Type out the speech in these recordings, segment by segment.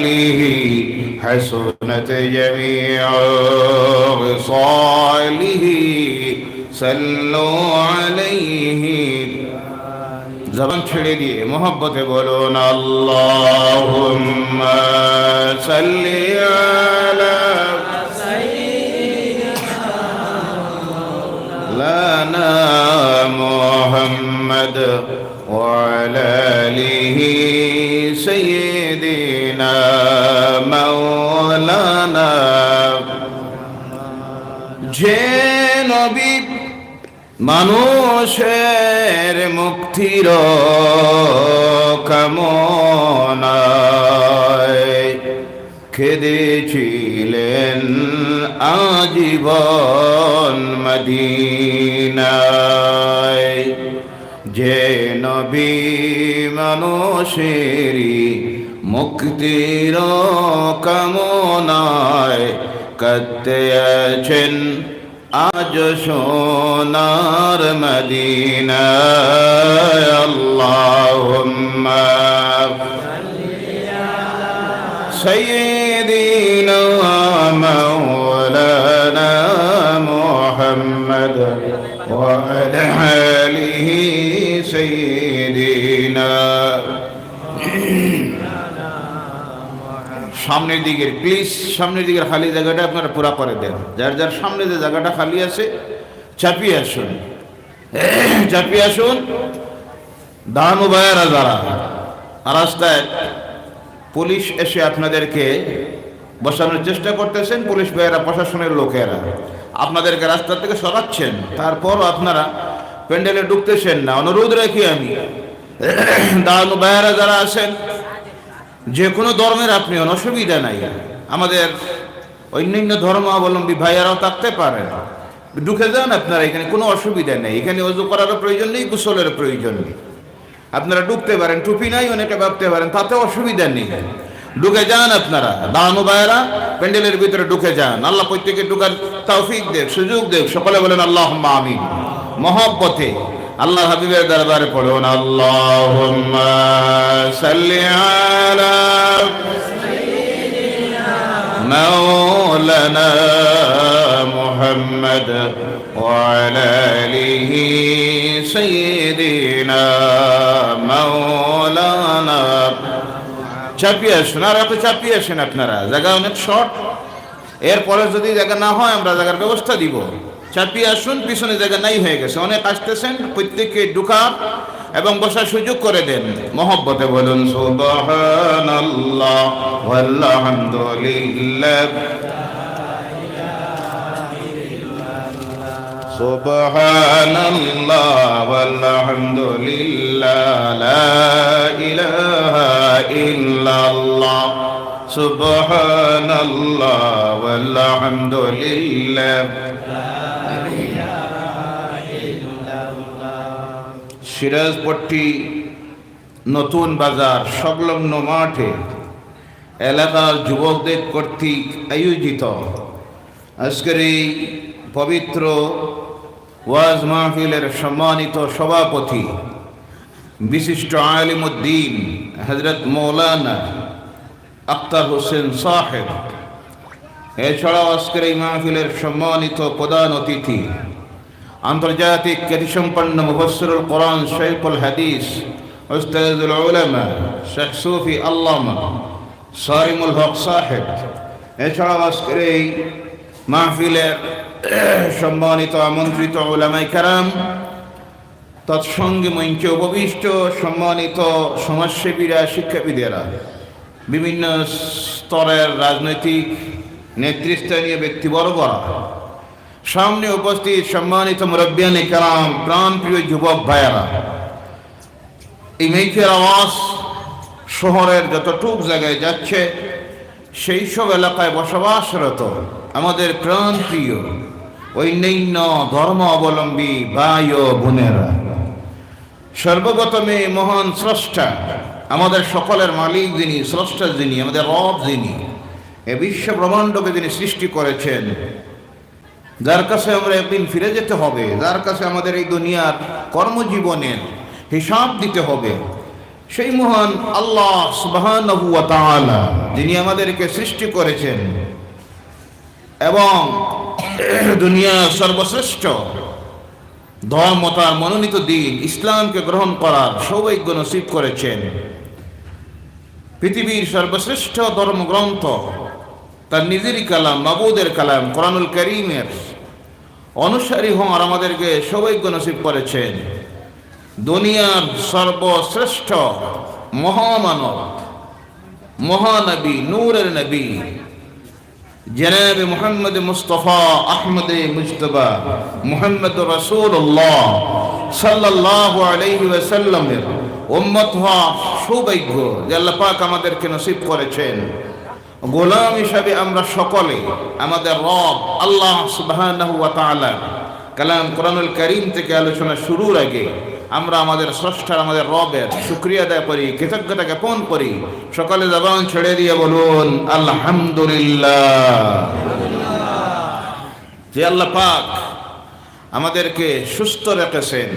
كماله حسنت جميع خصاله صلوا عليه জবান ছেড়ে দিয়ে মোহব্বতে বলুন আল্লাহুম্মা সাল্লি আলা সাইয়্যিদিনা মুহাম্মদ ওয়া আলা আলিহি সাইয়্যিদিনা মাওলানা। যে নবী মানুষের মুক্তির কামনায় কেঁদেছিলেন আজীবন মদিনায়, যে নবী মানুষেরই মুক্তির কামনায় কাঁদতে আছেন আজ সোনার মদিনায়। আল্লাহুম্মা সাইয়্যিদিনা মাওলানা মুহাম্মদ ওয়া আলা আলিহি সাইয়্যিদিনা। সামনের দিকের প্লিজ, সামনের দিকের খালি জায়গাটা আপনারা পুরা করে দেন। যার যার সামনে যে জায়গাটা খালি আছে চাপিয়ে আসুন, চাপিয়ে আসুন। দানু ভাইয়েরা যারা রাস্তায় পুলিশ এসে আপনাদেরকে বসানোর চেষ্টা করতেছেন, পুলিশ ভাইয়েরা প্রশাসনের লোকেরা আপনাদেরকে রাস্তা থেকে সরাচ্ছেন, তারপরও আপনারা প্যান্ডেলে ঢুকতেছেন না। অনুরোধ রাখি আমি, দানু ভাইয়েরা যারা আছেন যে কোনো ধর্মের আপনি অসুবিধা নাই, আমাদের অন্যান্য ধর্মাবলম্বী ভাইয়ারাও থাকতে পারেন, ঢুকে যান আপনারা, এখানে কোনো অসুবিধা নেই। এখানে ওযু করার প্রয়োজন নেই, গোসলের প্রয়োজন নেই, আপনারা ঢুকতে পারেন। টুপি নাই অনেকে ভাবতে পারেন, তাতে অসুবিধা নেই, ঢুকে যান আপনারা। দানু ভাইয়েরা প্যান্ডেলের ভিতরে ঢুকে যান। আল্লাহ প্রত্যেকে ঢুকার তৌফিক দেখ, সুযোগ দেখ। সকলে বলেন আল্লাহুম্মা আমিন। মহব্বতে আল্লাহ হাবিবের দরবারে পড়ুন আল্লাহুম্মা সাল্লি আলা সাইয়্যিদিনা মাওলানা মুহাম্মদ ওয়া আলা আলিহি সাইয়্যিদিনা মাওলানা। চাপিয়ে আসুন, আর এত চাপিয়ে আসেন আপনারা, জায়গা অনেক শর্ট। এরপরে যদি জায়গা না হয় আমরা জায়গার ব্যবস্থা দিব। চাপিয়ে আসুন, পিছনে জায়গা নাই হয়ে গেছে, অনেক আসতেছেন, প্রত্যেককে ঢুকার এবং বসার সুযোগ করে দেন। মহব্বতে বলুন সুবহানাল্লাহ ওয়ালহামদুলিল্লাহ, সুবহানাল্লাহ ওয়ালহামদুলিল্লাহ, লা ইলাহা ইল্লাল্লাহ, সুবহানাল্লাহ ওয়ালহামদুলিল্লাহ। সিরাজপট্টি নতুন বাজার সংলগ্ন মাঠে এলাকার যুবকদের কর্তৃক আয়োজিত আজকের এই পবিত্র ওয়াজ মাহফিলের সম্মানিত সভাপতি বিশিষ্ট আলিম উদ্দিন হযরত মৌলানা আখতার হোসেন সাহেব, এছাড়াও আজকের এই মাহফিলের সম্মানিত প্রধান অতিথি আন্তর্জাতিক খ্যাতিসম্পন্ন মুফাসসিরুল কোরআন শাইখুল হাদিস উস্তাদুল উলামা শেখ সুফি আল্লামা সারিমুল হক সাহেব, এছাড়াও আজকের এই মাহফিলের সম্মানিত আমন্ত্রিত উলামায়ে কেরাম, তৎসঙ্গে মঞ্চে উপবিষ্ট সম্মানিত সমাজসেবীরা, শিক্ষাবিদেরা, বিভিন্ন স্তরের রাজনৈতিক নেতৃস্থানীয় ব্যক্তিবর্গরা, সামনে উপস্থিত সম্মানিত মুরব্বিয়ানে কেরাম, প্রাণপ্রিয় যুবক ভাইয়েরা, এই মাইকের আওয়াজ শহরের যতটুক জায়গায় যাচ্ছে সেই সব এলাকায় বসবাসরত আমাদের প্রাণপ্রিয় অন্যান্য ধর্ম অবলম্বী ভাই ও বোনেরা, সর্বপ্রথমে মহান স্রষ্টা, আমাদের সকলের মালিক যিনি, স্রষ্টা যিনি, আমাদের রব যিনি, এ বিশ্ব ব্রহ্মাণ্ডকে যিনি সৃষ্টি করেছেন, যার কাছে আমরা একদিন ফিরে যেতে হবে, যার কাছে আমাদের এই দুনিয়ার কর্মজীবনের হিসাব দিতে হবে, সেই মহান আল্লাহ সুবহানাহু ওয়া তাআলা যিনি আমাদেরকে সৃষ্টি করেছেন এবং দুনিয়ার সর্বশ্রেষ্ঠ ধর্ম তার মনোনীত দিন ইসলামকে গ্রহণ করার সৌভাগ্য নসিব করেছেন। পৃথিবীর সর্বশ্রেষ্ঠ ধর্মগ্রন্থ তার নিজেরই কালাম, মাবুদের কালাম কোরআনুল কারীমের অনুসারী হওয়ার আমাদেরকে সৌভাগ্য নসিব করেছেন। দুনিয়ার সর্বশ্রেষ্ঠ মহামানব, মহানবী, নূরের নবী জনাব মুহাম্মদ মুস্তাফা আহমদ মুজতবা মুহাম্মদ রাসূলুল্লাহ সাল্লাল্লাহু আলাইহি ওয়াসাল্লামের উম্মত হওয়া সৌভাগ্য যে আল্লাহ পাক আমাদেরকে নসিব করেছেন। গোলাম হিসাবে আমরা সকলে আমাদের রব আল্লাহ সুবহানাহু ওয়া তাআলা কালাম কোরআনুল কারীম থেকে আলোচনা শুরুর আগে আমরা আমাদের স্রষ্টার, আমাদের রবের শুকরিয়া আদায় করি, কৃতজ্ঞতা জ্ঞাপন করি। সকালে জবান ছেড়ে দিয়ে বলুন আলহামদুলিল্লাহ। যে আল্লাহ পাক আমাদেরকে সুস্থ রেখেছেন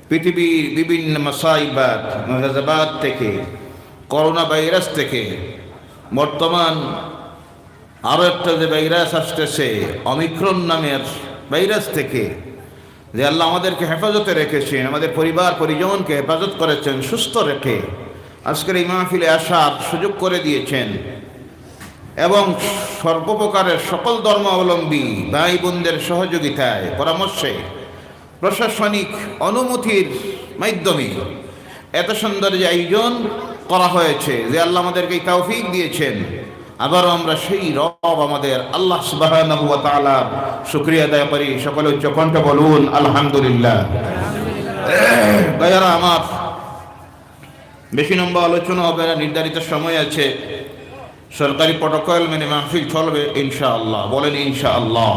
পৃথিবীর বিভিন্ন মাসাইবাত থেকে, করোনা ভাইরাস থেকে, বর্তমান আরো একটা যে ভাইরাস আসতেছে অমিক্রন নামের ভাইরাস থেকে, যে আল্লাহ আমাদেরকে হেফাজতে রেখেছেন, আমাদের পরিবার পরিজনকে হেফাজত করেছেন সুস্থ রেখে আজকের এই মাহফিলে আসার সুযোগ করে দিয়েছেন এবং সর্বপ্রকারের সকল ধর্মাবলম্বী ভাই বোনদের সহযোগিতায়, পরামর্শে, প্রশাসনিক অনুমতির মাধ্যমে এত সুন্দর যে আয়োজন করা হয়েছে, যে আল্লাহ আমাদেরকে তৌফিক দিয়েছেন। আবারও আমরা সেই রব আমাদের আল্লাহ সুবহানাহু ওয়া তাআলার শুকরিয়া আদায় করি। সকলে উচ্চ কণ্ঠে বলুন আলহামদুলিল্লাহ। ভাইয়ারা আমার, বেশি লম্বা আলোচনা হবে না, নির্ধারিত সময় আছে, সরকারি প্রটোকল মেনে মাহফিল চলবে ইনশাআল্লাহ। বলেন ইনশাআল্লাহ।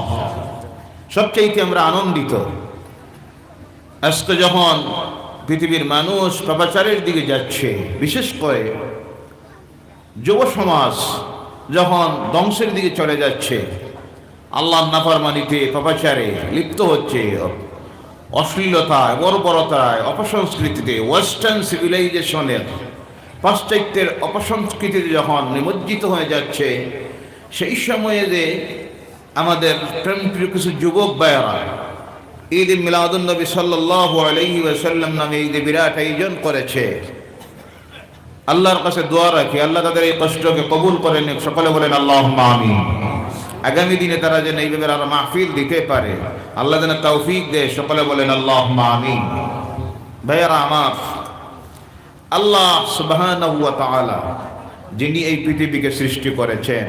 সবচেয়ে আমরা আনন্দিত আজকে যখন পৃথিবীর মানুষ পাপাচারের দিকে যাচ্ছে, বিশেষ করে যুব সমাজ যখন ধ্বংসের দিকে চলে যাচ্ছে, আল্লাহর নাফরমানিতে, পাপাচারে লিপ্ত হচ্ছে, অশ্লীলতায়, বর্বরতায়, অপসংস্কৃতিতে, ওয়েস্টার্ন সিভিলাইজেশনের, পাশ্চাত্যের অপসংস্কৃতিতে যখন নিমজ্জিত হয়ে যাচ্ছে, সেই সময়ে যে আমাদের প্রেমপ্রিয় কিছু যুবক ভাইয়েরা ঈদ মিলাদুন নবী সাল্লাল্লাহু আলাইহি ওয়াসাল্লাম নামে ঈদ বিরাট আয়োজন করেছে, আল্লাহর কাছে দোয়া রাখি আল্লাহ তাদের এই কষ্টকে কবুল করে নিক। সকলে বলেন আল্লাহুম্মা আমিন। আগামী দিনে তারা যেন এইভাবে আরো মাহফিল দিতে পারে আল্লাহ যেন তৌফিক দেয়। সকলে বলেন আল্লাহুম্মা আমিন। ভাইয়ারা আমার, আল্লাহ সুবহানাহু ওয়া তাআলা যিনি এই পৃথিবীকে সৃষ্টি করেছেন,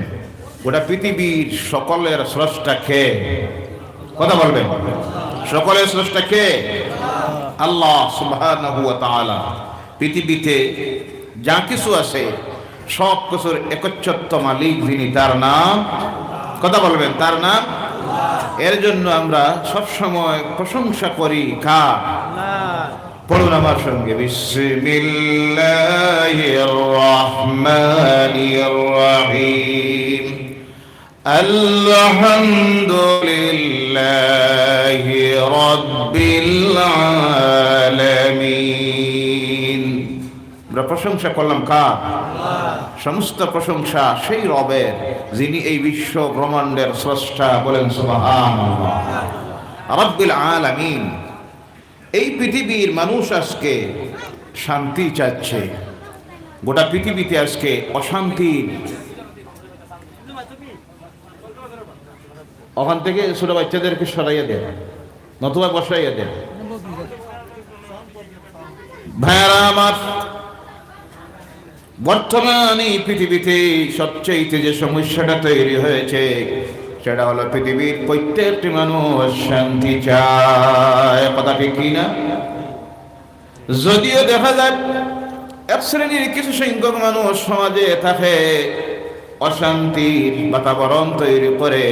গোটা পৃথিবীর সকলের স্রষ্টা কে? কথা বলবেন। সকলের স্রষ্টা কে? আল্লাহ সুবহানাহু ওয়া তাআলা। পৃথিবীতে যা কিছু আছে সব কিছুর একচ্ছত্র মালিক যিনি, তার নাম, কথা বলবেন, তার নাম। এর জন্য আমরা সবসময় প্রশংসা করি কার? পড়ুন আমার সঙ্গে, বিসমিল্লাহির রহমানির রহিম, আলহামদুলিল্লাহি রাব্বিল আলামিন। আমরা প্রশংসা করলাম কার? সমস্ত প্রশংসা সেই রবের যিনি এই বিশ্ব ব্রহ্মাণ্ডের স্রষ্টা। বলেন সুবহানাল্লাহ। রাব্বিল আলামিন। এই পৃথিবীর মানুষ আজকে শান্তি চাচ্ছে, গোটা পৃথিবীতে আজকে অশান্তি। ওখান থেকে ছোট বাচ্চাদেরকে সরাইয়া দেন, নতুবা বসাইয়া দেন। ভাইয়ারা আমার, বর্তমানে এই পৃথিবীতে সবচেয়ে যে সমস্যাটা তৈরি হয়েছে সেটা হলো পৃথিবীর প্রত্যেকটি মানুষ শান্তি চায়। কথা ঠিক কিনা? যদিও দেখা যায় এক শ্রেণীর কিছু সংখ্যক মানুষ সমাজে থাকে অশান্তির বাতাবরণ তৈরি করে,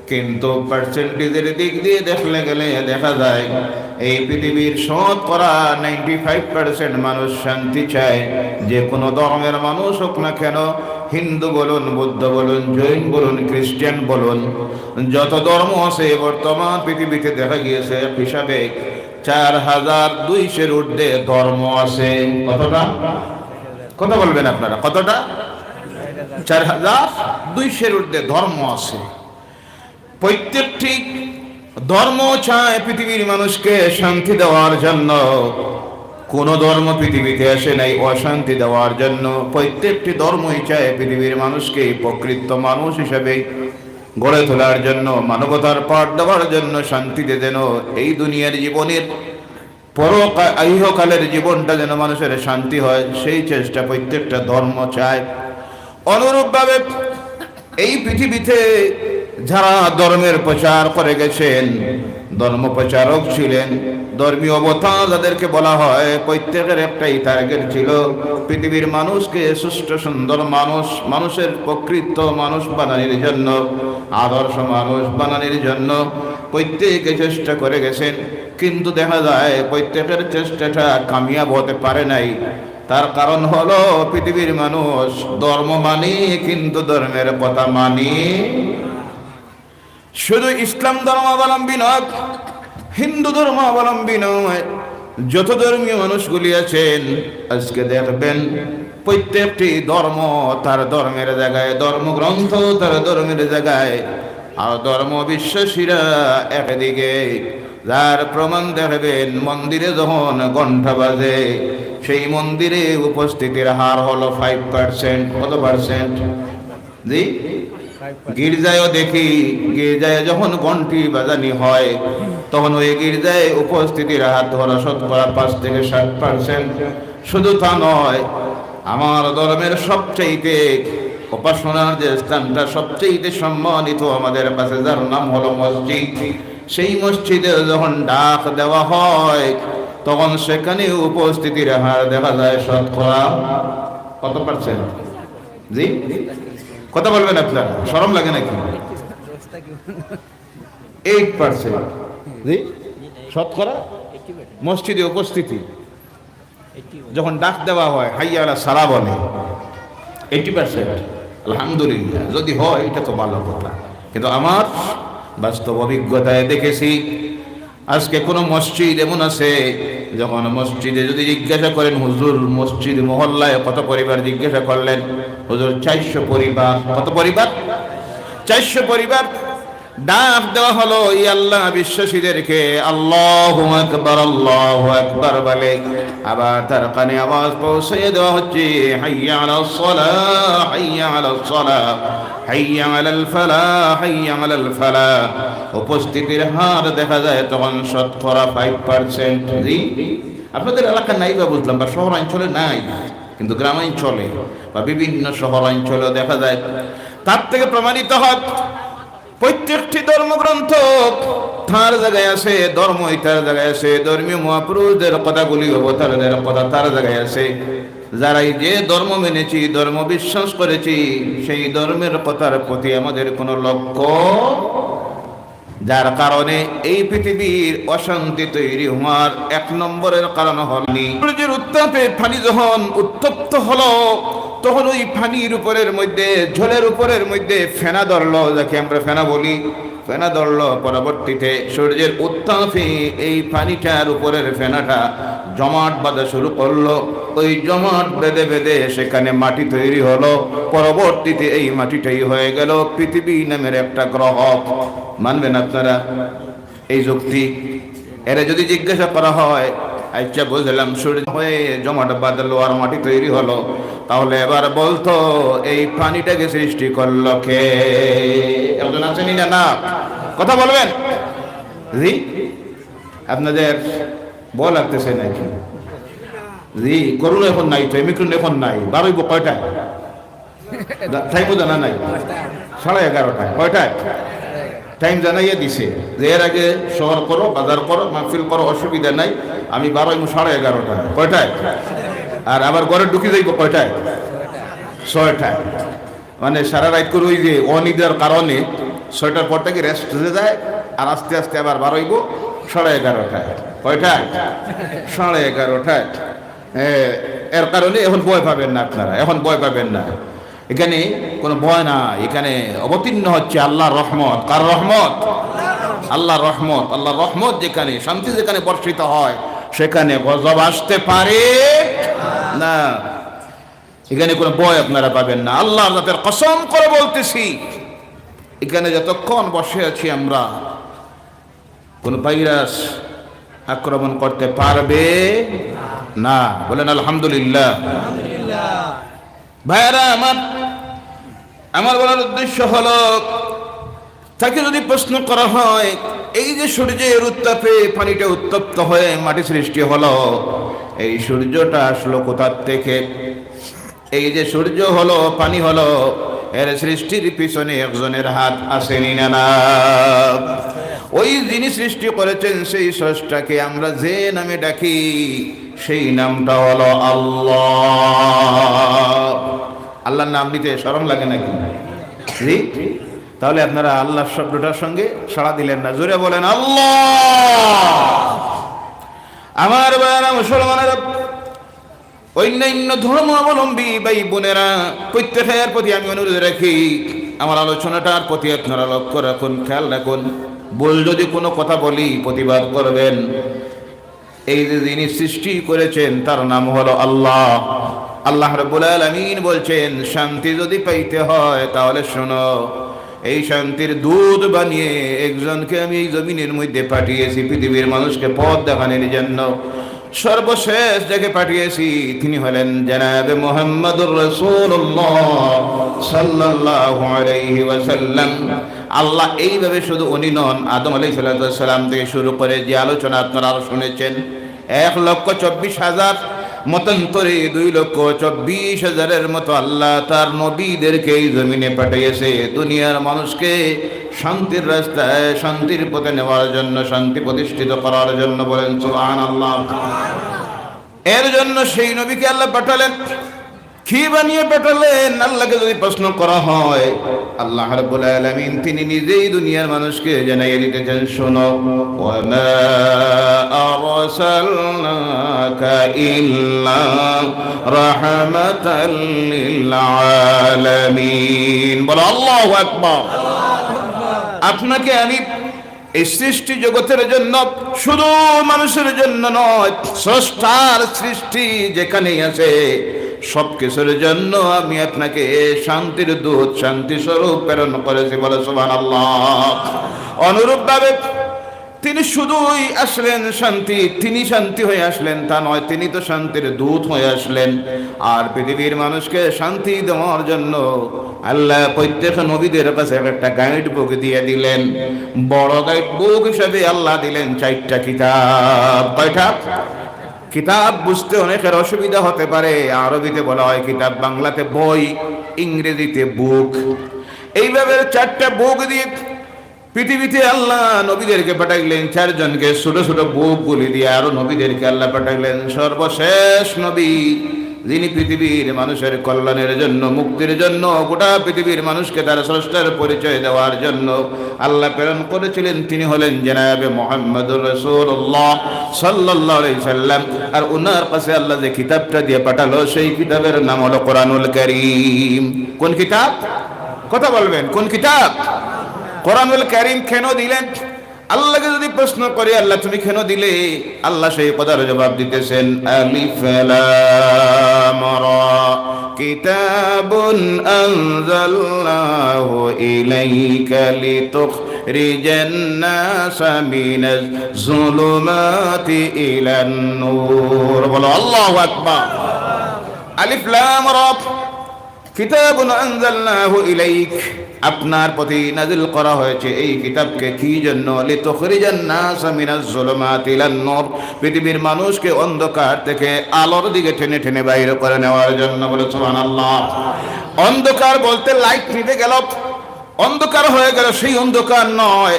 কিন্তু পার্সেন্টেজের দিক দিয়ে দেখলে গেলে দেখা যায় এই পৃথিবীর শতকরা 95% মানুষ শান্তি চায়। যে কোনো ধর্মের মানুষ হোক না কেন, হিন্দু বলুন, বৌদ্ধ বলুন, জৈন বলুন, খ্রিস্টান বলুন, যত ধর্ম আছে বর্তমান পৃথিবীতে দেখা গিয়েছে হিসাবে 4200-এর ঊর্ধ্বে ধর্ম আছে। কতটা? কথা বলবেন আপনারা, কতটা? 4200-এর ঊর্ধ্বে ধর্ম আছে। প্রত্যেকটি ধর্ম চায় পৃথিবীর মানুষকে শান্তি দেওয়ার জন্য। কোন ধর্ম পৃথিবীতে আসে নাই অশান্তি দেওয়ার জন্য। প্রত্যেকটি ধর্মই চায় পৃথিবীর মানুষকে প্রকৃত মানুষ হিসেবে গড়ে তোলার জন্য, মানবতার পাঠ দেওয়ার জন্য, শান্তিতে যেন এই দুনিয়ার জীবনের ইহকালের জীবনটা যেন মানুষের শান্তি হয়, সেই চেষ্টা প্রত্যেকটা ধর্ম চায়। অনুরূপভাবে এই পৃথিবীতে যারা ধর্মের প্রচার করে গেছেন, ধর্ম প্রচারক ছিলেন, ধর্মীয় অবতা যাদেরকে বলা হয়, প্রত্যেকের একটাই টার্গেট ছিল পৃথিবীর মানুষকে সুষ্ঠু সুন্দর মানুষের প্রকৃত মানুষ বানানোর জন্য, আদর্শ মানুষ বানানোর জন্য প্রত্যেকে চেষ্টা করে গেছেন। কিন্তু দেখা যায় প্রত্যেকের চেষ্টাটা কামিয়াব হতে পারে নাই। তার কারণ হলো পৃথিবীর মানুষ ধর্ম মানি কিন্তু ধর্মের কথা মানি। শুধু ইসলাম ধর্মাবলম্বী নয়, হিন্দু ধর্মাবলম্বী নয়, যত ধর্মীয় মানুষগুলি আছেন আজকে দেখবেন প্রত্যেকটি ধর্ম তার ধর্মের জায়গায়, ধর্মগ্রন্থ তার ধর্মের জায়গায়, আর ধর্ম বিশ্বাসীরা একদিকে। যার প্রমাণ দেখবেন মন্দিরে যখন ঘণ্টা বাজে, সেই মন্দিরে উপস্থিতির হার হলো 5%। কত পার্সেন্ট? জি, গির্জায়ও দেখি, গির্জায় যখন ঘন্টি বাজানি হয় তখন ওই গির্জায় উপস্থিতির হাত ধরা শতকরা 5 থেকে 7%। শুধু তা নয়, আমার ধর্মের সবচেয়ে উপাসনার যে স্থানটা সবচেয়ে সম্মানিত আমাদের কাছে, যার নাম হলো মসজিদ, সেই মসজিদে যখন ডাক দেওয়া হয় তখন সেখানে উপস্থিতির হার দেখা যায় শতকরা কত পার্সেন্ট? জি, কথা বলবেন আপনারা, শরম লাগে নাকি? 8%। জি, শতকরা মসজিদে উপস্থিতি যখন ডাক দেওয়া হয়, হাইয়া আলা সালা বলে, 80%। আলহামদুলিল্লাহ, যদি হয় এটা তো ভালো কথা। কিন্তু আমার বাস্তব অভিজ্ঞতায় দেখেছি আজকে কোন মসজিদ এমন আছে, যখন মসজিদে যদি জিজ্ঞাসা করেন হুজুর মসজিদ মহল্লায় কত পরিবার, জিজ্ঞাসা করলেন হুজুর 400 পরিবার। কত পরিবার? 400 পরিবার। ডাক দেওয়া হলো ই আল্লাহ বিশ্বাসীদেরকে আল্লাহু আকবার বলে, আবার তার কানে আওয়াজ পৌঁছে দেওয়া হচ্ছে হাইয়া আলাস সালাহ, হাইয়া আলাস সালাহ, হাইয়া আলাল ফালাহ, হাইয়া আলাল ফালাহ। উপস্থিতির হার দেখা যায় তখন শতকরা 5%। জি, আপনাদের এলাকা নাই বা বুঝলাম, বা শহরাঞ্চলে নাই, কিন্তু গ্রামাঞ্চলে বা বিভিন্ন শহরাঞ্চলে দেখা যায়। তার থেকে প্রমাণিত হয় প্রত্যেকটি ধর্মগ্রন্থ তার জায়গায় আছে, ধর্ম তার জায়গায় আছে, ধর্মীয় মহাপুরুষদের কথাগুলি অবতারদের কথা তার জায়গায় আছে। যারাই যে ধর্ম মেনেছি, ধর্ম বিশ্বাস করেছি, সেই ধর্মের কথার প্রতি আমাদের কোনো লক্ষ্য, যার কারণে এই পৃথিবীর অশান্তি তৈরি হওয়ার 1 নম্বরের কারণ হলনি সূর্যের উত্তাপে পানি যখন উত্তপ্ত হলো তখন ওই পানির উপরের মধ্যে, ঝোলের উপরের মধ্যে ফেনা ধরলো, যাকে আমরা ফেনা বলি, ফেনা ধরলো। পরবর্তীতে সূর্যের উত্তাপে এই পানিটার উপরের ফেনাটা জমাট বাঁধা শুরু করলো। ওই জমাট বেঁধে বেঁধে সেখানে মাটি তৈরি হলো। পরবর্তীতে এই মাটিটাই হয়ে গেল পৃথিবী নামের একটা গ্রহ। মানবেন আপনারা এই যুক্তি? এরা যদি জিজ্ঞাসা করা হয় আচ্ছা বুঝলাম সূর্য হয়ে জমাট বাঁধলো আর মাটি তৈরি হলো, তাহলে এবার বলতো এই পানিটাকে সৃষ্টি করলো কে? একজন আছেন না? কথা বলবেন? জি, আপনাদের বল লাগতেছে নাকি? জি, করুন এখন নাই তো, মিক্রন এখন নাই, বারোইব কয়টায়? টাইমও জানা নাই, 11:30টায়। কয়টায় টাইম জানাইয়া দিছে যে এর আগে শহর করো, বাজার করো, মাহফিল করো, অসুবিধা নাই, আমি 11:30টায়। কয়টায়? আর আবার ঘরে ঢুকে যাইব কয়টায়? 6টায়। মানে সারা রাত করে ওই যে অনিদার কারণে 6টার পর থেকে রেস্ট হয়ে যায়, আর আস্তে আস্তে আবার বারোইব 11:30টায়। কয়টায়? 11:30টায়। এর কারণে এখন ভয় পাবেন না আপনারা, এখন ভয় পাবেন না। এখানে কোনো ভয় না, এখানে অবতীর্ণ হচ্ছে আল্লাহর রহমত। কার রহমত? আল্লাহ রহমত যেখানে, শান্তি যেখানে বর্ষিত হয় সেখানে গজব আসতে পারে না। এখানে কোনো ভয় আপনারা পাবেন না। আল্লাহর জাতের কসম করে বলতেছি, এখানে যতক্ষণ বসে আছি আমরা, কোন ভাইরাস আক্রমণ করতে পারবে না। বলেন আলহামদুলিল্লাহ। ভাইরা আমার বলার উদ্দেশ্য হলো, তাকে যদি প্রশ্ন করা হয়, এই যে সূর্যের উত্তাপে পানিটা উত্তপ্ত হয়ে মাটি সৃষ্টি হলো, এই সূর্যটা আসলো কোথা থেকে? এই যে সূর্য হলো, পানি হলো, এর সৃষ্টির পিছনে একজনের হাত আসেনি না? ওই যিনি সৃষ্টি করেছেন সেই স্রষ্টাকে আমরা যে নামে ডাকি, সেই নামটা হলো আল্লাহ। আল্লাহর নাম নিতে শরম লাগে নাকি? জি, তাহলে আপনারা আল্লাহ শব্দটার সঙ্গে সাড়া দিলেন না। জোরে বলেন আল্লাহ। আমার ভাইরা মুসলমানেরা, অন্যান্য ধর্মাবলম্বী ভাই বোনেরা, প্রত্যেকের প্রতি আমি অনুরোধ রাখি, আমার আলোচনাটার প্রতি আপনারা লক্ষ্য রাখুন, খেয়াল রাখুন। ভুল যদি কোনো কথা বলি প্রতিবাদ করবেন। এই যে যিনি সৃষ্টি করেছেন তার নাম হলো আল্লাহ। আল্লাহ রাব্বুল আলামিন বলছেন, শান্তি যদি পাইতে হয় তাহলে শোনো, এই শান্তির দুধ বানিয়ে একজনকে আমি এই জমিনের মধ্যে পাঠিয়েছি পৃথিবীর মানুষকে পথ দেখানোর জন্য। সর্বশেষ যাকে পাঠিয়েছি তিনি হলেন জনাবে মুহাম্মদুর রাসূলুল্লাহ সাল্লাল্লাহু আলাইহি ওয়াসাল্লাম। আল্লাহ এইভাবে শুধু উনি নন, আদম আলাইহিস সালাম থেকে শুরু করে যে আলোচনা আপনারা শুনেছেন, 1,24,000 মতান্তরে 2,24,000-এর মতো আল্লাহ তার নবীদেরকে এই জমিনে পাঠিয়েছে দুনিয়ার মানুষকে শান্তির রাস্তায়, শান্তির পথে নেওয়ার জন্য, শান্তি প্রতিষ্ঠিত করার জন্য। বলেন সুবহানাল্লাহ। এর জন্য সেই নবীকে আল্লাহ পাঠালেন। কি বানিয়ে পাঠালেন? আল্লাহকে যদি প্রশ্ন করা হয়, আল্লাহ রাব্বুল আলামিন তিনি নিজেই দুনিয়ার মানুষকে জানাইয়ে দিতেছেন, শোনো, ওয়া মা আরসালনাকা ইল্লা রাহমাতাল লিল আলামিন। বলো আল্লাহু আকবার। আপনাকে আমি এই সৃষ্টি জগতের জন্য, শুধু মানুষের জন্য নয়, স্রষ্টার সৃষ্টি যেখানেই আছে সব কিছুর জন্য আমি আপনাকে শান্তির দূত, শান্তি স্বরূপ প্রেরণ করেছি। বলে সুবহানাল্লাহ। অনুরূপ ভাবে তিনি শুধুই আসলেন শান্তি, তিনি শান্তি হয়ে আসলেন তা নয়, তিনি তো শান্তির দূত হয়ে আসলেন। আর পৃথিবীর মানুষকে শান্তি দেওয়ার জন্য আল্লাহ প্রত্যেক নবীদের কাছে একটা গাইড বুক দিয়ে দিলেন। বড় গাইড বুক হিসেবে আল্লাহ দিলেন 4টা কিতাব। কয়টা কিতাব? বুঝতে অনেকের অসুবিধা হতে পারে। আরবিতে বলা হয় কিতাব, বাংলাতে বই, ইংরেজিতে বুক। এইভাবে 4টা বুক দিয়ে পৃথিবীতে আল্লাহ নবীদেরকে পাঠাইলেন। 4 জনকে ছোট ছোট বুক গুলি দিয়ে আরো নবীদেরকে আল্লাহ পাঠাইলেন। সর্বশেষ নবী যিনি পৃথিবীর মানুষের কল্যাণের জন্য, মুক্তির জন্য, গোটা পৃথিবীর মানুষকে তার স্রষ্টার পরিচয় দেওয়ার জন্য আল্লাহ প্রেরণ করেছিলেন, তিনি হলেন জনাবে মুহাম্মদুর রাসূলুল্লাহ সাল্লাল্লাহু আলাইহি সাল্লাম। আর ওনার কাছে আল্লাহ যে কিতাবটা দিয়ে পাঠালো সেই কিতাবের নাম হলো কোরআনুল কারীম। কোন কিতাব? কথা বলবেন, কোন কিতাব? কোরআনুল কারীম কেন দিলেন? আল্লাহকে যদি প্রশ্ন করে, আল্লাহ তুমি কেন দিলে, আল্লাহ সেই কথার জবাব দিতেছেন, আলিফ লাম রা কিতাবুন আনজালনাহু ইলাইকা লিতুখরিজান নাসা মিনাজ যুলুমাতি ইলান নূর। বলো আল্লাহু আকবার। আলিফ লাম রা কিতাবুন আনজালনাহু ইলাইক, আপনার প্রতি নাজিল করা হয়েছে এই কিতাবকে কি জন্য? লিতুখরিজান নাসা মিনাজ যুলুমাতি ইলান নূর, পৃথিবীর মানুষকে অন্ধকার থেকে আলোর দিকে টেনে টেনে বাইরে করে নেওয়ার জন্য। বলে সুবহানাল্লাহ। অন্ধকার বলতে লাইট নিভে গেল, অন্ধকার হয়ে গেল, সেই অন্ধকার নয়,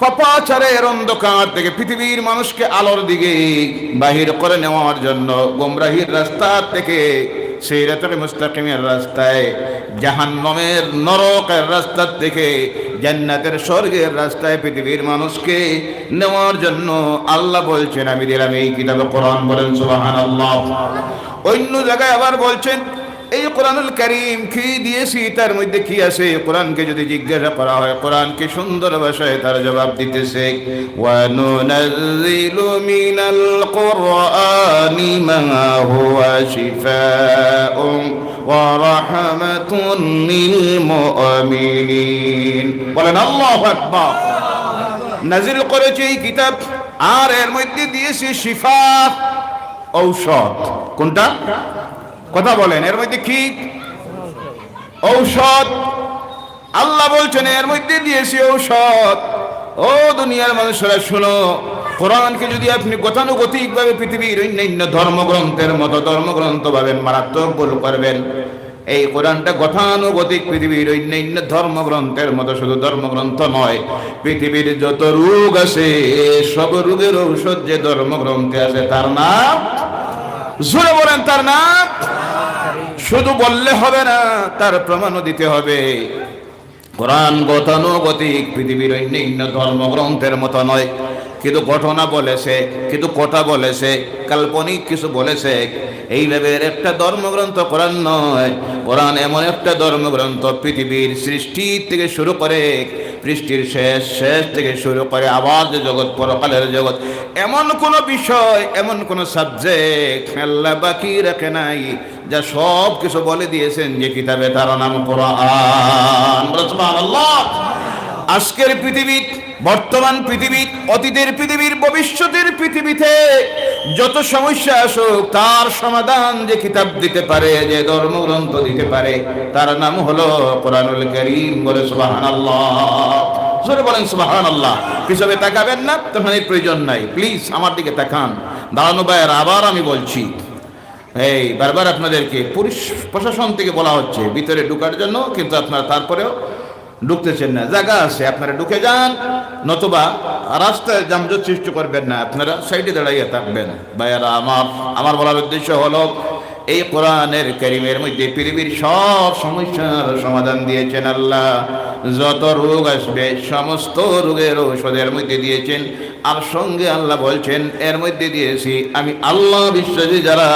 পাপাচারের অন্ধকার থেকে পৃথিবীর মানুষকে আলোর দিকে বাহির করে নেওয়ার জন্য, গোমরাহির রাস্তা থেকে সিরাতুল মুস্তাকিমের রাস্তায়, জাহান্নামের নরকের রাস্তা থেকে জান্নাতের স্বর্গের রাস্তায় পৃথিবীর মানুষকে নেওয়ার জন্য আল্লাহ বলছেন, আমি দিলাম এই কিতাবে কোরআন। বলেন সুবহানাল্লাহ। অন্য জায়গায় আবার বলছেন, এই কোরআনুল কারীম কি দিয়েছি, তার মধ্যে কি আছে? কোরআনকে যদি জিজ্ঞাসা করা হয়, কোরআনকে সুন্দর ভাষায় তার জবাব দিতেছে, ওয়া নুনাজ্জিলু মিনাল কুরআনি মা হুয়া শিফাউন ওয়া রাহমাতুন লিল মুমিনিন। বলেন আল্লাহু আকবার। নাজিল করেছে এই কিতাব, আর এর মধ্যে দিয়েছে শিফা, ঔষধ। কোনটা? কথা বলেন, এর মধ্যে কি? ঔষধ। আল্লাহ বলছেন এর মধ্যে দিয়েছি ঔষধ। ও দুনিয়ার মানুষেরা শোনো, কোরআনকে যদি আপনি গতানুগতিক ভাবে পৃথিবীর অন্যান্য ধর্মগ্রন্থের মতো ধর্মগ্রন্থ ভাবেন, মারাত্মক ভুল করবেন। এই কোরআনটা গতানুগতিক পৃথিবীর অন্যান্য ধর্মগ্রন্থের মতো শুধু ধর্মগ্রন্থ নয়, পৃথিবীর যত রোগ আছে সব রোগের ঔষধ যে ধর্মগ্রন্থে আছে তার নাম, জোরে বলেন তার নাম। শুধু বললে হবে না, তার প্রমাণও দিতে হবে। কোরআন গতানুগতিক পৃথিবীর অন্যান্য ধর্মগ্রন্থের মতো নয়, কিন্তু ঘটনা বলেছে, কিন্তু কথা বলেছে, কাল্পনিক কিছু বলেছে। এইভাবে একটা ধর্মগ্রন্থ কোরআন নয়। কোরআন এমন একটা ধর্মগ্রন্থ, পৃথিবীর সৃষ্টি থেকে শুরু করে সৃষ্টির শেষ থেকে শুরু করে আবার যে জগৎ, পরকালের জগৎ, এমন কোন বিষয়, এমন কোন সাবজেক্ট আল্লাহ বাকি রাখে নাই, যা সব কিছু বলে দিয়েছেন যে কিতাবে, তার নাম কোরআন। সুবহানাল্লাহ। আজকের পৃথিবী, বর্তমান পৃথিবী, অতীতের পৃথিবীর, ভবিষ্যতের পৃথিবীতে যত সমস্যা আসুক, তার সমাধান যে কিতাব দিতে পারে, যে ধর্মগ্রন্থ দিতে পারে, তার নাম হলো কোরআনুল কারীম। বলে সুবহানাল্লাহ। জোরে বলেন সুবহানাল্লাহ। পিছনে তাকাবেন না, তখন এই প্রয়োজন নাই। প্লিজ আমার দিকে তাকান। দাঁড়ানো ভাইয়ের, আবার আমি বলছি, এই বারবার আপনাদেরকে পুলিশ প্রশাসন থেকে বলা হচ্ছে ভিতরে ঢোকার জন্য, কিন্তু আপনারা তারপরেও ঢুকতেছেন না। জায়গা আছে, আপনারা ঢুকে যান, নতুবা রাস্তায় যানজট সৃষ্টি করবেন না, আপনারা সাইডে দাঁড়াইয়া থাকবেন। ভাইয়ারা, আমার বলার উদ্দেশ্য হলো, এই কোরআনের কারীমের মধ্যে পৃথিবীর সব সমস্যার সমাধান দিয়েছেন আল্লাহ। যত রোগ আসবে সমস্ত রোগের ঔষধের মধ্যে দিয়েছেন। আর সঙ্গে আল্লাহ বলছেন, এর মধ্যে দিয়েছি আমি আল্লাহ বিশ্বাসী যারা,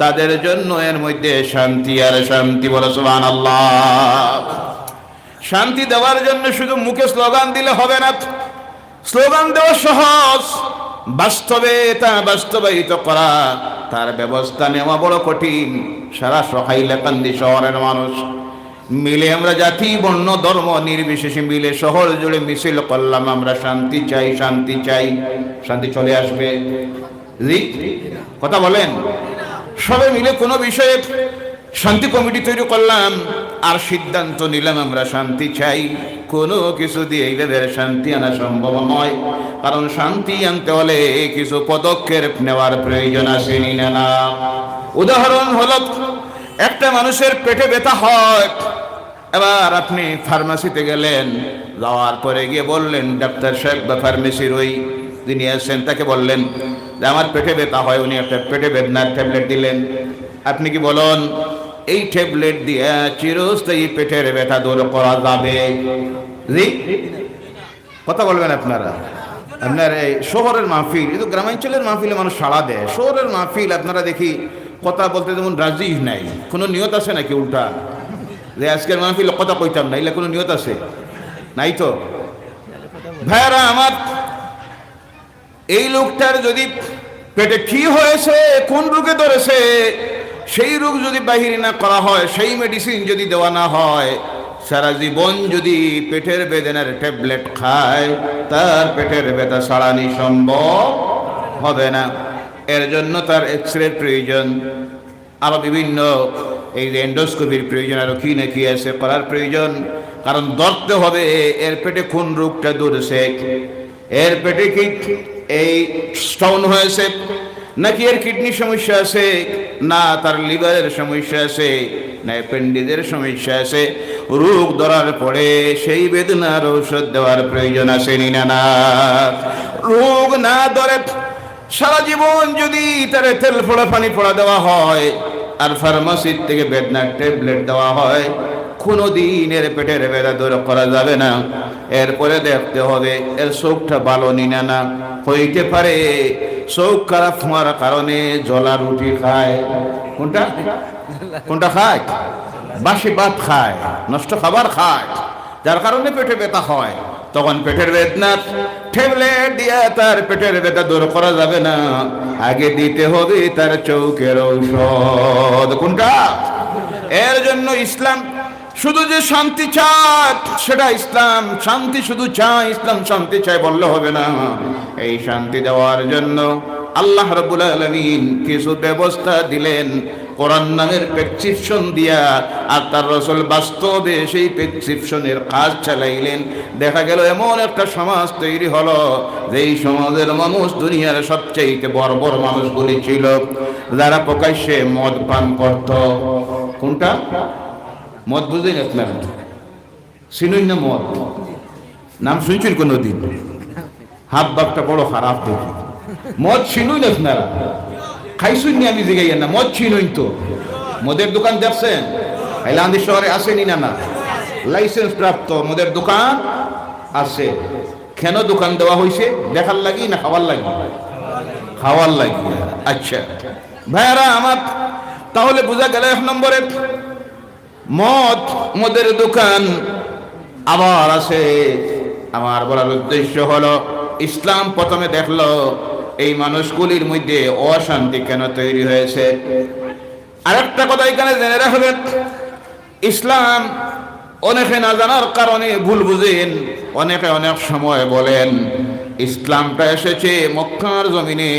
তাদের জন্য এর মধ্যে শান্তি আর শান্তি। বলে সুবহানাল্লাহ। শান্তি দেওয়ার জন্য শুধু মুখে স্লোগান দিলে হবে না। স্লোগান দেওয়া সহজ, বাস্তবে তা বাস্তবায়িত করা, তার ব্যবস্থা নেওয়া বড় কঠিন। সারা হাইলাকান্দি শহরের মানুষ মিলে, আমরা জাতি, বর্ণ, ধর্ম নির্বিশেষে মিলে শহর জুড়ে মিছিল করলাম, আমরা শান্তি চাই, শান্তি চাই। শান্তি চলে আসবে? কথা বলেন। সবাই মিলে কোনো বিষয়ে শান্তি কমিটি তৈরি করলাম, আর সিদ্ধান্ত নিলাম আমরা শান্তি চাই। কোনো কিছু দিয়ে এইভাবে শান্তি আনা সম্ভব নয়, কারণ শান্তি আনতে হলে কিছু পদক্ষেপ নেওয়ার প্রয়োজন আছে, না? উদাহরণ হলো, একটা মানুষের পেটে ব্যথা হয়, এবার আপনি ফার্মাসিতে গেলেন, যাওয়ার পরে গিয়ে বললেন ডাক্তার সাহেব বা ফার্মেসির ওই যিনি আছেন তাকে বললেন যে আমার পেটে ব্যথা হয়। উনি একটা পেটে বেদনার ট্যাবলেট দিলেন। আপনি কি বলেন এই ট্যাবলেট দিয়ে চিরস্থায়ী পেটের ব্যথা দূর করা যাবে? জি, কথা বলবেন আপনারা। আপনার এই শহরের মাহফিল, কিন্তু গ্রামাঞ্চলের মাহফিলে মানুষ সাড়া দেয়। শহরের মাহফিল আপনারা দেখি কথা বলতে যেমন রাজি নাই, কোনো নিয়ত আছে নাকি? উল্টা যে আজকের মাহফিল কথা কইতাম না, এগুলা কোনো নিয়ত আছে? নাই তো। ভাইয়ারা আমার, এই লোকটার যদি পেটে কি হয়েছে, কোন রোগে ধরেছে, সেই রোগ যদি বাহির না করা হয়, সেই মেডিসিন যদি দেওয়া না হয়, সারা জীবন যদি পেটের বেদনার ট্যাবলেট খায়, তার পেটের ব্যথা সারানি সম্ভব হবে না। এর জন্য তার এক্সরে প্রয়োজন, আরো বিভিন্ন এই যে এন্ডোস্কোপির প্রয়োজন, আরো কি না কি আছে করার প্রয়োজন। কারণ ধরতে হবে এর পেটে কোন রোগটা ধরেছে, এর পেটে কি এই স্টোন হয়েছে, নাকি এর কিডনির সমস্যা আছে, না তার লিভারের সমস্যা আছে, না অ্যাপেন্ডিক্সের সমস্যা আছে। রোগ ধরার পরে সেই বেদনার ঔষধ দেওয়ার প্রয়োজন আছে, না? রোগ না ধরে সারা জীবন যদি তার তেল ফোড়া পানি ফোড়া দেওয়া হয়, আর ফার্মাসির থেকে বেদনার ট্যাবলেট দেওয়া হয়, কোনোদিন এর পেটের ব্যথা দূর করা যাবে না। এরপরে দেখতে হবে এর চোখটা ভালো না। হইতে পারে চোখ খারাপ হওয়ার কারণে জলা রুটি খায়। কোনটা? কোনটা খায়? বাসি ভাত খায়, নষ্ট খাবার খায়, যার কারণে পেটে ব্যথা হয়। তখন পেটের বেদনার ট্যাবলেট দিয়ে তার পেটের ব্যথা দূর করা যাবে না, আগে দিতে হবে তার চৌকের ঔষধ। কোনটা? এর জন্য ইসলাম শুধু যে শান্তি চায় সেটা ইসলাম শান্তি শুধু চায়, ইসলাম শান্তি চায় বললে হবে না। এই শান্তি দেওয়ার জন্য আল্লাহ রাব্বুল আলামিন কিছু ব্যবস্থা দিলেন কোরআন নামের প্রেসক্রিপশন দিয়া, আর তার রাসূল বাস্তবে সেই প্রেসক্রিপশনের কাজ চালাইলেন। দেখা গেল এমন একটা সমাজ তৈরি হলো যেই সমাজের মানুষ দুনিয়ার সবচেয়ে বর্বর মানুষগুলি ছিল, যারা প্রকাশ্যে মদ পান করত। কোনটা? মদ বুঝেন আপনারা? চিনুন না মদ? নাম শুনছেন কোনদিন? হাত বাপটা বড় খারাপ দেখি। মদ চিনুন আপনারা? খাইছুন নি? আমি জিগাইয়া না, মদ চিনুন তো? মদের দোকান দেখছেন? হাইলাকান্দি শহরে আসেনি না? না, লাইসেন্স প্রাপ্ত মদের দোকান আছে। কেন দোকান দেওয়া হয়েছে? দেখার লাগি না খাওয়ার লাগি? খাওয়ার লাগি। আচ্ছা ভাইয়ারা আমার, তাহলে বোঝা গেল এক নম্বরে মদের দোকান আবার আছে। আমার বলার উদ্দেশ্য হলো ইসলাম প্রথমে দেখলো এই মানুষগুলির মধ্যে অশান্তি কেন তৈরি হয়েছে। আরেকটা কথা এখানে জেনে রাখবেন, ইসলাম অনেকে না জানার কারণে ভুল বুঝেন। অনেকে অনেক সময় বলেন ইসলামটা এসেছে মক্কার জমিনে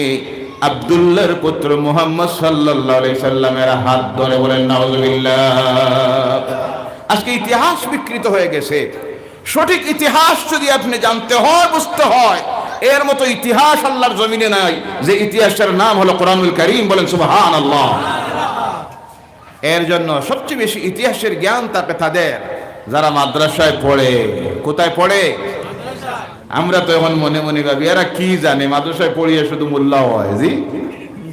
আব্দুল্লাহর পুত্র মুহাম্মদ সাল্লাল্লাহু আলাইহি সাল্লামের হাত ধরে। বলেন নাউযুবিল্লাহ। আজকে ইতিহাস বিকৃত হয়ে গেছে। সঠিক ইতিহাস যদি আপনি জানতে হয়, বুঝতে হয়, এর মতো ইতিহাস আল্লাহর জমিনে নাই, যে ইতিহাসের নাম হলো কোরআনুল কারীম। বলেন সুবহানাল্লাহ। এর জন্য সবচেয়ে বেশি ইতিহাসের জ্ঞান থাকে তাদের যারা মাদ্রাসায় পড়ে। কোথায় পড়ে? আমরা তো এখন মনে মনে ভাবি এরা কি জানে, মাদ্রাসায় পড়িয়ে শুধু মোল্লা হয়। জি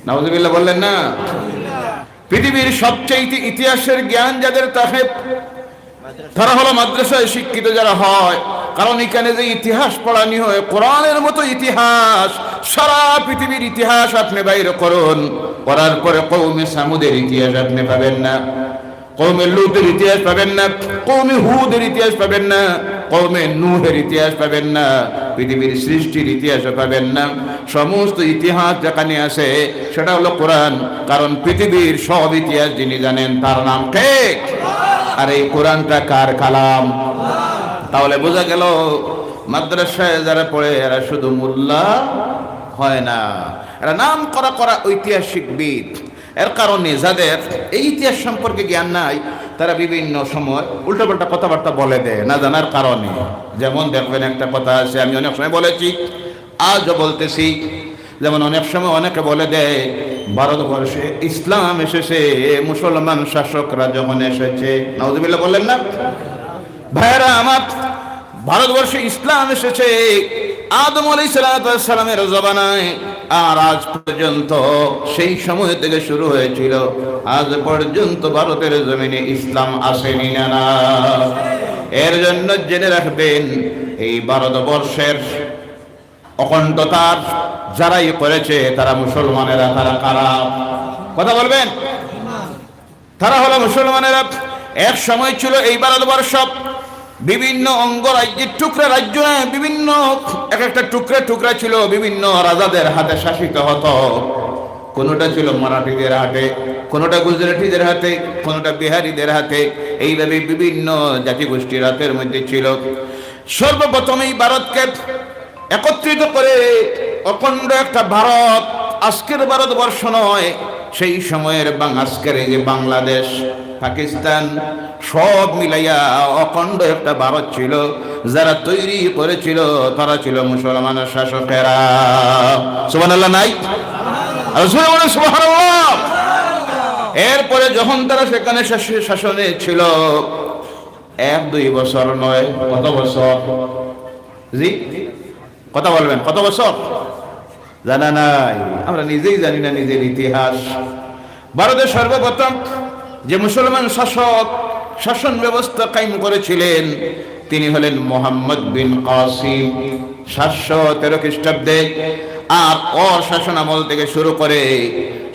নাউযুবিল্লাহ বললেন না? পৃথিবীর সবচেয়ে ইতিহাসের জ্ঞান যাদের থাকে তারা হলো মাদ্রাসায় শিক্ষিত যারা হয়। কারণ এখানে যে ইতিহাস পড়ানি হয় কোরআনের মতো ইতিহাস, সারা পৃথিবীর ইতিহাস আপনি বাইরে করুন, করার পরে কওমে সামুদের ইতিহাস আপনি পাবেন না, কওমে লূতের ইতিহাস পাবেন না, কওমে হুদের ইতিহাস পাবেন না, কওমে নূহের ইতিহাস পাবেন না, পৃথিবীর সৃষ্টির ইতিহাস পাবেন না। সমস্ত ইতিহাস যেখানে আছে সেটা হলো কোরআন। কারণ পৃথিবীর সব ইতিহাস যিনি জানেন তার নাম কে? আর এই কোরআনটা কার কালাম? তাহলে বোঝা গেল মাদ্রাসায় যারা পড়ে এরা শুধু মোল্লা হয় না, এরা নাম করা করা ঐতিহাসিকবিদ। এর কারণে যাদের এই ইতিহাস সম্পর্কে জ্ঞান নাই তারা বিভিন্ন সময় উল্টোপাল্টা কথাবার্তা বলে দেয় না জানার কারণে। যেমন দেখবেন একটা কথা আছে, আমি অনেক সময় বলেছি, আজও বলতেছি, যেমন অনেক সময় অনেকে বলে দেয় ভারতবর্ষে ইসলাম এসেছে মুসলমান শাসকরা যখন এসেছে। নাউযুবিল্লাহ বললেন না? ভাইরা আমার, ভারতবর্ষে ইসলাম এসেছে আদম আলাইহিস সালামের জমানায়, আর আজ পর্যন্ত সেই সময় থেকে শুরু হয়েছিল, আজ পর্যন্ত ভারতের জমিনে ইসলাম আসেনি না। এর জন্য জেনে রাখবেন এই ভারতবর্ষের অখণ্ডতার যারাই করেছে তারা মুসলমানেরা। তারা কারা? কথা বলবেন। তারা হলো মুসলমানেরা। এক সময় ছিল এই ভারতবর্ষ বিভিন্ন অঙ্গরাজ্যের টুকরা রাজ্য, বিভিন্ন এক একটা টুকরা টুকরা ছিল, বিভিন্ন রাজাদের হাতে শাসিত হতো। কোনোটা ছিল মারাঠিদের হাতে, কোনোটা গুজরাটিদের হাতে, কোনোটা বিহারীদের হাতে, এইভাবে বিভিন্ন জাতিগোষ্ঠীর হাতের মধ্যে ছিল। সর্বপ্রথম এই ভারতকে একত্রিত করে অখণ্ড একটা ভারত, আজকের ভারতবর্ষ নয়, সেই সময়ের আজকের এই যে বাংলাদেশ, পাকিস্তান সব মিলাইয়া অখণ্ড একটা ভারত ছিল। যারা তৈরি করেছিল তারা ছিল মুসলমানের শাসকেরা। সুবহানাল্লাহ নাই? সুবহানাল্লাহ। এরপরে যখন তারা সেখানে শাসনে ছিল 1-2 বছর নয়, কত বছর? জি কথা বলবেন, কত বছর? জানা নাই, আমরা নিজেই জানি না নিজের ইতিহাস। ভারতের সর্বপ্রথম যে মুসলমান শাসক শাসন ব্যবস্থা কায়েম করেছিলেন তিনি হলেন মোহাম্মদ বিন কাসিম, 713 খ্রিস্টাব্দে। আর ওর শাসন আমল থেকে শুরু করে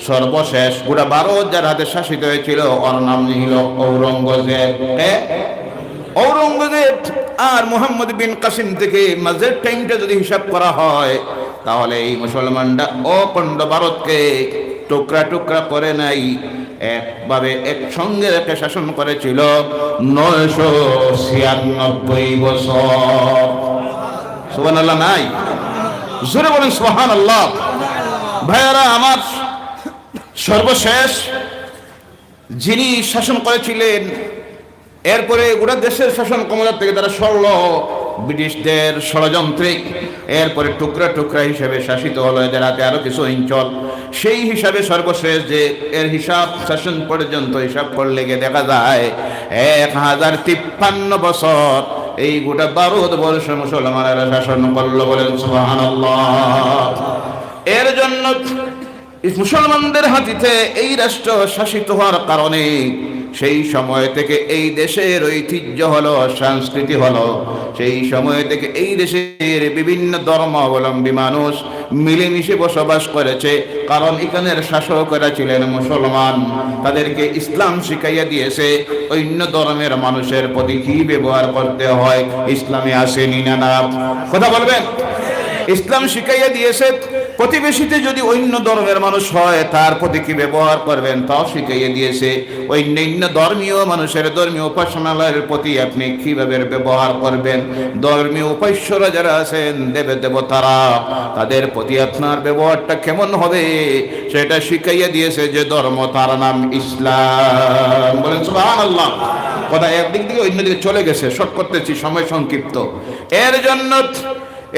সর্বশেষ গোটা ভারত যার হাতে শাসিত হয়েছিল ওর নাম ছিল ঔরঙ্গজেব। ঔরঙ্গজেব আর মুহাম্মদ বিন কাসিম থেকে মাঝের টাইমটা যদি হিসাব করা হয়, তাহলে এই মুসলমানরা অখণ্ড ভারতকে টুকরা টুকরা করে নাই, একভাবে একসঙ্গে রেখে শাসন করেছিল 996 বছর। সুবহানাল্লাহ নাই? জোরে বলেন সুবহানাল্লাহ। ভাইয়ারা আমার, সর্বশেষ যিনি শাসন করেছিলেন, এরপরে গোটা দেশের শাসন ক্ষমতা থেকে তারা সরল ব্রিটিশদের ষড়যন্ত্রে, এরপরে টুকরা টুকরা হিসেবে শাসিত হলো এদের হাতে আরো কিছু অঞ্চল। সেই হিসাবে সর্বশেষ যে এর হিসাব শাসন পর্যন্ত হিসাব করলে গিয়ে দেখা যায় 1053 বছর এই গোটা ভারতবর্ষ মুসলমানেরা শাসন করলো। বলেন সুবহানাল্লাহ। এর জন্য মুসলমানদের হাতিতে এই রাষ্ট্র শাসিত হওয়ার কারণে সেই সময় থেকে এই দেশের ঐতিহ্য হলো, সংস্কৃতি হলো, সেই সময় থেকে এই দেশের বিভিন্ন ধর্মাবলম্বী মানুষ মিলেমিশে বসবাস করেছে। কারণ এখানের শাসকরা ছিলেন মুসলমান, তাদেরকে ইসলাম শিখাইয়া দিয়েছে অন্য ধর্মের মানুষের প্রতি কি ব্যবহার করতে হয় ইসলামে আসেনি না? না, কথা বলবেন? ইসলাম শিখাইয়া দিয়েছে প্রতিবেশীতে যদি অন্য ধর্মের মানুষ হয় তার প্রতি কি ব্যবহার করবেন তাও শিখাইয়া দিয়েছে। অন্যান্য ধর্মীয় মানুষের ধর্মীয় উপাসনালয়ের প্রতি আপনি কিভাবে ব্যবহার করবেন, ধর্মীয় উপাস্যরা যারা আছেন দেবে দেবতারা, তাদের প্রতি আপনার ব্যবহারটা কেমন হবে সেটা শিখাইয়া দিয়েছে যে ধর্ম, তার নাম ইসলাম। বলেন সুবহানাল্লাহ। কথা একদিক থেকে অন্যদিকে চলে গেছে, শর্ট করতেছি, সময় সংক্ষিপ্ত। এর জন্য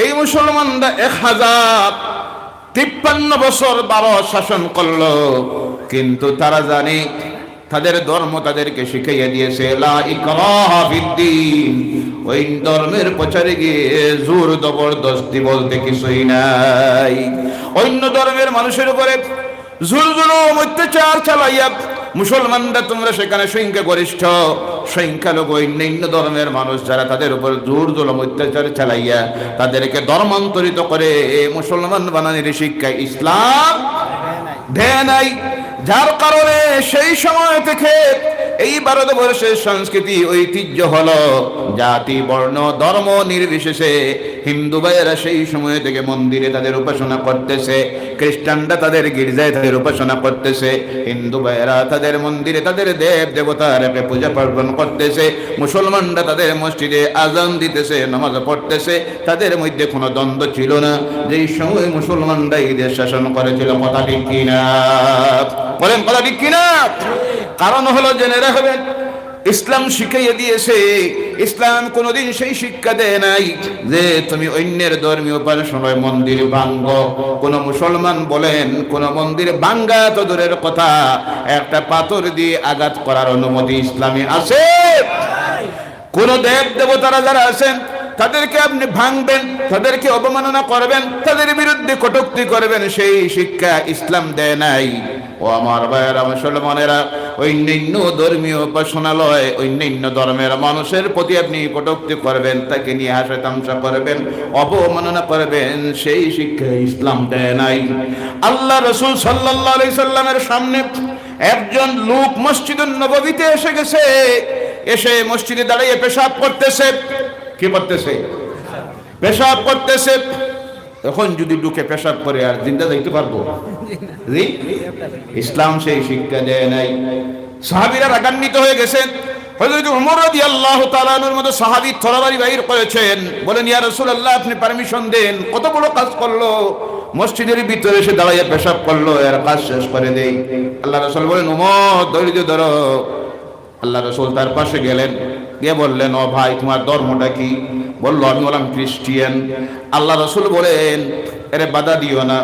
এই মুসলমানরা 1053 বছর ভারত শাসন করলো, কিন্তু তারা জানে তাদের ধর্ম তাদেরকে শিখাইয়া দিয়েছে লা ইকরাহা ফিদ্দীন। ওই ধর্মের প্রচারে গিয়ে জোর জবরদস্তি বলতে কিছুই নাই। অন্য ধর্মের মানুষের উপরে জোর জুলুম অত্যাচার চালাইয়া মুসলমানরা, তোমরা সেখানে সংখ্যা গরিষ্ঠ, সংখ্যালঘু অন্যান্য ধর্মের মানুষ যারা, তাদের উপর জোর জুলুম অত্যাচার চালাইয়া তাদেরকে ধর্মান্তরিত করে মুসলমান বানানোর শিক্ষা ইসলাম দেয় নাই। যার কারণে সেই সময় থেকে এই ভারতবর্ষের সংস্কৃতি ঐতিহ্য হলো জাতি বর্ণ ধর্ম নির্বিশেষে হিন্দু ভাইয়েরা সেই সময় থেকে মন্দিরে তাদের উপাসনা করতেছে, খ্রিস্টানরা তাদের গির্জায় তাদের উপাসনা করতেছে, হিন্দু ভাইয়েরা তাদের মন্দিরে তাদের দেব দেবতার পূজা পার্বণ করতেছে, মুসলমানরা তাদের মসজিদে আজান দিতেছে, নামাজ পড়তেছে। তাদের মধ্যে কোনো দ্বন্দ্ব ছিল না যেই সময় মুসলমানরা এই দেশ শাসন করেছিল। কথা ঠিক কিনা? বলেন কথা ঠিক কিনা? কারণ হলো জেনে রাখবেন, ইসলাম শিখাইয়ে দিয়েছে। ইসলাম কোনোদিন সেই শিক্ষা দেয় নাই যে তুমি অন্যের ধর্মীয় উপাসনায় মন্দির ভাঙ্গ। কোন মুসলমান বলেন কোন মন্দির ভাঙ্গা তো দূরের কথা, একটা পাথর দিয়ে আঘাত করার অনুমতি ইসলামে আছে? কোন দেব দেবতারা যারা আছেন তাদেরকে আপনি ভাঙবেন, তাদেরকে অবমাননা করবেন, তাদের বিরুদ্ধে কটূক্তি করবেন, সেই শিক্ষা ইসলাম দেয় নাই। ও আমার ভাইয়েরা মুসলমানেরা, অন্যান্য ধর্মীয় উপাসনালয় অন্যান্য ধর্মের মানুষের প্রতি আপনি কটূক্তি করবেন, তাকে নিয়ে হাসা তামাশা করবেন, অবমাননা করবেন, সেই শিক্ষা ইসলাম দেয় নাই। আল্লাহ রাসূল সাল্লাল্লাহু আলাইহি সাল্লামের সামনে একজন লোক মসজিদুন নববীতে এসে গেছে, এসে মসজিদে দাঁড়িয়ে পেশাব করতেছে। কি করতেছে? পেশাব করতেছে। এখন যদি ঢুকে পেশাব করে আর জিন্দা যাইতে পারবো? ইসলাম সেই শিক্ষা দেয় নাই। সাহাবীরা রাগান্বিত হয়ে গেছেন। হযরত ওমর রাদিয়াল্লাহু তাআলা আনহুর মতো সাহাবী তরবারি বাইর করেছেন, বলেন ইয়া রাসূলুল্লাহ আপনি পারমিশন দেন, কত বড় কাজ করলো, মসজিদের ভিতরে এসে দাঁড়িয়ে পেশাব করলো, এর কাজ শেষ করে দেই। আল্লাহ রাসূল বলেন ওমর ধৈর্য ধরো। আল্লাহ রাসূল তার পাশে গেলেন, গিয়ে বললেন ও ভাই তোমার ধর্মটা কি? বলল আমি হলাম খ্রিস্টিয়ান। আল্লাহ রাসূল বলেন এরে বাধা দিও না,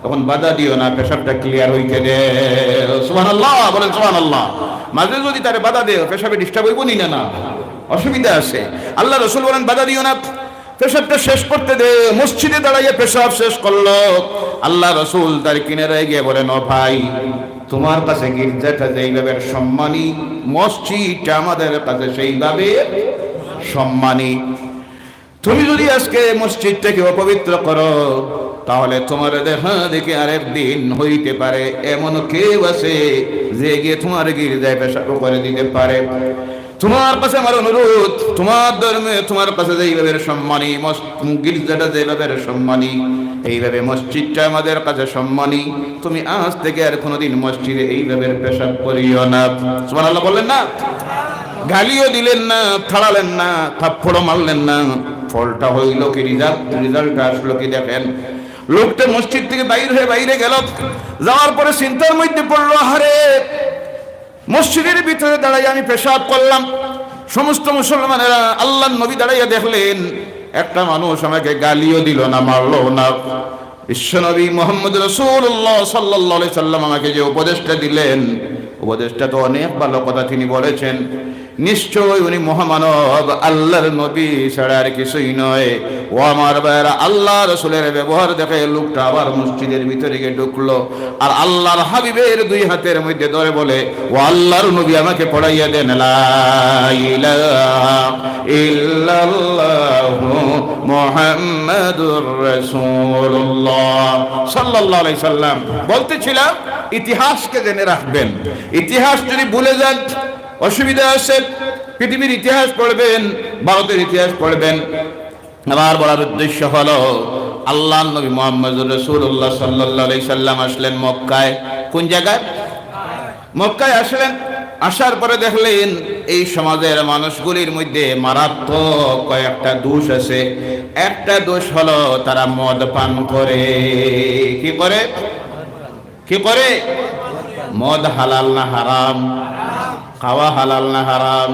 তখন বাধা দিও না, পেশাবটা ক্লিয়ার হইতে দে। সুবহানাল্লাহ বলেন সুবহানাল্লাহ। মাঝে যদি তারে বাধা দেও পেশাবে ডিস্টার্ব হইব নি? না, অসুবিধা আছে। আল্লাহ রাসূল বলেন বাধা দিও না, পেশাবটা শেষ করতে দে। মসজিদে দাঁড়াইয়ে পেশাব শেষ করলো। আল্লাহ রাসূল তার কিনারায় গিয়ে বলেন ও ভাই তোমার কাছে গির্জাটা যেইভাবে সম্মানী, মসজিদটা আমাদের কাছে সেইভাবে সম্মানী। তুমি যদি আজকে মসজিদটাকে অপবিত্র করো, তাহলে তোমার দেখা দেখে আরেক দিন হইতে পারে এমন কেউ আছে যে গিয়ে তোমার গির্জায় পেশাব করে দিতে পারে। তোমার কাছে আমার অনুরোধ, তোমার ধর্মে তোমার কাছে যেইভাবে সম্মানী, গির্জাটা যেভাবে সম্মানী, এইভাবে মসজিদটা আমাদের কাছে সম্মানী। তুমি আজ থেকে আর কোনোদিন মসজিদে এইভাবে পেশাব করিও না। সুবহানাল্লাহ বললেন না? গালিও দিলেন না, থাড়ালেন না, থাপ্পড়ও মারলেন না। ফলটা হইল কি? রিজাল্টটা আসলো কি দেখেন। লোকটা মসজিদ থেকে বাইরে গেল, যাওয়ার পরে চিন্তার মধ্যে পড়লো, আরে মসজিদের ভিতরে দাঁড়াই আমি পেশাব করলাম। সমস্ত মুসলমানেরা, আল্লাহর নবী দাঁড়াইয়া দেখলেন একটা মানুষ আমাকে গালিও দিল না, মারলো না। বিশ্বনবী মুহাম্মদ রাসূলুল্লাহ সাল্লাল্লাহু আলাইহি সাল্লাম আমাকে যে উপদেশটা দিলেন, উপদেশটা তো অনেক ভালো কথা তিনি বলেছেন। নিশ্চয় উনি মহামানব, আল্লাহর নবী ছাড়া আর কিছুই নয়। ও আমার ভাইরা, আল্লাহ রাসূলের ব্যবহার দেখে লোকটা আবার মসজিদের ভিতরে গিয়ে ঢুকলো, আর আল্লাহর হাবিবের দুই হাতের মধ্যে ধরে বলে, ও আল্লাহর নবী আমাকে পড়াইয়া দেন লা ইলাহা ইল্লাল্লাহু মুহাম্মাদুর রাসূলুল্লাহ সাল্লাল্লাহু আলাইহি সাল্লাম। বলতেছিলাম ইতিহাসকে জেনে রাখবেন। ইতিহাস যদি ভুলে যান অসুবিধা আছে। পৃথিবীর ইতিহাস পড়বেন, ভারতের ইতিহাস পড়বেন। আমার বলার উদ্দেশ্য হলো, আল্লাহ নবী মুহাম্মদুর রাসূলুল্লাহ সাল্লাল্লাহু আলাইহি সাল্লাম আসলেন মক্কায়। কোন জায়গায়? মক্কায় আসলেন। আসার পরে দেখলেন এই সমাজের মানুষগুলির মধ্যে মারাত্মক কয়েকটা দোষ আছে। একটা দোষ হলো তারা মদ পান করে। কি করে? কি করে? মদ হালাল না হারাম? খাওয়া হালাল না হারাম?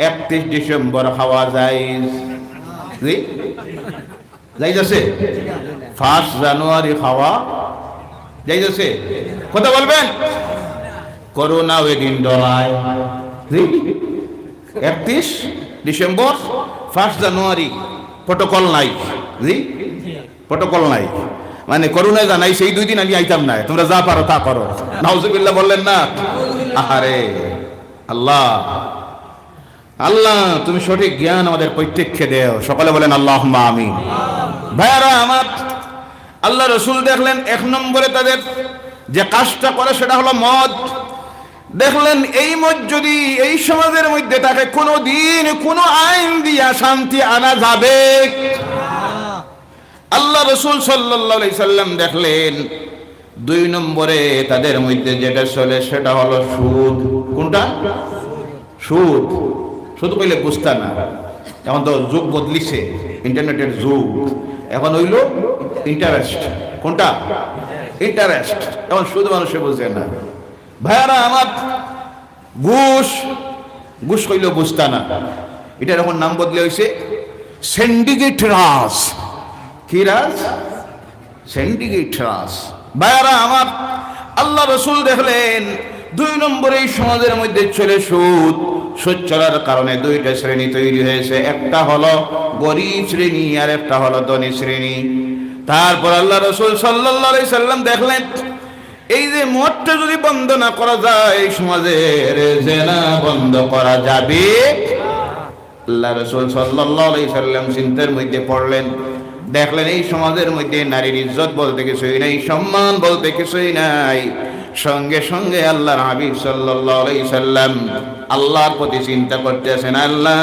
31 ডিসেম্বর খাওয়া জায়েজ? জি জায়েজ আছে। 1 জানুয়ারি খাওয়া জায়েজ আছে? কথা বলবেন। করোনা ওই দিন ডরায়। জি 31 ডিসেম্বর, 1 জানুয়ারি প্রটোকল নাই। জি প্রটোকল নাই, মানে করোনা জানাই সেই 2 দিন আমি আইতাম না, তোমরা যা পারো তা করো। নাউজুবিল্লাহ বললেন না? আহারে আল্লাহ, আল্লাহ তুমি সঠিক জ্ঞান আমাদের প্রত্যেককে দেও। সকলে বলেন আল্লাহুম্মা আমিন। ভাইরা আমার, আল্লাহ রাসূল দেখলেন 1 নম্বরে তাদের যে কাজটা করে সেটা হলো মদ। দেখলেন এই মদ যদি এই সমাজের মধ্যে থাকে, কোনো দিন কোনো আইন দিয়া শান্তি আনা যাবে? আল্লাহ রাসূল সাল্লাল্লাহু আলাইহি সাল্লাম দেখলেন 2 নম্বরে তাদের মধ্যে যেটা চলে সেটা হলো সুদ। কোনটা? সুদ। সুদ কইলে বুঝতা না, এখন তো যুগ বদলিছে, ইন্টারনেটের যুগ। এখন হইল ইন্টারেস্ট। কোনটা? ইন্টারেস্ট। এখন সুদ মানুষে বুঝে না। ভাইয়ারা আমার, ঘুষ। ঘুষ কইলে বুঝতা না, এটার এখন নাম বদলে হয়েছে সিন্ডিকেট রাজ। কি রাজ? সিন্ডিকেট রাজ। ভাইয়ারা আমার, আল্লাহ রাসূল দেখলেন 2 নম্বরে এই সমাজের মধ্যে চলে সুদ। সুদ চলার কারণে 2টা শ্রেণী তৈরি হয়েছে, একটা হলো গরীব শ্রেণী আর একটা হলো ধনী শ্রেণী। তারপর আল্লাহ রাসূল সাল্লাল্লাহু আলাইহি সাল্লাম দেখলেন এই যে মদটা যদি বন্ধ না করা যায়, এই সমাজের জিনা বন্ধ করা যাবে। আল্লাহ রাসূল সাল্লাল্লাহু আলাইহি সাল্লাম চিন্তার মধ্যে পড়লেন। দেখলেন এই সমাজের মধ্যে নারীর ইজ্জত বলতে কিছুই নাই, সম্মান বলতে কিছুই নাই। সঙ্গে সঙ্গে আল্লাহর হাবিব সাল্লাল্লাহু আলাইহি সাল্লাম আল্লাহর প্রতি চিন্তা করতেছেন, আল্লাহ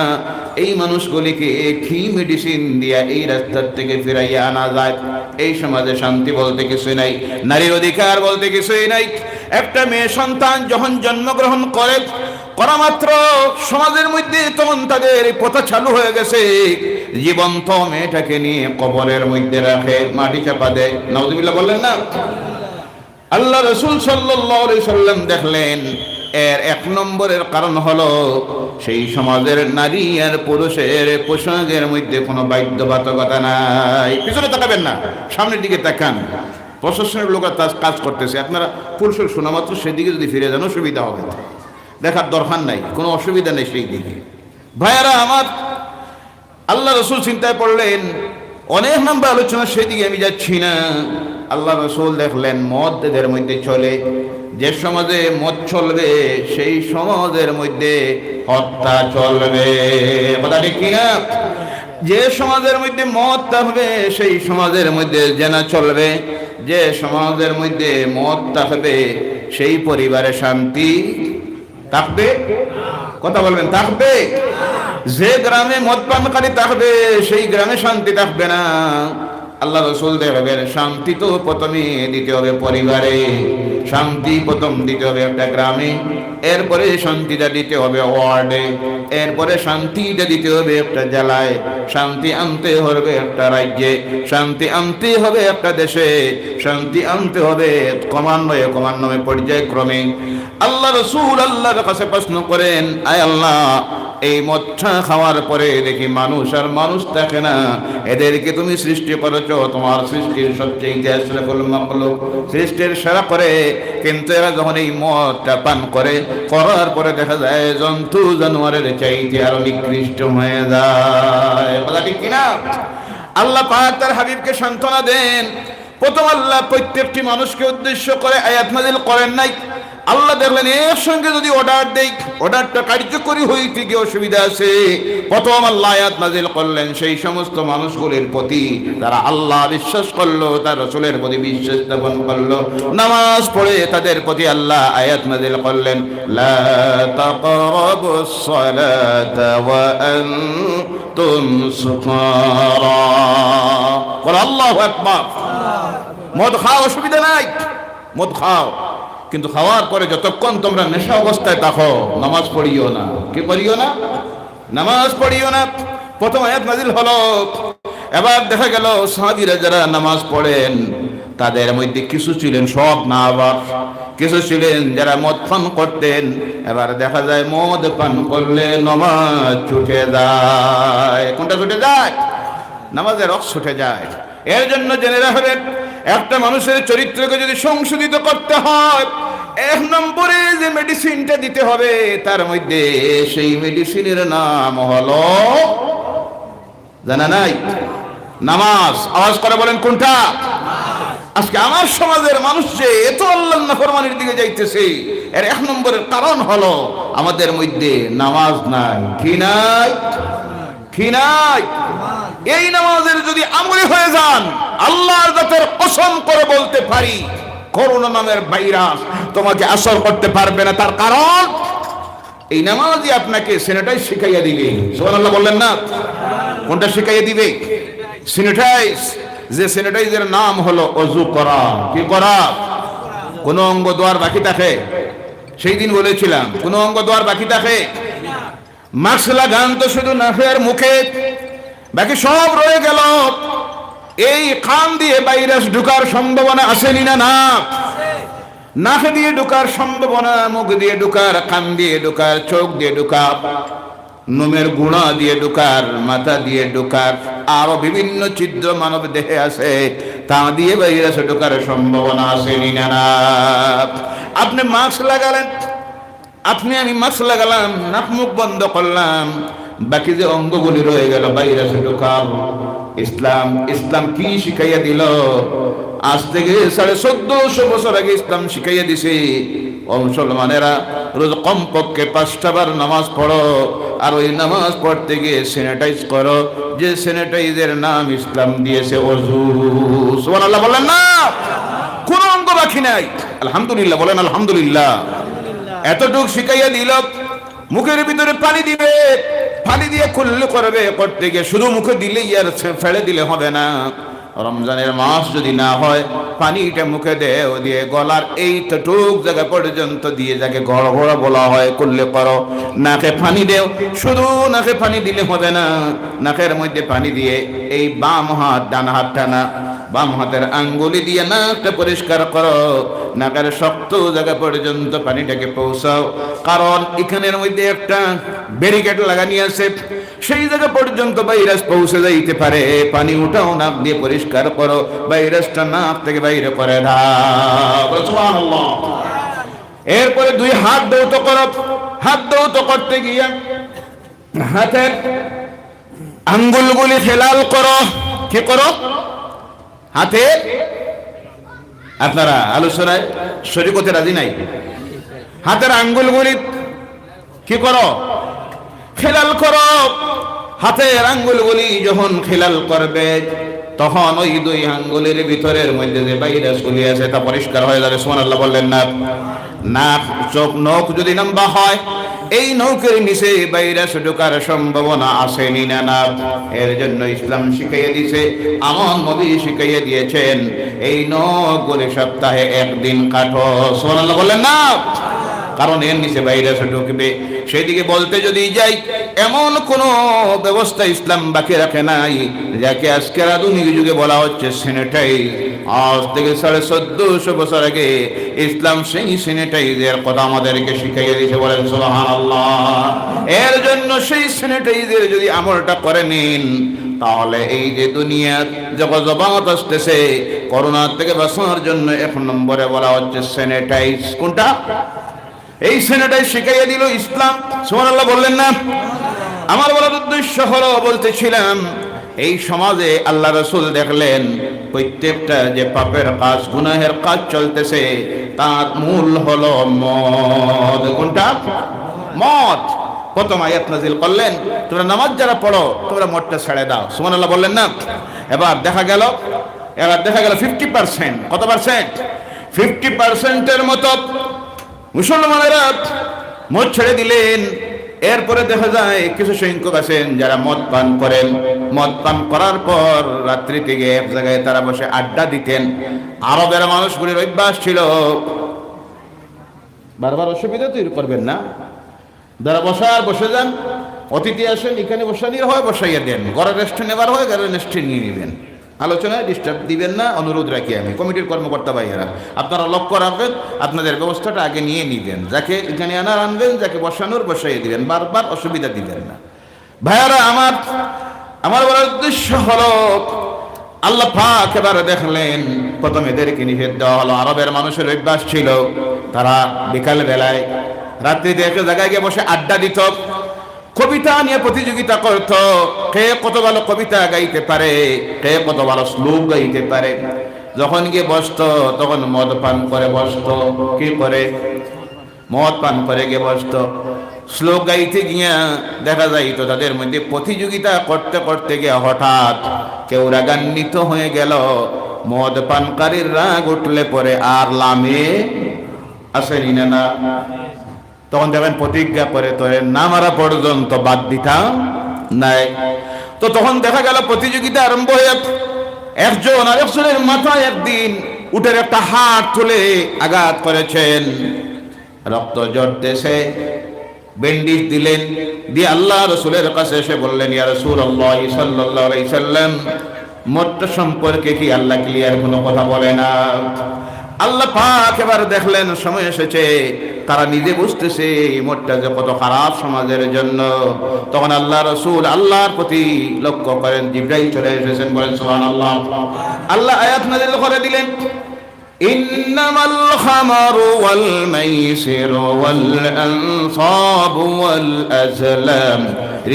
এই মানুষগুলিকে কি মেডিসিন দিয়া এই রাস্তার থেকে ফিরাইয়া আনা যায়? এই সমাজে শান্তি বলতে কিছুই নাই, নারীর অধিকার বলতে কিছুই নাই। একটা মেয়ে সন্তান যখন জন্মগ্রহণ করে, করা মাত্র সমাজের মধ্যে তখন তাদের প্রথা চালু হয়ে গেছে, জীবন্ত মেয়েটাকে নিয়ে কবরের মধ্যে রাখে, মাটি চাপা দেয়। নাউযুবিল্লাহ বললেন না? আল্লাহ রাসূল সাল্লাল্লাহু আলাইহি সাল্লাম দেখলেন এর 1 নম্বরের কারণ হলো সেই সমাজের নারী আর পুরুষের পোশাকের মধ্যে কোনো বাধ্যবাধকতা নাই। পিছনে তাকাবেন না, সামনের দিকে তাকান। প্রশাসনের লোকরা কাজ করতেছে, আপনারা পুরুষের শোনা মাত্র সেদিকে যদি ফিরে যান সুবিধা হবে, দেখার দরকার নাই, কোনো অসুবিধা নেই সেই দিকে। ভাইয়ারা আমার, আল্লাহ রাসূল চিন্তায় পড়লেন। অনেক নাম্বার আলোচনা, সেদিকে আমি যাচ্ছি না। আল্লাহ রাসূল দেখলেন মদ এদের মধ্যে চলে। যে সমাজে মদ চলবে সেই সমাজের মধ্যে হত্যা চলবে। কথা ঠিক কিনা? যে সমাজের মধ্যে মদ থাকবে সেই সমাজের মধ্যে জেনা চলবে, যে সমাজের মধ্যে মদ থাকবে সেই পরিবারে শান্তি থাকবে, কথা বলবেন থাকবে? যে গ্রামে মদ পানকারী থাকবে সেই গ্রামে শান্তি থাকবে না। আল্লাহ রাসূল দেখবেন শান্তি তো প্রথমে দিতে হবে পরিবারে, শান্তি প্রথম দিতে হবে একটা গ্রামে, এরপরে শান্তিটা দিতে হবে ওয়ার্ডে, এরপরে শান্তিটা দিতে হবে একটা জেলায়, শান্তি আনতে হবে একটা রাজ্যে, শান্তি আনতে হবে একটা দেশে, শান্তি আনতে হবে ক্রমান্বয়ে পর্যায়ক্রমে। আল্লাহ রাসূল আল্লাহর কাছে প্রশ্ন করেন, আয় আল্লাহ, এই মদটা খাওয়ার পরে দেখি মানুষ আর মানুষ থাকে না, এদেরকে তুমি সৃষ্টি করেছো তোমার সৃষ্টির সবচেয়ে আশরাফুল মাখলুক, সৃষ্টির সেরা করে, কিন্তু এরা যখন এই মদটা পান করার পরে দেখা যায় জন্তু জানোয়ারের চাইতে আরো নিকৃষ্ট হয়ে যায়। কথা ঠিক কিনা? আল্লাহ পাক তার হাবিবকে সান্ত্বনা দেন। প্রথম আল্লাহ প্রত্যেকটি মানুষকে উদ্দেশ্য করে আয়াত নাযিল করেন নাই। আল্লাহ দেখলেন এর সঙ্গে যদি অর্ডার দেই, অর্ডারটা কার্যকরী হইতে গিয়ে অসুবিধা আছে, প্রথম আল্লাহ আয়াত নাযিল করলেন সেই সমস্ত মানুষগুলির প্রতি তারা আল্লাহ বিশ্বাস করলো, তার রাসূলের প্রতি বিশ্বাস স্থাপন করলো, নামাজ পড়ে তাদের প্রতি আল্লাহ আয়াত নাযিল করলেন, লা তাকরাবুস সালাতা ওয়া আনতুম সুকারা। বল আল্লাহু আকবার। মদ খাও, অসুবিধা নাই, মদ খাও, কিন্তু খাওয়ার পরে যতক্ষণ তোমরা নেশা অবস্থায় থাকো নামাজ পড়িও না। কি পড়িও না? নামাজ পড়িও না। প্রথম আয়াত নাযিল হলো। এবার দেখা গেল সাহাবীরা যারা নামাজ পড়েন তাদের মধ্যে কিছু ছিলেন, সব না, আবার কিছু ছিলেন যারা মদ পান করতেন। এবার দেখা যায় মদ পান করলে নামাজ ছুটে যায়। কোনটা ছুটে যায়? নামাজের রস ছুটে যায়। এর জন্য জেনে রাখবেন, একটা মানুষের চরিত্রকে যদি সংশোধিত করতে হয়, এক নম্বরে যে মেডিসিনটা দিতে হবে তার মধ্যে সেই মেডিসিনের নাম হলো, জানা নাই? নামাজ। আওয়াজ করে বলেন কোনটা? আজকে আমার সমাজের মানুষ যে এত আল্লাহর নাফরমানির দিকে যাইতেছে, এর এক নম্বরের কারণ হলো আমাদের মধ্যে নামাজ নাই। কি নাই? কি নাই? এই নামাজের যদি আমলি হয়ে যান, আল্লাহর জাতের কসম করে বলতে পারি করোনা নামের ভাইরাস তোমাকে আসর করতে পারবে না। তার কারণ এই নামাজই আপনাকে স্যানিটাইজ শিখাইয়া দিবে। সুবহানাল্লাহ বললেন না? কোনটা শিখাইয়া দিবে? স্যানিটাইজ। যে স্যানিটাইজের নাম হলো ওযু করা। কি করা? কোন অঙ্গ দোয়ার বাকি থাকে? সেই দিন বলেছিলাম কোন অঙ্গ দোয়ার বাকি থাকে? মাস্ক লাগান তো শুধু নাকের মুখে, বাকি সব রয়ে গেল। এই কান দিয়ে ভাইরাস ঢোকার সম্ভাবনা আসেনি না? না, নাক দিয়ে ঢোকার সম্ভাবনা, মুখ দিয়ে ঢোকার, কান দিয়ে ঢোকার, চোখ দিয়ে ঢোকার, নোমের গুণা দিয়ে ঢোকার, মাথা দিয়ে ঢোকার, আরো বিভিন্ন ছিদ্র মানব দেহে আছে, তা দিয়ে ভাইরাস ঢোকার সম্ভাবনা আসেনি না? আপনি মাস্ক লাগালেন, আপনি আমি মাস্ক লাগালাম, নাক মুখ বন্ধ করলাম, বাকি যে অঙ্গগুলি রয়ে গেল ভাইরাস ঢোকার। ইসলাম কি শিখাইয়া দিল? আজ থেকে 1450 বছর আগে ইসলাম শিখাইয়া দিছে, ও মুসলমানেরা, রোজ কমপক্ষে 5টা বার নামাজ পড়ো, আর ওই নামাজ পড়তে গিয়ে স্যানিটাইজ করো, যে স্যানিটাইজের নাম ইসলাম দিয়েছে ওযু। সুবহানাল্লাহ বলেন না? কোন অঙ্গ বাকি নাই। আলহামদুলিল্লাহ বলেন আলহামদুলিল্লাহ। এতটুক শিখাইয়া দিল। মুখের ভিতরে পানি দিবে, পানি দিয়ে কুল্লু করবে, করতে গিয়ে শুধু মুখে দিলেই আর ফেলে দিলে হবে না। রমজানের মাস যদি না হয়, পানিটা মুখে দিয়ে গলার এইটুক জায়গা পর্যন্ত দিয়ে, যাকে গড়গড়া বলা হয়, কুল্লে করো। নাকে পানি দেও, শুধু নাকে পানি দিলে হবে না, নাকের মধ্যে পানি দিয়ে এই বাম হাত ডান হাতটা না, বাম হাতের আঙ্গুলি দিয়ে নাকটা পরিষ্কার করো, নাকের শক্ত জায়গা পর্যন্ত পানিটাকে পৌঁছাও। কারণ এখানের মধ্যে একটা ব্যারিকেড লাগানি আছে, সেই জায়গা পর্যন্ত ভাইরাস পৌঁছে যাইতে পারে। পানি উঠাও, নাক দিয়ে পরিষ্কার করো, ভাইরাসটা নাক থেকে বাইরে করে দাও। সুবহানাল্লাহ। এরপরে 2 হাত দৌত করো। হাত দৌত করতে গিয়ে হাতের আঙ্গুলগুলি হেলাল করো। কি করো? হাতে, আপনারা আলোচনায় শরীক হতে রাজি নাই? হাতের আঙ্গুলগুলি কি করো? হেলাল করো। হাতের আঙ্গুলগুলি যখন খিলাল করবে তখন ওই দুই আঙ্গুলের ভিতরের মধ্যে যে ভাইরাস গুলি আছে তা পরিষ্কার হয়ে যাবে। সুবহানাল্লাহ বললেন না? নাক চোখ নখ যদি লম্বা হয় এই নখের নিচে ভাইরাস ঢোকার সম্ভাবনা আছে না? এর জন্য ইসলাম শিখাইয়ে দিয়েছে, আমার নবী শিখাইয়ে দিয়েছেন এই নখগুলি সপ্তাহে একদিন কাটো। সুবহানাল্লাহ বললেন না? কারণ এর নিচে ভাইরাস ঢুকবে। সেদিকে বলতে যদি যাই, এমন কোন ব্যবস্থা ইসলাম বাকি রাখে নাই যাকে আজকের আধুনিক যুগে বলা হচ্ছে স্যানিটাইজ। আজ থেকে 1450 বছর আগে ইসলাম সেই স্যানিটাইজের কথা আমাদেরকে শিখাইয়ে দিয়েছে। বলেন সুবহানাল্লাহ। এর জন্য সেই স্যানিটাইজের যদি আমলটা করে নিন, তাহলে এই যে দুনিয়ার জগৎ আসতেছে, করোনা থেকে বাঁচার জন্য 1 নম্বরে বলা হচ্ছে স্যানিটাইজ। কোনটা? এই স্যানিটাইজ শিখাইয়ে দিল ইসলাম। সুবহানাল্লাহ বললেন না? আমার বলার উদ্দেশ্য হলো, বলতেছিলাম এই সমাজে আল্লাহ রাসূল দেখলেন প্রত্যেকটা যে পাপের কাজ, গুনাহের কাজ চলতেছে তার মূল হলো মদ। কোনটা? মদ। প্রথম আয়াত নাযিল করলেন, তোমরা নামাজ যারা পড়ো তোমরা মদটা ছেড়ে দাও। সুবহানাল্লাহ বললেন না? এবার দেখা গেল 50%। কত পার্সেন্ট? 50%-এর মতো মুসলমানেরা মদ ছেড়ে দিলেন। এরপরে দেখা যায় কিছু সংখ্যক আছেন যারা মদ পান করেন। মদ পান করার পর রাত্রি থেকে এক জায়গায় তারা বসে আড্ডা দিতেন। আরবের মানুষগুলির অভ্যাস ছিল, বারবার অসুবিধা তৈরি করবেন না, যারা বসে যান, অতিথি আসেন, এখানে বসানির হয় বসাইয়া দেন, ঘরের রেস্টে নেবার হয় ঘরের রেস্টে নিয়ে নেবেন, আলোচনায় ডিস্টার্ব দিবেন না, অনুরোধ রাখি আমি কমিটির কর্মকর্তা ভাইয়েরা। আপনারা লক্ষ্য রাখবেন, আপনাদের ব্যবস্থাটা আগে নিয়ে নিবেন, যাকে এখানে আনবেন, যাকে বসানোর বসাইয়ে দিবেন, বারবার অসুবিধা দিবেন না। ভাইয়ারা আমার বলার উদ্দেশ্য হলো, আল্লাহ পাক এবারে দেখলেন প্রথম এদেরকে নিষেধ দেওয়া হলো। আরবের মানুষের অভ্যাস ছিল, তারা বিকাল বেলায় রাত্রিতে এক জায়গায় গিয়ে বসে আড্ডা দিত, কবিতা নিয়ে প্রতিযোগিতা করত, কে কত ভালো কবিতা গাইতে পারে, কে কত ভালো শ্লোক গাইতে পারে। যখন গিয়ে বসতো তখন মদ পান করে বসতো। কি করে? মদ পান করে গিয়ে বসতো। শ্লোক গাইতে গিয়া দেখা যাইত তাদের মধ্যে প্রতিযোগিতা করতে করতে গিয়ে হঠাৎ কেউ রাগান্বিত হয়ে গেল। মদ পানকারীর রাগ উঠলে পরে আর লামে আসেনি না? তখন দেখবেন প্রতিজ্ঞা করে তোরে না মারা পর্যন্ত বাদ দিতাম নাই। তো তখন দেখা গেল প্রতিযোগিতা আরম্ভ হয়ে একজন আরেকজনের মাথায় একদিন উটের একটা হাত তুলে আঘাত করেছেন, রক্ত ঝরতেছে, ব্যান্ডেজ দিলেন, দিয়ে আল্লাহ রাসূলের কাছে এসে বললেন, ইয়া রাসূলুল্লাহ সাল্লাল্লাহু আলাইহি সাল্লাম, মদ সম্পর্কে কি আল্লাহ ক্লিয়ার কোনো কথা বলে না? আল্লাহ পাক এবার দেখলেন সময় এসেছে, তারা নিজে বুঝতেছে মদটা যে কত খারাপ সমাজের জন্য। তখন আল্লাহ রাসূল আল্লাহর প্রতি লক্ষ্য করেন, জিবরাইল চলে এসেছেন। বলেন সুবহানাল্লাহ। আল্লাহ আয়াত নাযিল করে দিলেন, ইন্নামাল খামারু ওয়াল মাইসিরু ওয়াল আনসাবু ওয়াল আজলাম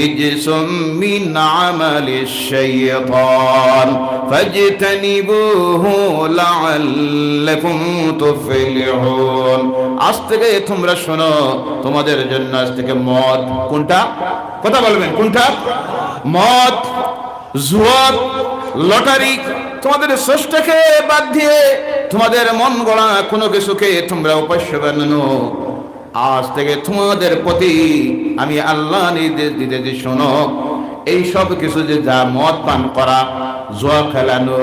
রিজসুম মিন আমালিশ শাইতান ফাজতানিবুহু লাআল্লাকুম তুফলিহুন। আজ থেকে তোমরা শোনো, তোমাদের জন্য আজ থেকে মদ, কোনটা? কথা বলবেন, কোনটা? মদ, জুয়া, লটারি, তোমাদের স্রষ্টাকে বাদ দিয়ে তোমাদের মন গড়া কোনো কিছুকে তোমরা উপাস্য বানানো। আজ থেকে তোমাদের প্রতি আমি আল্লাহ নির্দেশ দিতেছি, শোনো, এই সব কিছু যে যা মদ পান করা, জুয়া খেলানো,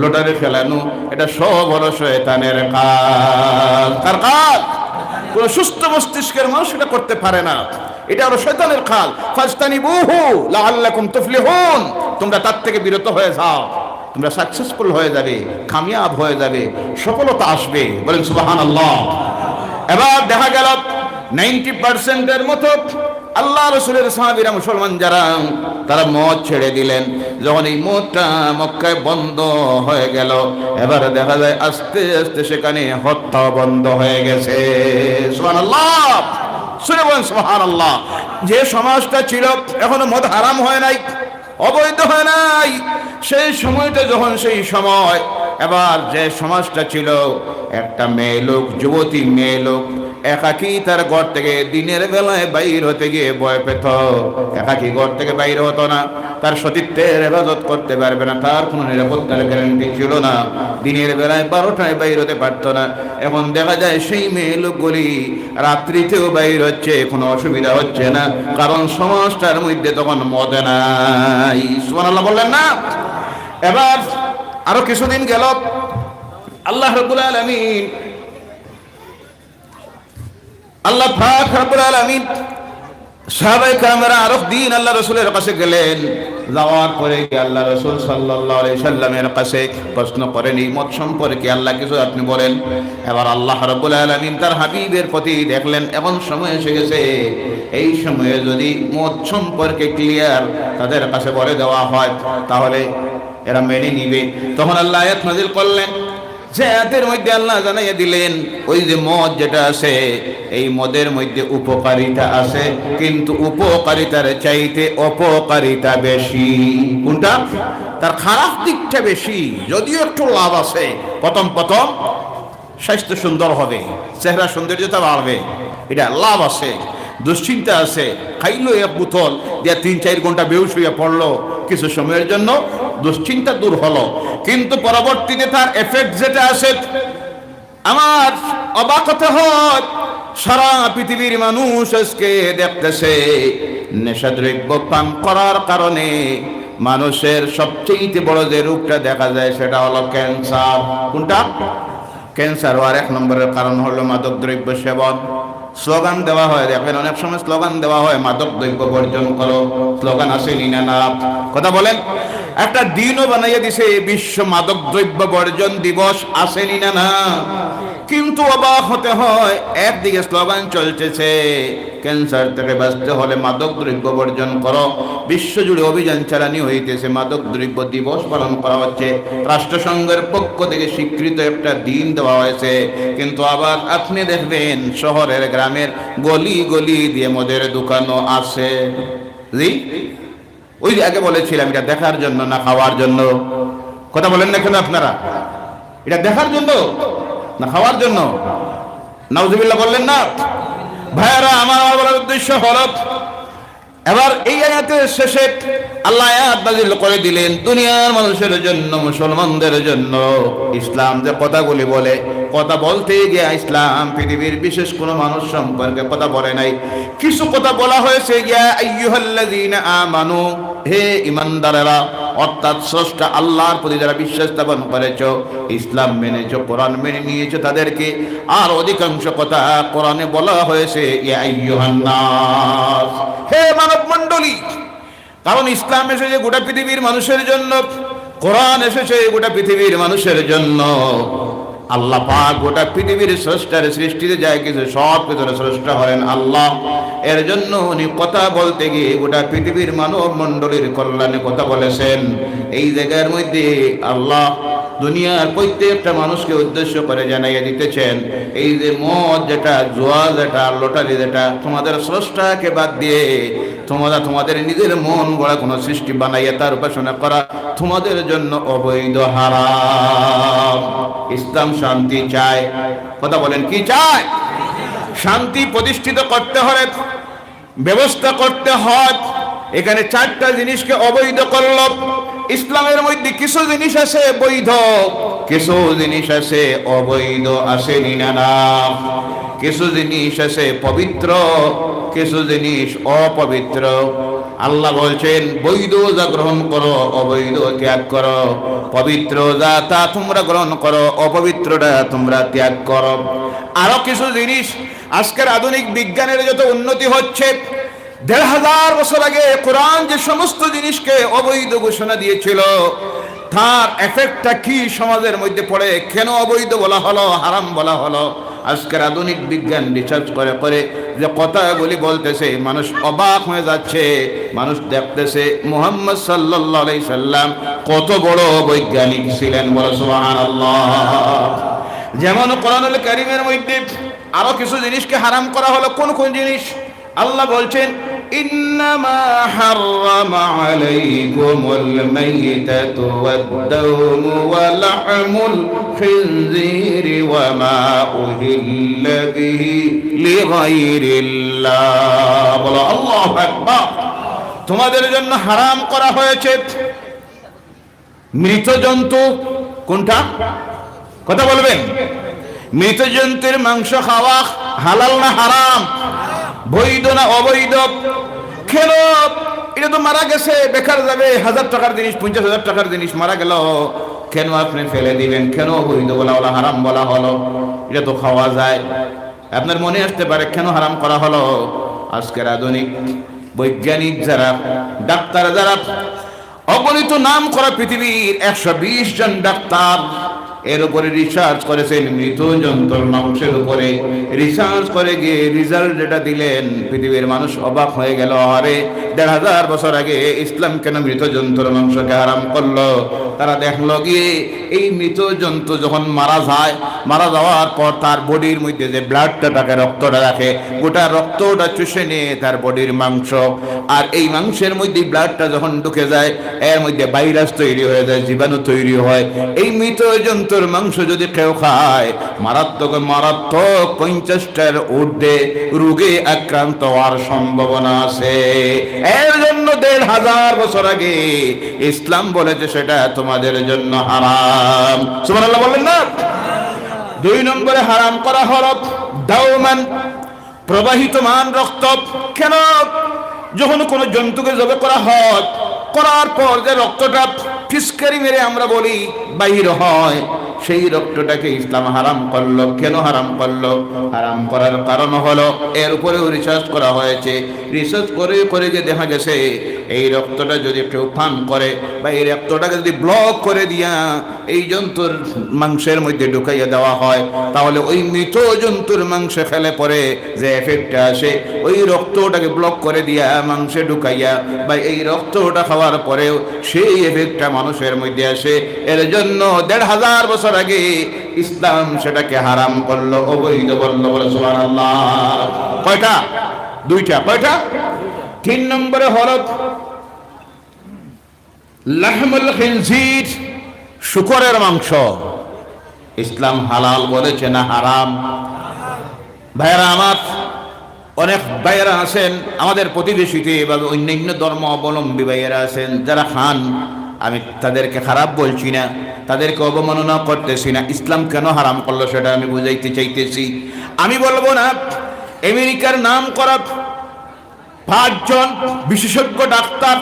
লটারি খেলানো, এটা সব হলো শয়তানের কাজ। কার কাজ? কোন সুস্থ মস্তিষ্কের মানুষ এটা করতে পারে না, এটা হলো শয়তানের কাজ। ফাজতানিবুহু লাআল্লাকুম তুফলিহুন। তোমরা তার থেকে বিরত হয়ে যাও, তোমরা সাকসেসফুল হয়ে যাবে, কামিয়াব হয়ে যাবে, সফলতা আসবে। বলেন সুবহানাল্লাহ। এবার দেখা গেল 90%-এর মতো আল্লাহ রাসূলের সাহাবীরা মুসলমান যারা, তারা মদ ছেড়ে দিলেন। যখন এই মদটা মক্কায় বন্ধ হয়ে গেল, এবার দেখা যায় আস্তে আস্তে সেখানে হত্যা বন্ধ হয়ে গেছে। সুবহানাল্লাহ। শুনে বলেন সুবহানাল্লাহ। যে সমাজটা ছিল এখনো মদ হারাম হয় নাই, অবৈধ হয় নাই। সেই সময়টা যখন সেই সময়, এবার যে সমাজটা ছিল, একটা মেয়ে লোক, যুবতী মেয়ে লোক একাকী তার ঘর থেকে দিনের বেলায় বাইর হতে গিয়ে ভয় পেত। একাকী ঘর থেকে বাইর হতো না, তার সতীত্বের হেফাজত করতে পারবে না, তার কোনো নিরাপত্তার গ্যারান্টি ছিল না। দিনের বেলায় 12টায় বাইর হতে পারত না। এখন দেখা যায় সেই মেয়ে লোকগুলি রাত্রিতেও বাইর হচ্ছে, কোনো অসুবিধা হচ্ছে না, কারণ সমাজটার মধ্যে তখন মদ নাই। সুবহানাল্লাহ বললেন না? এবার আরো কিছুদিন গেল, আল্লাহ রাব্বুল আলামিন, আল্লাহ পাক রব্বুল আলামিন সাহাবায়ে কেরামরা আরো দিন আল্লাহ রাসূলের কাছে গেলেন। যাওয়ার পরে আল্লাহ রাসূল সাল্লাল্লাহু আলাইহি সাল্লামের কাছে প্রশ্ন করেন, এই মত সম্পর্কে আল্লাহ কিছু আপনি বলেন। এবার আল্লাহ রাব্বুল আলামিন তার হাবিবের প্রতি দেখলেন এখন সময় এসে গেছে, এই সময়ে যদি মত সম্পর্কে ক্লিয়ার তাদের কাছে বলে দেওয়া হয় তাহলে এরা মেনে নিবে। তখন আল্লাহ আয়াত নাযিল করলেন, যে আয়াতের মধ্যে আল্লাহ জানাইয়া দিলেন ওই যে মদ যেটা আছে, এই মদের মধ্যে উপকারিতা আছে, কিন্তু উপকারিতার চাইতে অপকারিতা বেশি। কোনটা? তার খারাপ দিকটা বেশি। যদিও একটু লাভ আছে, প্রথম স্বাস্থ্য সুন্দর হবে, চেহারা সৌন্দর্যতা বাড়বে, এটা লাভ আছে। দুশ্চিন্তা আছে, খাইলো এক বোতল দিয়া 3-4 ঘন্টা বেহুশ হইয়া পড়লো, কিছু সময়ের জন্য দুশ্চিন্তা দূর হলো, কিন্তু পরবর্তীতে তার এফেক্ট যেটা আছে, আমার অবাক হতে হয়। সারা পৃথিবীর মানুষ আজকে দেখতেছে নেশাদ্রব্য পান করার কারণে মানুষের সবচেয়ে বড় যে রোগটা দেখা যায় সেটা হলো ক্যান্সার। কোনটা? ক্যান্সার হওয়ার 1 নম্বরের কারণ হলো মাদক দ্রব্য সেবন। স্লোগান দেওয়া হয়, দেখেন অনেক সময় স্লোগান দেওয়া হয় মাদক দ্রব্য বর্জন করো। স্লোগান আসেনি না? না, কথা বলেন। একটা দিনও বানাইয়া দিছে বিশ্ব মাদক দ্রব্য বর্জন দিবস, আসেনি না? না। কিন্তু অবাক হতে হয়, একদিকে স্লোগান চলতেছে ক্যান্সার থেকে বাঁচতে হলে মাদক দ্রব্য বর্জন করো, বিশ্বজুড়ে অভিযান চালানি হইতেছে, মাদক দ্রব্য দিবস পালন করা হচ্ছে, রাষ্ট্রসংঘের পক্ষ থেকে স্বীকৃত একটা দিন দেওয়া হয়েছে। কিন্তু আবার আপনি দেখবেন শহরের গ্রামের গলি গলি দিয়ে মদের দোকানও আছে। জি, ওই যে আগে বলেছিলাম, এটা দেখার জন্য না খাওয়ার জন্য? কথা বলেন না কেন আপনারা? এটা দেখার জন্য না খাওয়ার জন্য? নাউজুবিল্লাহ বললেন না? ভাইয়ারা আমার বলার উদ্দেশ্য হলো, এবার এই আয়াতের শেষে আল্লাহ আয়াত নাযিল করে দিলেন দুনিয়ার মানুষের জন্য, মুসলমানদের জন্য। ইসলাম যে কথাগুলি বলে, কথা বলতে গিয়ে ইসলাম পৃথিবীর বিশেষ কোনো মানুষ সম্পর্কে কথা বলে নাই। কিছু কথা বলা হয়েছে, ইয়া আইয়ুহাল্লাযীনা আমানু, হে ঈমানদারেরা, অর্থাৎ স্রষ্টা আল্লাহর প্রতি যারা বিশ্বাস স্থাপন করেছো, ইসলাম মেনেছো, কোরআন মেনে নিয়েছো তাদেরকে। আর অধিকাংশ কথা কোরআনে বলা হয়েছে ইয়া আইয়ুহান নাস, হে মানব মণ্ডলী। কারণ ইসলাম এসেছে গোটা পৃথিবীর মানুষের জন্য, কোরআন এসেছে গোটা পৃথিবীর মানুষের জন্য। আল্লাহ পাক গোটা পৃথিবীর স্রষ্টার সৃষ্টিতে যায় কিছু, সব কিছুর স্রষ্টা হলেন আল্লাহ। এর জন্য উনি কথা বলতে গিয়ে গোটা পৃথিবীর মানব মণ্ডলীর কল্যাণে কথা বলেছেন। এই জায়গার মধ্যে আল্লাহ দুনিয়ার প্রত্যেকটা মানুষকে উদ্দেশ্য করে জানাইয়া দিতেছেন, এই যে মদ যেটা, জুয়া যেটা, লটারি যেটা, তোমাদের স্রষ্টাকে বাদ দিয়ে তোমরা তোমাদের নিজের মন গড়া কোনো সৃষ্টি বানাইয়া তার উপাসনা করা তোমাদের জন্য অবৈধ, হারাম। ইসলাম শান্তি চায়। কথা বলেন, কি চায়? শান্তি প্রতিষ্ঠিত করতে হলে, ব্যবস্থা করতে হয়। এখানে 4টা জিনিসকে অবৈধ করল। ইসলামের মধ্যে কিছু জিনিস আছে বৈধ, কিছু জিনিস আছে অবৈধ, আসেনি না? কিছু জিনিস আছে পবিত্র, কিছু জিনিস অপবিত্র। আল্লাহ বলছেন বৈধ যা গ্রহণ করো, অবৈধ ত্যাগ করো। পবিত্র যা তা তোমরা গ্রহণ করো, অপবিত্রটা তোমরা ত্যাগ করো। আরো কিছু জিনিস, আজকের আধুনিক বিজ্ঞানের যত উন্নতি হচ্ছে, 1500 বছর আগে কোরআন যে সমস্ত জিনিসকে অবৈধ ঘোষণা দিয়েছিল, তার এফেক্টটা কি সমাজের মধ্যে পড়ে, কেন অবৈধ বলা হলো, হারাম বলা হলো, আজকের আধুনিক বিজ্ঞান রিসার্চ করে করে যে কথাগুলি বলতেছে, মানুষ অবাক হয়ে যাচ্ছে। মানুষ দেখতেছে মুহাম্মদ সাল্লাল্লাহু আলাইহি সাল্লাম কত বড় বৈজ্ঞানিক ছিলেন, বলো সুবহানাল্লাহ। যেমন কোরআনুল কারীমের মধ্যে আরো কিছু জিনিসকে হারাম করা হলো। কোন কোন জিনিস? আল্লাহ বলছেন إنما حرم عليكم الميتة والدم ولحم الخنزير وما أهل به لغير الله الله أكبر তোমাদের জন্য হারাম করা হয়েছে মৃত জন্তু কোনটা কথা বলবেন মৃত জন্তুর মাংস খাওয়া হালাল না হারাম বৈধ না অবৈধ কেন এটা তো মারা গেছে বেকার যাবে 1000 টাকার জিনিস 50,000 টাকার জিনিস মারা গেল কেন আপনি ফেলে দিবেন কেন বৈধ বলা হলো হারাম বলা হলো এটা তো খাওয়া যায় আপনার মনে আসতে পারে কেন হারাম করা হলো আজকের আধুনিক বৈজ্ঞানিক যারা ডাক্তার যারা অগণিত নাম করা পৃথিবীর 120 জন ডাক্তার এর উপরে রিসার্চ করেছেন মৃত জন্তুর মাংসের উপরে রিসার্চ করে গিয়ে রেজাল্ট যেটা দিলেন পৃথিবীর মানুষ অবাক হয়ে গেল আরে 1500 বছর আগে ইসলাম কেন মৃত জন্তুর মাংসকে হারাম করলো তারা দেখলো গিয়ে এই মৃত জন্তু যখন মারা যায় মারা যাওয়ার পর তার বডির মধ্যে যে ব্লাডটা থাকে রক্তটা রাখে গোটা রক্তটা চুষে নিয়ে তার বডির মাংস আর এই মাংসের মধ্যে ব্লাডটা যখন ঢুকে যায় এর মধ্যে ভাইরাস তৈরি হয়ে যায় জীবাণু তৈরি হয় এই মৃত জন্তুর মাংস যদি কেউ খায় মারাত্মক 50টার ঊর্ধ্বে রোগে আক্রান্ত হওয়ার সম্ভাবনা আছে এর জন্য 1500 বছর আগে ইসলাম বলেছে সেটা তোমাদের জন্য হারাম সুবহানাল্লাহ বলেন না 2 নম্বরে হারাম করা হলো দাওমান প্রবাহিতমান রক্ত কেন যখন কোনো জন্তুকে জবাই করা হয় করার পর যে রক্তটা ফিসকারি মেরে আমরা বলি বাহির হয় সেই রক্তটাকে ইসলাম হারাম করলো কেন হারাম করলো হারাম করার কারণ হলো এর উপরেও রিসার্চ করা হয়েছে রিসার্চ করে যে দেখা গেছে এই রক্তটা যদি কেউ পান করে বা এই রক্তটাকে যদি ব্লক করে দিয়া এই জন্তুর মাংসের মধ্যে ঢুকাইয়া দেওয়া হয় তাহলে ওই মৃত জন্তুর মাংসে ফেলে পরে যে এফেক্টটা আসে ওই রক্তটাকে ব্লক করে দিয়া মাংসে ঢুকাইয়া বা এই রক্তটা খাওয়ার পরেও সেই এফেক্টটা মানুষের মধ্যে আসে এর জন্য 1500 বছর আগে ইসলাম সেটাকে হারাম করলো অবৈধ বললো বলে সুবহানাল্লাহ কয়টা 2টা কয়টা 3 নম্বরে হলো লাহমুল খিনজির শুকরের মাংস ইসলাম হালাল বলেছে না হারাম ভাইরা আমার অনেক ভাইয়েরা আছেন আমাদের প্রতিবেশীতে বা অন্যান্য ধর্ম অবলম্বী ভাইয়েরা আছেন যারা খান আমি তাদেরকে খারাপ বলছি না তাদেরকে অবমাননা করতেছি না ইসলাম কেন হারাম করলো সেটা আমি বুঝাইতে চাইতেছি আমি বলবো না আমেরিকার নাম করা 5 জন বিশেষজ্ঞ ডাক্তার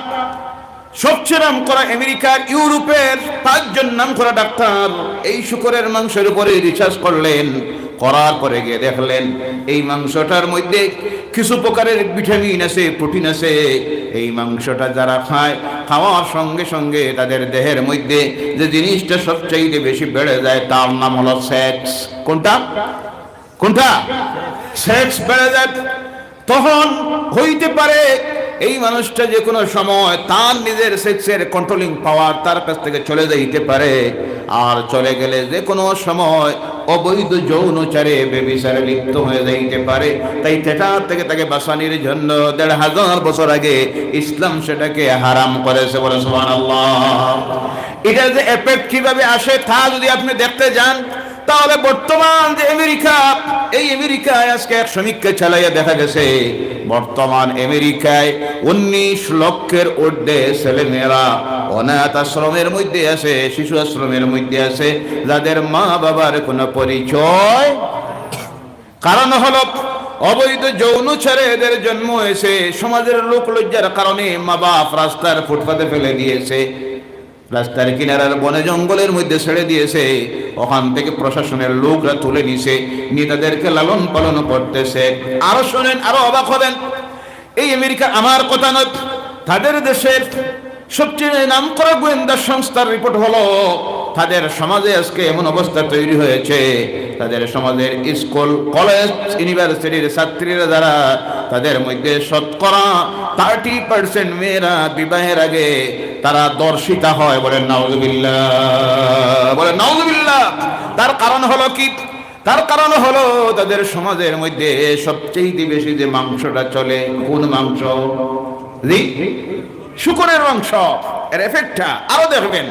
সবচেয়ে নাম করা আমেরিকার ইউরোপের 5 জন নাম করা ডাক্তার এই শুকরের মাংসের উপরে রিসার্চ করলেন করার পরে গিয়ে দেখলেন এই মাংসটার মধ্যে কিছু প্রকারের ভিটামিন আছে প্রোটিন আছে এই মাংসটা যারা খায় খাওয়ার সঙ্গে সঙ্গে তাদের দেহের মধ্যে যে জিনিসটা সবচাইতে বেশি বেড়ে যায় তার নাম হলো সেক্স কোনটা সেক্স বেড়ে যায় তখন হইতে পারে এই মানুষটা যে কোনো সময় তার নিজের সেক্সের কন্ট্রোলিং পাওয়ার তার কাছ থেকে চলে যাইতে পারে আর চলে গেলে যে কোনো সময় অবৈধ যৌনচারে বেবিচারে লিপ্ত হয়ে যাইতে পারে তাই সেটা থেকে তাকে বাঁচানোর জন্য 1500 বছর আগে ইসলাম সেটাকে হারাম করেছে বলে সুবহানাল্লাহ এটা যে এফেক্ট কিভাবে আসে তা যদি আপনি দেখতে যান তাহলে বর্তমান যে আমেরিকা এই আমেরিকায় আজকে এক সমীক্ষা চালাইয়া দেখা গেছে বর্তমান আমেরিকায় 19 লক্ষের ঊর্ধ্বে ছেলেমেয়েরা অনাথ আশ্রমের মধ্যে আছে শিশু আশ্রমের মধ্যে আছে যাদের মা বাবার কোনো পরিচয় কারণ হলো অবৈধ যৌনচারে এদের জন্ম হয়েছে সমাজের লোক লজ্জার কারণে মা বাপ রাস্তার ফুটপাতে ফেলে দিয়েছে রাস্তার কিনারার বনে জঙ্গলের মধ্যে ছেড়ে দিয়েছে ওখান থেকে প্রশাসনের লোকরা তুলে নিছে নিয়ে তাদেরকে লালন পালন করতেছে আরো শোনেন আরো অবাক হবেন এই আমেরিকা আমার কথা নয় তাদের দেশের সবচেয়ে নামকরা গোয়েন্দা সংস্থার রিপোর্ট হলো তাদের সমাজে আজকে এমন অবস্থা তৈরি হয়েছে তাদের সমাজের স্কুল কলেজ ইউনিভার্সিটির ছাত্রীরা যারা তাদের মধ্যে শতকরা 30% মেয়েরা বিবাহের আগে তারা দর্শিতা হয় বলেন নাউজুবিল্লাহ তার কারণ হলো কি তার কারণ হলো তাদের সমাজের মধ্যে সবচেয়ে বেশি যে মাংসটা চলে, কোন মাংস? শুকরের মাংস। এর এফেক্টটা আরো দেখবেন,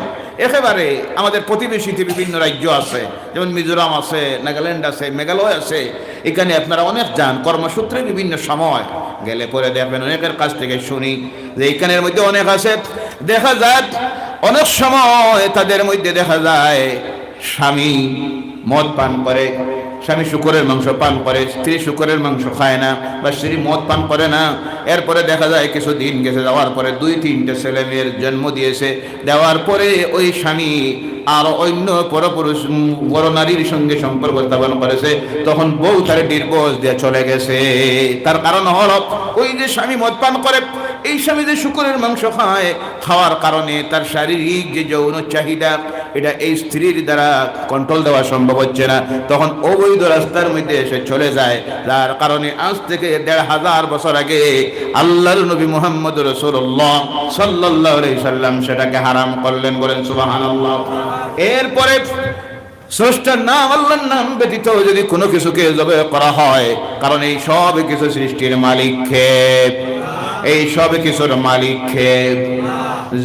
একেবারে আমাদের প্রতিবেশীতে বিভিন্ন রাজ্য আছে, যেমন মিজোরাম আছে, নাগাল্যান্ড আছে, মেঘালয় আছে। এখানে আপনারা অনেক যান কর্মসূত্রে, বিভিন্ন সময় গেলে পরে দেখবেন, অনেকের কাছ থেকে শুনি যে এখানের মধ্যে অনেক আছে, দেখা যায় অনেক সময় তাদের মধ্যে দেখা যায় স্বামী মদ পান করে, স্বামী শুকরের মাংস পান করে, স্ত্রী শুকরের মাংস খায় না, বা স্ত্রী মদ পান করে না। এরপরে দেখা যায় কিছুদিন গেছে, যাওয়ার পরে 2-3টে ছেলে মেয়ের জন্ম দিয়েছে। দেওয়ার পরে ওই স্বামী আর অন্য পরপুরুষ বড় নারীর সঙ্গে সম্পর্ক স্থাপন করেছে, তখন বউ তার ডিভোর্স দিয়ে চলে গেছে। তার কারণ হলো ওই যে স্বামী মদ পান করে, এই স্বামী যে শুকরের মাংস খায়, খাওয়ার কারণে তার শারীরিক যে যৌন চাহিদা, এটা এই স্ত্রীর দ্বারা কন্ট্রোল দেওয়া সম্ভব হচ্ছে না, তখন অবৈধ রাস্তার মধ্যে এসে চলে যায়। যার কারণে আজ থেকে 1500 বছর আগে আল্লাহর নবী মুহাম্মদ রাসূলুল্লাহ সাল্লাল্লাহু আলাইহি সাল্লাম সেটাকে হারাম করলেন। বলেন সুবহানাল্লাহ। এরপরে স্রষ্টার নাম, আল্লাহর নাম ব্যতীত যদি কোনো কিছুকে জবে করা হয়, কারণ এই সব কিছু সৃষ্টির মালিক কে? এই সব কিছুর মালিক কে?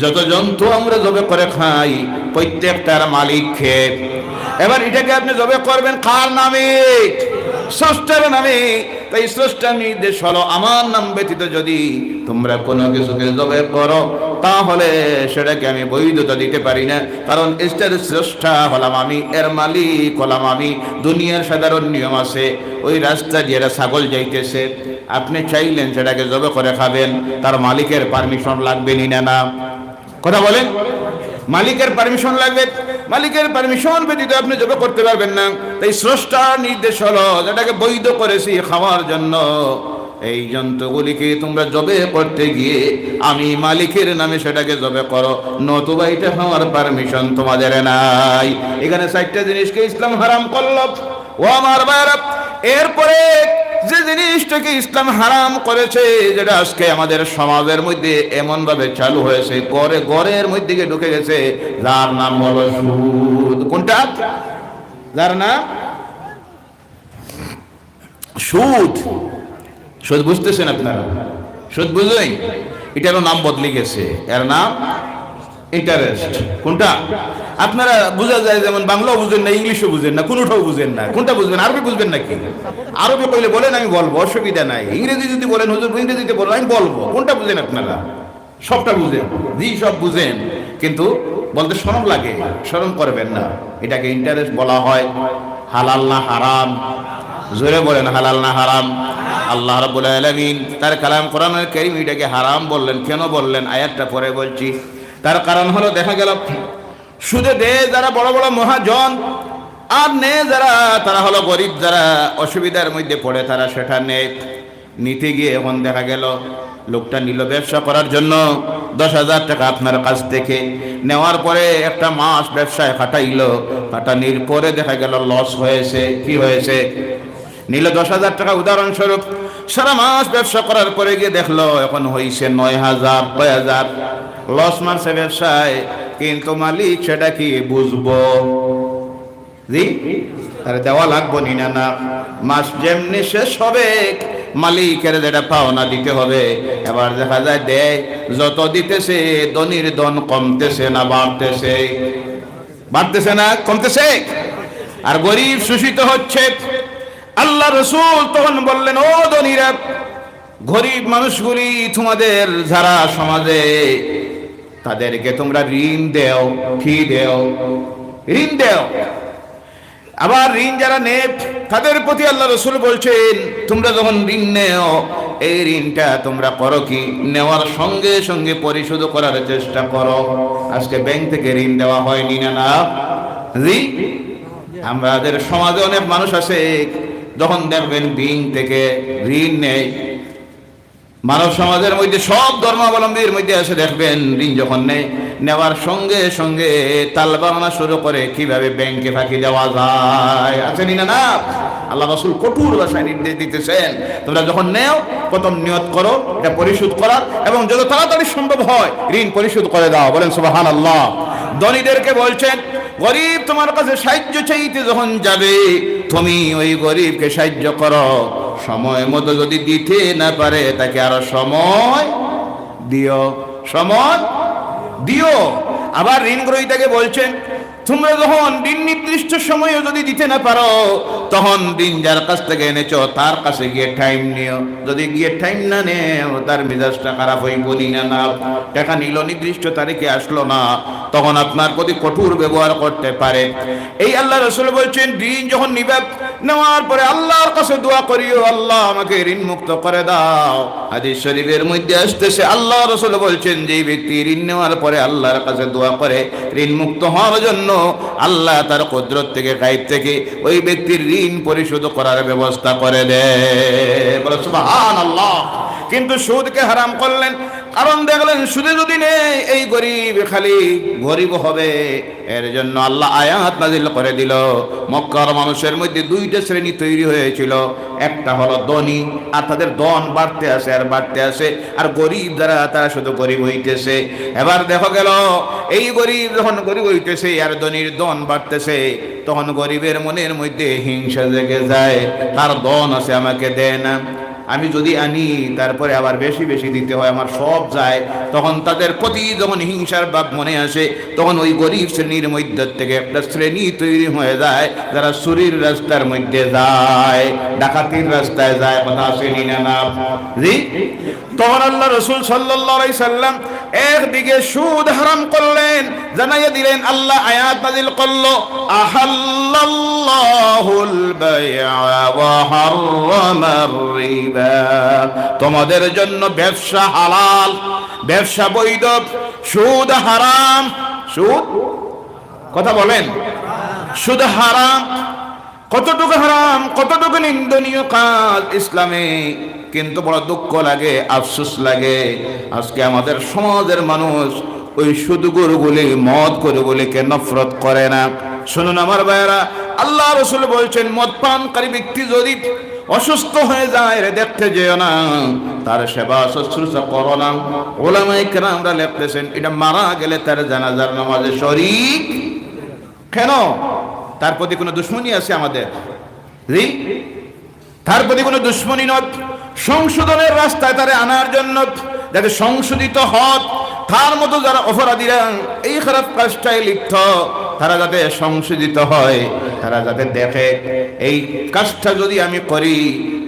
যত জন্তু আমরা জবে করে খাই, প্রত্যেকটার মালিক কে? এবার এটাকে আপনি জবে করবেন কার নামে? স্রষ্টার নামে। তাই স্রষ্টার নির্দেশ হলো, আমার নাম ব্যতীত যদি তোমরা কোনো কিছুকে জবে করো, তাহলে সেটাকে আমি বৈধতা দিতে পারি না, কারণ এটার স্রষ্টা হলাম আমি, এর মালিক হলাম আমি। দুনিয়ার সাধারণ নিয়ম আছে, ওই রাস্তা দিয়ে ছাগল যাইতেছে, আপনি চাইলেন সেটাকে জবে করে খাবেন, তার মালিকের পারমিশন লাগবে না? না, কথা বলেন। মালিকের পারমিশন লাগবে, মালিকের পারমিশন ব্যতীত আপনি জবে করতে পারবেন না। তাই স্রষ্টার নির্দেশ হলো, যেটাকে বৈধ করেছি খাওয়ার জন্য, এই জন্তুগুলিকে তোমরা জবে করতে গিয়ে আমি মালিকের নামে সেটাকে জবে করো, নতুবা এটা খাওয়ার পারমিশন তোমাদের নাই। এখানে 4টা জিনিসকে ইসলাম হারাম করলো। ও আমার ভাইরা, এরপরে যে জিনিসটাকে ইসলাম হারাম করেছে, যেটা আজকে আমাদের সমাজের মধ্যে এমন ভাবে চালু হয়েছে, ঘরের মধ্যে ঢুকে গেছে, যার নাম হলো সুদ। কোনটা? যার নাম সুদ। সুদ বুঝতেছেন আপনারা? সুদ বুঝলেন? এটারও নাম বদলে গেছে, এর নাম ইন্টারেস্ট। কোনটা? আপনারা বোঝা যায়, যেমন বাংলাও বুঝেন না, ইংলিশও বুঝেন না, কোনোটাও বুঝেন না। কোনটা বুঝবেন? আরবি বুঝবেন নাকি? আরবি কইলে বলেন, আমি বলবো, অসুবিধা নাই। ইংরেজি যদি বলেন, হুজুর ইংরেজিতে বলেন, আমি বলবো। কোনটা বুঝেন আপনারা? সবটা বুঝেন? জি, সব বুঝেন, কিন্তু বলতে শরম লাগে, শরম করবেন না। এটাকে ইন্টারেস্ট বলা হয়। হালাল না হারাম? জোরে বলেন, হালাল না হারাম? আল্লাহ রাব্বুল আলামিন তার কালাম কোরআনুল কারীম এটাকে হারাম বললেন। কেন বললেন? আয়াতটা পরে বলছি। তার কারণ হলো, দেখা গেল সুদে দেয় যারা বড় বড় মহাজন, আর নেয় যারা, তারা হলো গরিব, যারা অসুবিধার মধ্যে পড়ে, তারা সেটা নেয়। নিতে গিয়ে এখন দেখা গেল লোকটা নিল ব্যবসা করার জন্য 10,000 টাকা আপনার কাছ থেকে। নেওয়ার পরে একটা মাস ব্যবসায় খাটাইলো, খাটানির পরে দেখা গেল লস হয়েছে। কি হয়েছে? নিল 10,000 টাকা উদাহরণস্বরূপ, সারা মাস ব্যবসা করার পরে গিয়ে দেখলো এখন হয়েছে 9,000, 6,000, লস মারছে ব্যবসায়। কিন্তু মালিক সেটা কি বুঝবো? জি, আরে দেওয়া লাগবো না? মাস যেমনি শেষ হবে, মালিকের যেটা পাওনা দিতে হবে। এবার দেখা যায় দেয়, যত দিতেছে ধনীর ধন কমতেছে না বাড়তেছে? বাড়তেছে না কমতেছে? আর গরিব শোষিত হচ্ছে। আল্লাহ রাসূল তখন বললেন, ও ধনীরা, গরিব মানুষগুলি তোমাদের যারা সমাজে, তাদেরকে তোমরা ঋণ দেও। কি দেও? ঋণ দেও। আবার ঋণ যারা নেয়, তাদের প্রতি আল্লাহ রাসূল বলছেন, তোমরা যখন ঋণ নেও, এই ঋণটা তোমরা করো কি? নেওয়ার সঙ্গে সঙ্গে পরিশোধ করার চেষ্টা করো। আজকে ব্যাংক থেকে ঋণ দেওয়া হয়নি না? জি, আমাদের সমাজে অনেক মানুষ আছে, যখন দেখবেন ব্যাংক থেকে ঋণ নেয়, মানব সমাজের মধ্যে সব ধর্মাবলম্বীর মধ্যে আছে, দেখবেন ঋণ যখন নেয়, নেওয়ার সঙ্গে সঙ্গে তাল বানানো শুরু করে কিভাবে ব্যাংকে ফাঁকি দেওয়া যায়। আছে না? আল্লাহ রাসূল কঠোর ভাষায় নির্দেশ দিতেছেন, তোমরা যখন নেও প্রথম নিয়ত করো এটা পরিশোধ করার, এবং যত তাড়াতাড়ি সম্ভব হয় ঋণ পরিশোধ করে দাও। বলেন সুবহানাল্লাহ। ধনীদেরকে বলছেন, গরিব তোমার কাছে সাহায্য চাইতে যখন যাবে, তুমি ওই গরিবকে সাহায্য করো, সময় মতো যদি দিতে না পারে তাকে আরো সময় দিও, সময় দিও। আবার ঋণ গ্রহীতাকে বলছেন, তোমরা যখন ঋণ নির্দিষ্ট সময়ে যদি দিতে না পারো, তখন ঋণ যার কাছ থেকে এনেছো তার কাছে গিয়ে টাইম নিও। যদি গিয়ে টাইম না নেও, তার মেজাজটা খারাপ হয়ে বলি না টাকা নিল, নির্দিষ্ট তারিখে আসলো না, তখন আপনার প্রতি কঠোর ব্যবহার করতে পারে। এই আল্লাহ রাসূল বলছেন, ঋণ যখন নিবে, নেওয়ার পরে আল্লাহর কাছে দোয়া করিও, আল্লাহ আমাকে ঋণ মুক্ত করে দাও। হাদিস শরীফের মধ্যে আসতেছে, আল্লাহ রাসূল বলছেন, যে ব্যক্তি ঋণ নেওয়ার পরে আল্লাহর কাছে দোয়া করে ঋণ মুক্ত হওয়ার জন্য, আল্লাহ তার কুদরত থেকে, গায়ব থেকে ওই ব্যক্তির ঋণ পরিশোধ করার ব্যবস্থা করে দেয়। বলো সুবহানাল্লাহ। কিন্তু সুদকে হারাম করলেন, কারণ দেখলেন সুদে যদি নেই এই গরিব খালি গরিব হবে। এর জন্য আল্লাহ আয়াত নাজিল করে দিল। মক্কার মানুষের মধ্যে দুইটা শ্রেণী তৈরি হয়েছিল, একটা হলো ধনী, আর তাদের ধন বাড়তে আসে আর বাড়তে আসে, আর গরিব যারা তারা শুধু গরিব হইতেছে। এবার দেখা গেল এই গরিব যখন গরিব হইতেছে আর ধনীর ধন বাড়তেছে, তখন গরিবের মনের মধ্যে হিংসা জেগে যায়, তার ধন আছে আমাকে দেয় না, আমি যদি আনি তারপরে আবার বেশি বেশি দিতে হয়, আমার সব যায়। তখন তাদের প্রতি যখন হিংসার ভাব মনে আসে, তখন ওই গরিব শ্রেণীর মধ্যে থেকে একটা শ্রেণী তৈরি হয়ে যায় যারা চুরির রাস্তার মধ্যে যায়, ডাকাতির রাস্তায় যায়। কথা আসেনি না? জি। তখন আল্লাহ রাসূল সাল্লাল্লাহু আলাইহি সাল্লাম একদিকে সুদ হারাম করলেন, জানাইয়া দিলেন, আল্লাহ আয়াত নাযিল করলো, আহাল্লাল্লাহুল বাই'a ওয়া হাররামার রিবা, তোমাদের জন্য ব্যবসা হালাল, ব্যবসা বৈধ, সুদ হারাম। সুদ, কথা বলেন, সুদ হারাম। কতটুকু হারাম, কতটুকু নিন্দনীয় কাজ ইসলামে। কিন্তু বড় দুঃখ লাগে, আফসোস লাগে, আজকে আমাদের সমাজের মানুষ ওই সুদগুলি, মদ গুলিকে নফরত করে না। শুনুন আমার ভাইয়েরা, আল্লাহ রাসূল বলছেন, মদ পানকারী ব্যক্তি যদি অসুস্থ হয়ে যায়, রে দেখতে যেও না, তার সেবা শুশ্রূষা করো না। উলামায়ে কেরামরা লিখতেছেন, এটা মারা গেলে তার জানাজার নামাজে শরীক। কেন? তার প্রতি কোনো দুশ্মনী আছে আমাদের? জি, তার প্রতি কোনো দুশ্মনী নয়, সংশোধনের রাস্তায় তারে আনার জন্য, যাতে সংশোধিত হত, তার মতো যারা অপরাধীরা এই খারাপ কাজটায় লিপ্ত, তারা যাতে সংশোধিত হয়, তারা যাতে দেখে এই কাজটা যদি আমি করি,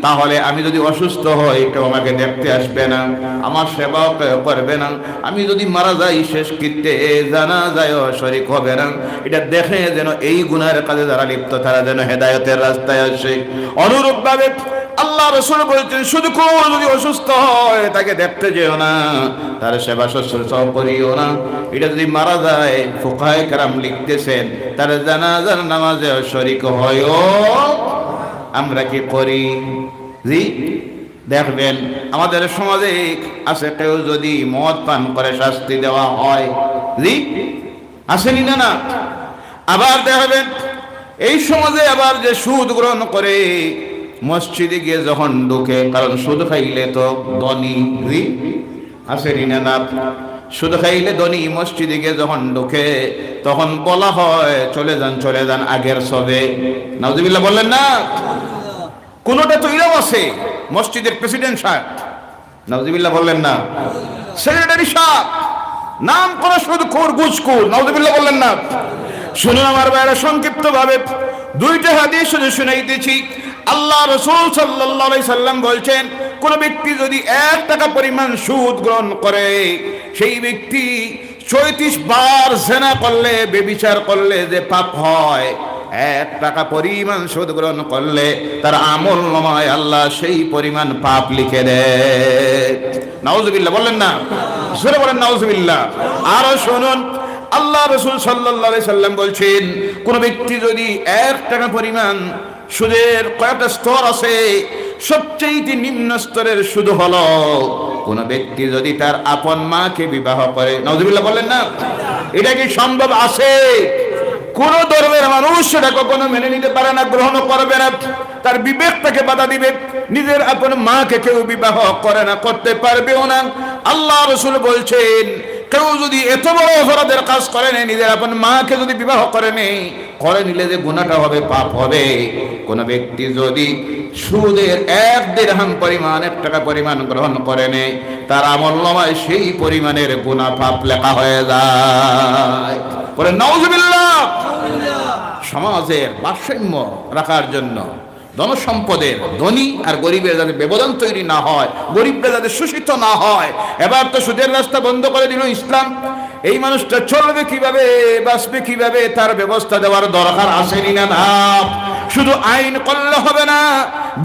তাহলে আমি যদি অসুস্থ হই কেউ আমাকে দেখতে আসবে না, আমার সেবা করবে না, আমি যদি মারা যাই শেষ কৃত্যে জানাজায়ও শরীক হবে না। এটা দেখে যেন এই গুনাহের কাজে যারা লিপ্ত তারা যেন হেদায়েতের রাস্তায় আসে। অনুরূপভাবে আল্লাহ রাসূল বলেছেন, শুধু যদি অসুস্থ হয় তাকে দেখতে যেও না, তার সেবা শুশ্রূষা করিও না। এটা যদি মারা যায়, ফুকাহায়ে কেরাম লিখতেছেন, তার জানাজার নামাজে শরীক হয়ও আমরা কি করি? জি, দেখবেন আমাদের সমাজে আছে, কেউ যদি মদ পান করে শাস্তি দেওয়া হয়, জি আসেনি না? আবার দেখবেন এই সমাজে আবার যে সুদ গ্রহণ করে মসজিদে গিয়ে যখন ঢুকে, কারণ সুদ খাইলে তো ধনী, জি আসেনি না? সুদ খাইলে ধনী, মসজিদে গিয়ে যখন ঢুকে তখন বলা হয়, চলে যান চলে যান আগের সবে। নাউজুবিল্লাহ বললেন না? কোনটা তো ইরাও আছে, মসজিদের প্রেসিডেন্ট সাহেব, নাউজুবিল্লাহ বললেন না? সেক্রেটারি সাহেব, নাম কোন সুদখোর ঘুষখোর, নাউজুবিল্লাহ বললেন না? শুনুন আমার ভাইরা, সংক্ষিপ্ত ভাবে দুইটা হাদিস শুনে শুনাইতেছি। আল্লাহ রাসূল সাল্লাল্লাহু আলাইহি সাল্লাম বলছেন, কোন ব্যক্তি যদি 1 টাকা পরিমাণ সুদ গ্রহণ করে, সেই ব্যক্তি 34 বার জিনা করলে, ব্যভিচার করলে যে পাপ হয়, 1 টাকা পরিমাণ সুদ গ্রহণ করলে তার আমলনামায় আল্লাহ সেই পরিমাণ পাপ লিখে দেয়। নাউজুবিল্লাহ বললেন না? জোরে বলেন নাউজুবিল্লাহ। আর শুনুন, আল্লাহ রাসূল সাল্লাল্লাহু আলাইহি সাল্লাম বলছেন, কোন ব্যক্তি যদি 1 টাকা পরিমাণ, সুদের কয়েকটা স্তর আছে, সবচেয়ে নিম্ন স্তরের সুদ হলো কোন ব্যক্তি যদি তার আপন মাকে বিবাহ করে। নাউজুবিল্লাহ বললেন না? এটা কি সম্ভব? আছে? কোন ধর্মের মানুষ সেটা কখনো মেনে নিতে পারে না, গ্রহণ করবে না, তার বিবেক তাকে বাধা দিবে। নিজের আপন মাকে কেউ বিবাহ করে না, করতে পারবেও না। আল্লাহ রাসূল বলছেন, কেউ যদি এত বড় অপরাধের কাজ করে নেই, নিজের আপন মাকে যদি বিবাহ করে নিলে যে গুনাহটা হবে, পাপ হবে। কোন ব্যক্তি যদি সুদের 1 দিরহাম পরিমাণ, 1 টাকা পরিমাণ গ্রহণ করে নেয়, তার আমলনামায় সেই পরিমাণের গুনাহ পাপ লেখা হয়ে যায়। বলে নাউজুবিল্লাহ। সমাজের ভারসাম্য রাখার জন্য, ধনসম্পদের, ধনী আর গরিবের যাতে ব্যবধান তৈরি না হয়, গরিবরা যাতে শোষিত না হয়। এবার তো সুদের রাস্তা বন্ধ করে দিল ইসলাম। এই মানুষটা চলবে কিভাবে, বাঁচবে কিভাবে, তার ব্যবস্থা দেওয়ার দরকার আসেনি না? না, শুধু আইন করলে হবে না,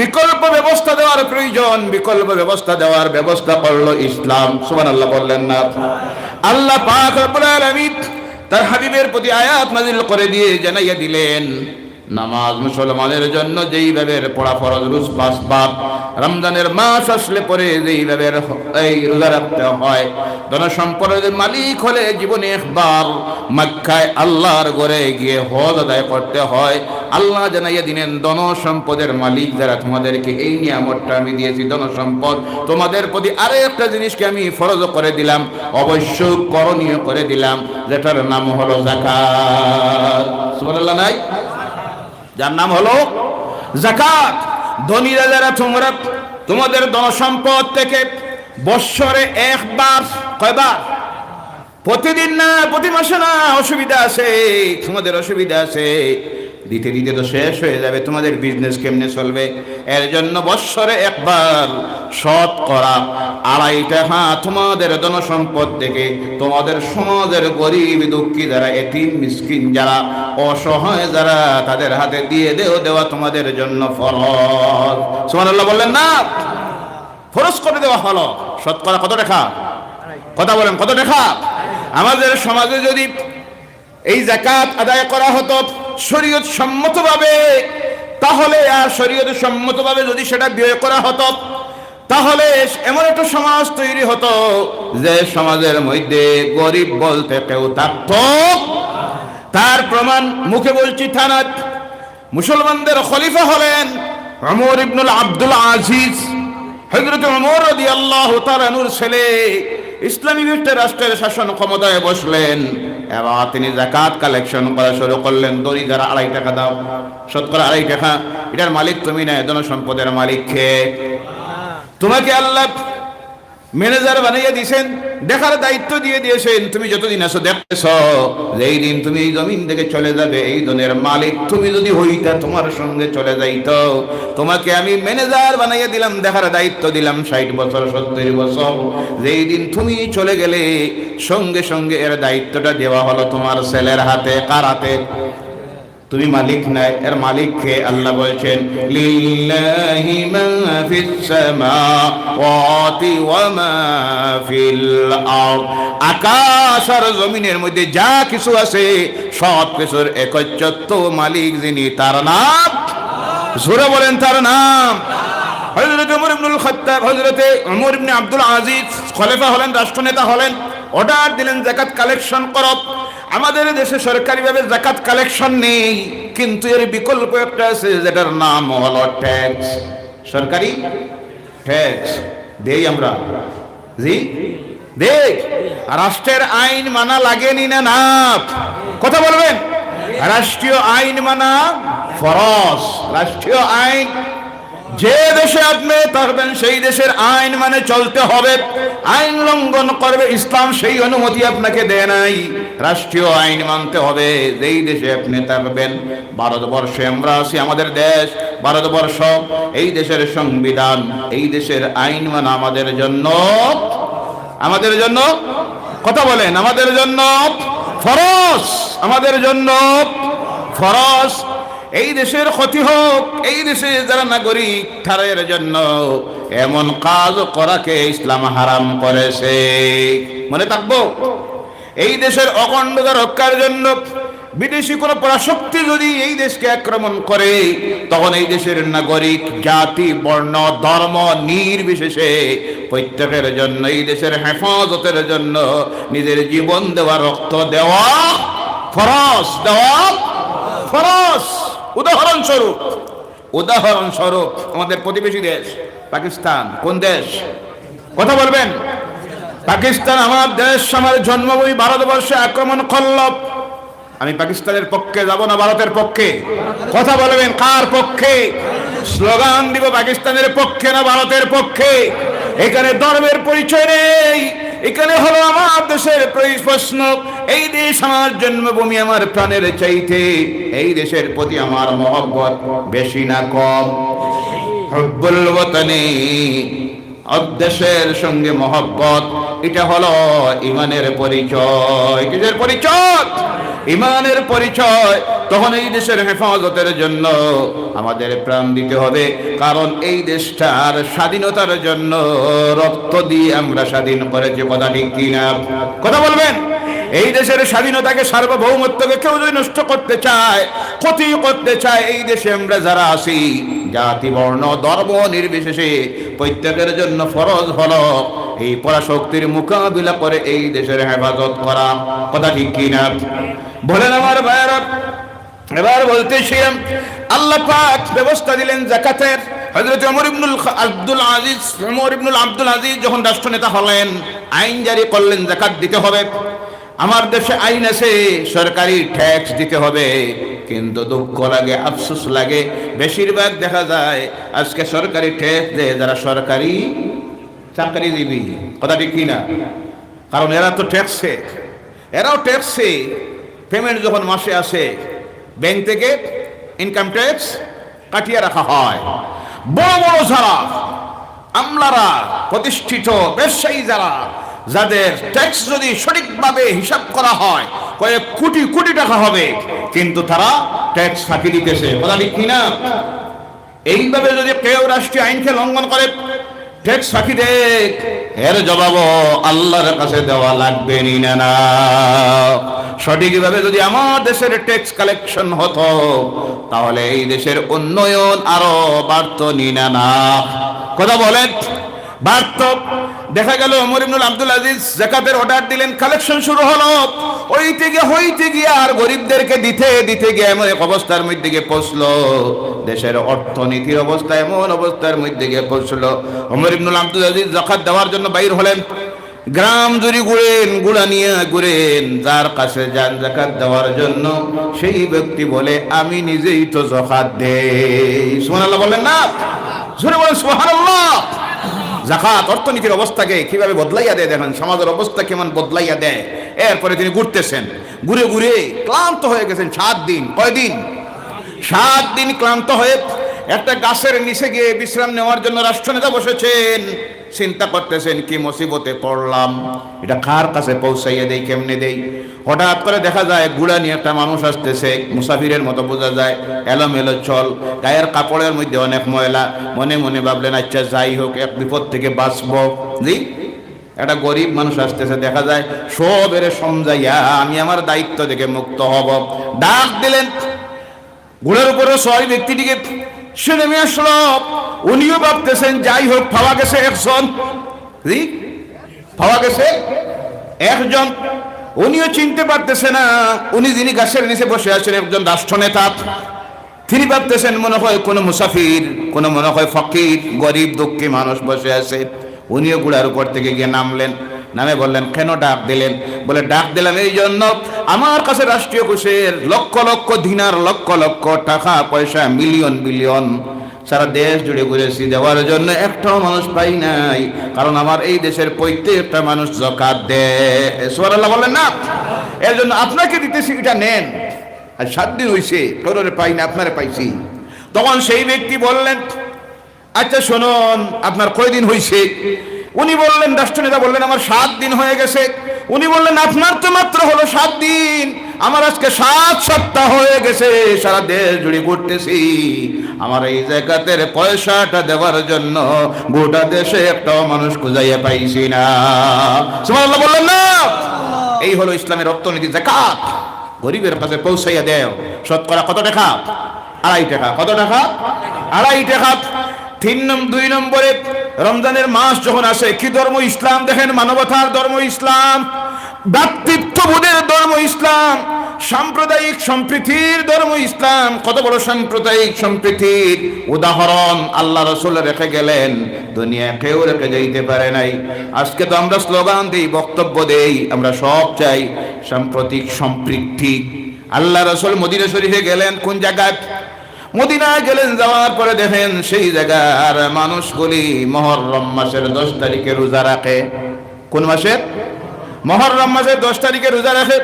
বিকল্প ব্যবস্থা দেওয়ার প্রয়োজন। বিকল্প ব্যবস্থা দেওয়ার ব্যবস্থা করলো ইসলাম। সুবহানাল্লাহ বললেন না? আল্লাহ পাক রব্বুল আলামিন তার হাবিবের প্রতি আয়াত নাযিল করে দিয়ে জানাইয়া দিলেন, নামাজ মুসলমানের জন্য যেইভাবে পড়া ফরজ, রোজ 5 বার, রমজানের মাস আসলে পরে যেইভাবে এই রোজা রাখতে হয়, ধনসম্পদের মালিক হলে জীবনে একবার মক্কায় আল্লাহর ঘরে গিয়ে হজ আদায় করতে হয়। আল্লাহ জানাইয়া দিলেন, ধনসম্পদের মালিক যারা, তোমাদেরকে এই নিয়ামতটা আমি দিয়েছি, ধনসম্পদ, তোমাদের প্রতি আরেকটা জিনিসকে আমি ফরজ করে দিলাম, অবশ্য করণীয় করে দিলাম, যেটার নাম হলো যাকাত। সুবহানাল্লাহ নাই? যার নাম হলো যাকাত। ধনীরা যারা, তোমরা তোমাদের ধনসম্পদ থেকে বৎসরে একবার, কয়বার? প্রতিদিন না, প্রতি মাসে না, অসুবিধা আছে, তোমাদের অসুবিধা আছে, দিতে দিতে তো শেষ হয়ে যাবে, তোমাদের বিজনেস কেমনে চলবে? এর জন্য বৎসরে একবার শতকরা 2.5 টাকা তোমাদের ধনসম্পদ থেকে তোমাদের সমাজের গরিব দুঃখী যারা, এতিম মিসকিন যারা, অসহায় যারা, তাদের হাতে দিয়ে দেওয়া তোমাদের জন্য ফরজ। সুবহানাল্লাহ বললেন না? ফরজ করে দেওয়া হলো। শতকরা কত টাকা? কথা বলেন, কত টাকা? আমাদের সমাজে যদি এই যাকাত আদায় করা হতো শরীয়ত সম্মতভাবে, তাহলে, আর শরীয়ত সম্মতভাবে যদি সেটা ব্যয় করা হতো, তাহলে এমন একটা সমাজ তৈরি হতো যে সমাজের মধ্যে গরিব বলতে কেউ থাকতো। তার প্রমাণ মুখে বলছি, থানাত মুসলমানদের খলিফা হলেন ওমর ইবনে আব্দুল আজিজ। হযরত ওমর রাদিয়াল্লাহু তাআলা আনহুর ছেলে ইসলামী রাষ্ট্রের শাসন ক্ষমতায় বসলেন। এবার তিনি যাকাত কালেকশন করা শুরু করলেন। দড়ি যারা 2.5 টাকা দাও, শতকরা 2.5 টাকা, এটার মালিক তুমি না, ধনসম্পদের মালিক কে? তোমাকে আল্লাহ ম্যানেজার বানাইয়া দিয়েছেন, দেখার দায়িত্ব দিয়ে দিয়েছেন। তুমি যতদিন আছো দেখতেছ, যেই দিন তুমি এই জমিন থেকে চলে যাবে, এই ধনের মালিক তুমি যদি হইতা, তোমার সঙ্গে চলে যাইত। তোমাকে আমি ম্যানেজার বানাইয়া দিলাম, দেখার দায়িত্ব দিলাম 60 বছর 70 বছর। যেই দিন তুমি চলে গেলে, সঙ্গে সঙ্গে এর দায়িত্বটা দেওয়া হলো তোমার ছেলের হাতে। কার হাতে? তুমি মালিক নাই, এর মালিক কে? আল্লাহ বলছেন, লিল্লাহি মা ফিস সামাওয়াতি ওয়া মা ফিল আরদ। আকাশ আর জমিনের মধ্যে যা কিছু আছে, সব কিছুর একচ্ছত্র মালিক যিনি, তার নাম, জোরে বলেন, তার নাম। হযরত ওমর ইবনুল খাত্তাব, হযরত ওমর ইবনে আব্দুল আজিজ খলিফা হলেন, রাষ্ট্রনেতা হলেন। অর্ডার দিলেন যাকাত কালেকশন করো। আমাদের দেশে সরকারিভাবে যাকাত কালেকশন নেই, কিন্তু এর বিকল্প একটা আছে, যেটার নাম হলো ট্যাক্স। সরকারি ট্যাক্স দেই আমরা, জি দেই। রাষ্ট্রের আইন মানা লাগেনি না? না, কথা বলবেন। রাষ্ট্রীয় আইন মানা ফরজ। রাষ্ট্রীয় আইন যে দেশে আপনি থাকবেন, সেই দেশের আইন মানে চলতে হবে। আইন লঙ্ঘন করবে, ইসলাম সেই অনুমতি আপনাকে দেয় নাই। রাষ্ট্রীয় আইন মানতে হবে যেই দেশে আপনি থাকবেন। ভারতবর্ষে আমরা আছি, আমাদের দেশ ভারতবর্ষ, এই দেশের সংবিধান, এই দেশের আইন মানা আমাদের জন্য, আমাদের জন্য, কথা বলেন, আমাদের জন্য ফরজ, আমাদের জন্য ফরজ। এই দেশের ক্ষতি হোক, এই দেশে যারা নাগরিক তাদের জন্য এমন কাজ করাকে ইসলাম হারাম করেছে। মনে থাকবো, এই দেশের অখণ্ডতা রক্ষার জন্য বিদেশি কোন পরাশক্তি যদি এই দেশকে আক্রমণ করে, তখন এই দেশের নাগরিক জাতি, বর্ণ, ধর্ম নির্বিশেষে প্রত্যেকের জন্য এই দেশের হেফাজতের জন্য নিজের জীবন দেওয়া, রক্ত দেওয়া ফরজ, দেওয়া ফরজ। উদাহরণস্বরূপ, উদাহরণস্বরূপ আমাদের প্রতিবেশী দেশ পাকিস্তান। কোন দেশ? কথা বলবেন। পাকিস্তান আমার দেশ, আমার জন্মভূমি ভারতবর্ষে আক্রমণ করল, আমি পাকিস্তানের পক্ষে যাব না ভারতের পক্ষে? কথা বলবেন কার পক্ষে? স্লোগান দিব পাকিস্তানের পক্ষে না ভারতের পক্ষে? এখানে ধর্মের পরিচয় নেই, এখানে হলো আমার দেশের প্রশ্ন। এই দেশ আমার জন্মভূমি, আমার প্রাণের চাইতে এই দেশের প্রতি আমার মহব্বত বেশি না কম? হুব্বুল ওয়াতানি, দেশের সঙ্গে মহব্বত, এটা হলো ইমানের পরিচয়। কিসের পরিচয়? ইমানের পরিচয়। তখন এই দেশের হেফাজতের জন্য আমাদের প্রাণ দিতে হবে, কারণ এই দেশটার স্বাধীনতার জন্য রক্ত দিয়ে আমরা স্বাধীন করেছি। কথা ঠিক কিনা? কথা বলবেন। এই দেশের স্বাধীনতাকে, সার্বভৌমত্বকে কেউ যদি নষ্ট করতে চায়, ক্ষতি করতে চায়, এই দেশে আমরা যারা আছি, জাতি বর্ণ ধর্ম নির্বিশেষে প্রত্যেকের জন্য ফরজ হলো এই পরাশক্তির মোকাবিলা করে এই দেশের হেফাজত করা। কথা ঠিক কিনা বলেন আমার ভাইরা? এবার বলতেছিলাম, আল্লাহ পাক ব্যবস্থা দিলেন যাকাতের। হযরত ওমর ইবনুল আব্দুল আজিজ যখন রাষ্ট্রনেতা হলেন, আইন জারি করলেন যাকাত দিতে হবে। আমার দেশে আইন আছে, সরকারি ট্যাক্স দিতে হবে, কিন্তু দুঃখ লাগে, আফসোস লাগে, বেশিরভাগ দেখা যায় আজকে সরকারি ট্যাক্স দেয় যারা সরকারি চাকরিজীবী। কথা ঠিক কিনা? কারণ এরাও ট্যাক্সে পেমেন্ট যখন মাসে আসে ব্যাংক থেকে ইনকাম ট্যাক্স কাটিয়ে রাখা হয়। বড় বড় যারা আমলারা, প্রতিষ্ঠিত ব্যবসায়ী যারা, যাদের ট্যাক্স যদি সঠিকভাবে হিসাব করা হয় কয়েক কোটি কোটি টাকা হবে, কিন্তু তারা ট্যাক্স ফাঁকি দিতেছে। কথা ঠিক কিনা? এইভাবে যদি কেউ রাষ্ট্রীয় আইনকে লঙ্ঘন করে, ট্যাক্স ফাঁকি দেয়, এর জবাব আল্লাহর কাছে দেওয়া লাগবে না। সঠিকভাবে যদি আমার দেশের ট্যাক্স কালেকশন হতো, তাহলে এই দেশের উন্নয়ন আরো বাড়ত না। কথা বলেন, বাড়ত। দেখা গেল ওমর ইবনুল আব্দুল আজিজ যাকাতের অর্ডার দিলেন, কালেকশন শুরু হলো, হইতে গিয়ে আর গরিবদেরকে দিতে গিয়ে এমন এক অবস্থার মধ্যে গিয়ে পৌঁছলো, দেশের অর্থনীতির অবস্থা এমন অবস্থার মধ্যে গিয়ে পৌঁছলো, ওমর ইবনুল আব্দুল আজিজ যাকাত দেওয়ার জন্য বাইর হলেন। গ্রাম জুড়ে গুড়া নিয়ে ঘুরেন, যার কাছে যান যাকাত দেওয়ার জন্য, সেই ব্যক্তি বলে আমি নিজেই তো যাকাত দেই। সুবহানাল্লাহ বলেন না? জোরে বলেন সুবহানাল্লাহ। যাকাত অর্থনীতির অবস্থাকে কিভাবে বদলাইয়া দেয়, দেখেন সমাজের অবস্থা কেমন বদলাইয়া দেয়। এরপরে তিনি ঘুরতেছেন, ঘুরে ক্লান্ত হয়ে গেছেন 7 দিন। কয়দিন? 7 দিন ক্লান্ত হয়ে একটা গাছের নিচে গিয়ে বিশ্রাম নেওয়ার জন্য রাষ্ট্রনেতা বসেছেন। চিন্তা করতেছেন কি মুসিবতে পড়লাম, এটা কার কাছে পৌঁছাইয়া দেই, কেমনে দেই। হঠাৎ করে দেখা যায় ঘোড়া নিয়ে একটা মানুষ আসতেছে, মুসাফিরের মতো বোঝা যায়, এলোমেলো চল, গায়ের কাপড়ের মধ্যে অনেক ময়লা। মনে মনে ভাবলেন আচ্ছা যাই হোক, এক বিপদ থেকে বাঁচবো। জি, একটা গরিব মানুষ আসতেছে, দেখা যায় সব এর সমঝাইয়া আমি আমার দায়িত্ব থেকে মুক্ত হব। ডাক দিলেন, ঘোড়ার উপরে 6 ব্যক্তিটিকে সে নেমে আসলো। উনিও ভাবতেছেন যাই হোক পাওয়া গেছে একজন, পাওয়া গেছে একজন। উনিও চিনতে পারতেছে না উনি যিনি গাছের নিচে বসে আছেন একজন রাষ্ট্রনেতা। তিনি ভাবতেছেন মনে হয় কোনো মুসাফির, কোনো মনে হয় ফকির, গরিব দুঃখী মানুষ বসে আছে। উনিও ঘোড়ার উপর থেকে গিয়ে নামলেন, নামে বললেন কেন ডাক দিলেন? বলে ডাক দিলাম এই জন্য, আমার কাছে রাষ্ট্রীয় কোষের লক্ষ লক্ষ দিনার, লক্ষ লক্ষ টাকা পয়সা, মিলিয়ন বিলিয়ন সারা দেশ জুড়ে ঘুরেছি, দেওয়ার জন্য একটাও মানুষ পাই নাই, কারণ আমার এই দেশের প্রত্যেকটা মানুষ যাকাত দেয়। সুবহানাল্লাহ বলেন না? এর জন্য আপনাকে দিতেছি, এটা নেন। আর 7 দিন হয়েছে, তোরে পাই না, আপনারে পাইছি। তখন সেই ব্যক্তি বললেন আচ্ছা শুনুন, আপনার কয়দিন হয়েছে? উনি বললেন, রাষ্ট্রনেতা বললেন আমার 7 দিন হয়ে গেছে। উনি বললেন আপনার তো মাত্র হলো 7 দিন, আমার আজকে 7 সপ্তাহ হয়ে গেছে, সারা দেশ জুড়ে ঘুরতেছি, আমার এই যাকাতের পয়সাটা দেওয়ার জন্য গোটা দেশে একটাও মানুষ খুঁজাইয়া পাইছি না। সুবহানাল্লাহ বললেন না? এই হলো ইসলামের অর্থনীতি, যাকাত। গরিবের কাছে পৌঁছাইয়া দেও। শতকরা কত টাকা? 2.5 টাকা। কত টাকা? 2.5 টাকা। 2 নম্বরে রমজানের মাস যখন আসে, কি ধর্ম? ইসলাম। দেখেন, মানবতার ধর্ম ইসলাম, ভ্রাতৃত্ববোধের ধর্ম ইসলাম। ইসলাম, সাম্প্রদায়িক সম্প্রীতির ধর্ম ইসলাম। কত বড় সাম্প্রদায়িক সম্প্রীতির উদাহরণ আল্লাহ রাসূল রেখে গেলেন, দুনিয়া কেউ রেখে যাইতে পারে নাই। আজকে তো আমরা স্লোগান দিই, বক্তব্য দেই, আমরা সব চাই সাম্প্রতিক সম্প্রীতি। আল্লাহ রাসূল মদিনা শরীফে গেলেন, কোন জায়গায়? মদিনা গেলেন, যাওয়ার পরে দেখেন সেই জায়গার মানুষগুলি মুহররম মাসের 10 তারিখে রোজা রাখে। কোন মাসের? মুহররম মাসের 10 তারিখে রোজা রাখে।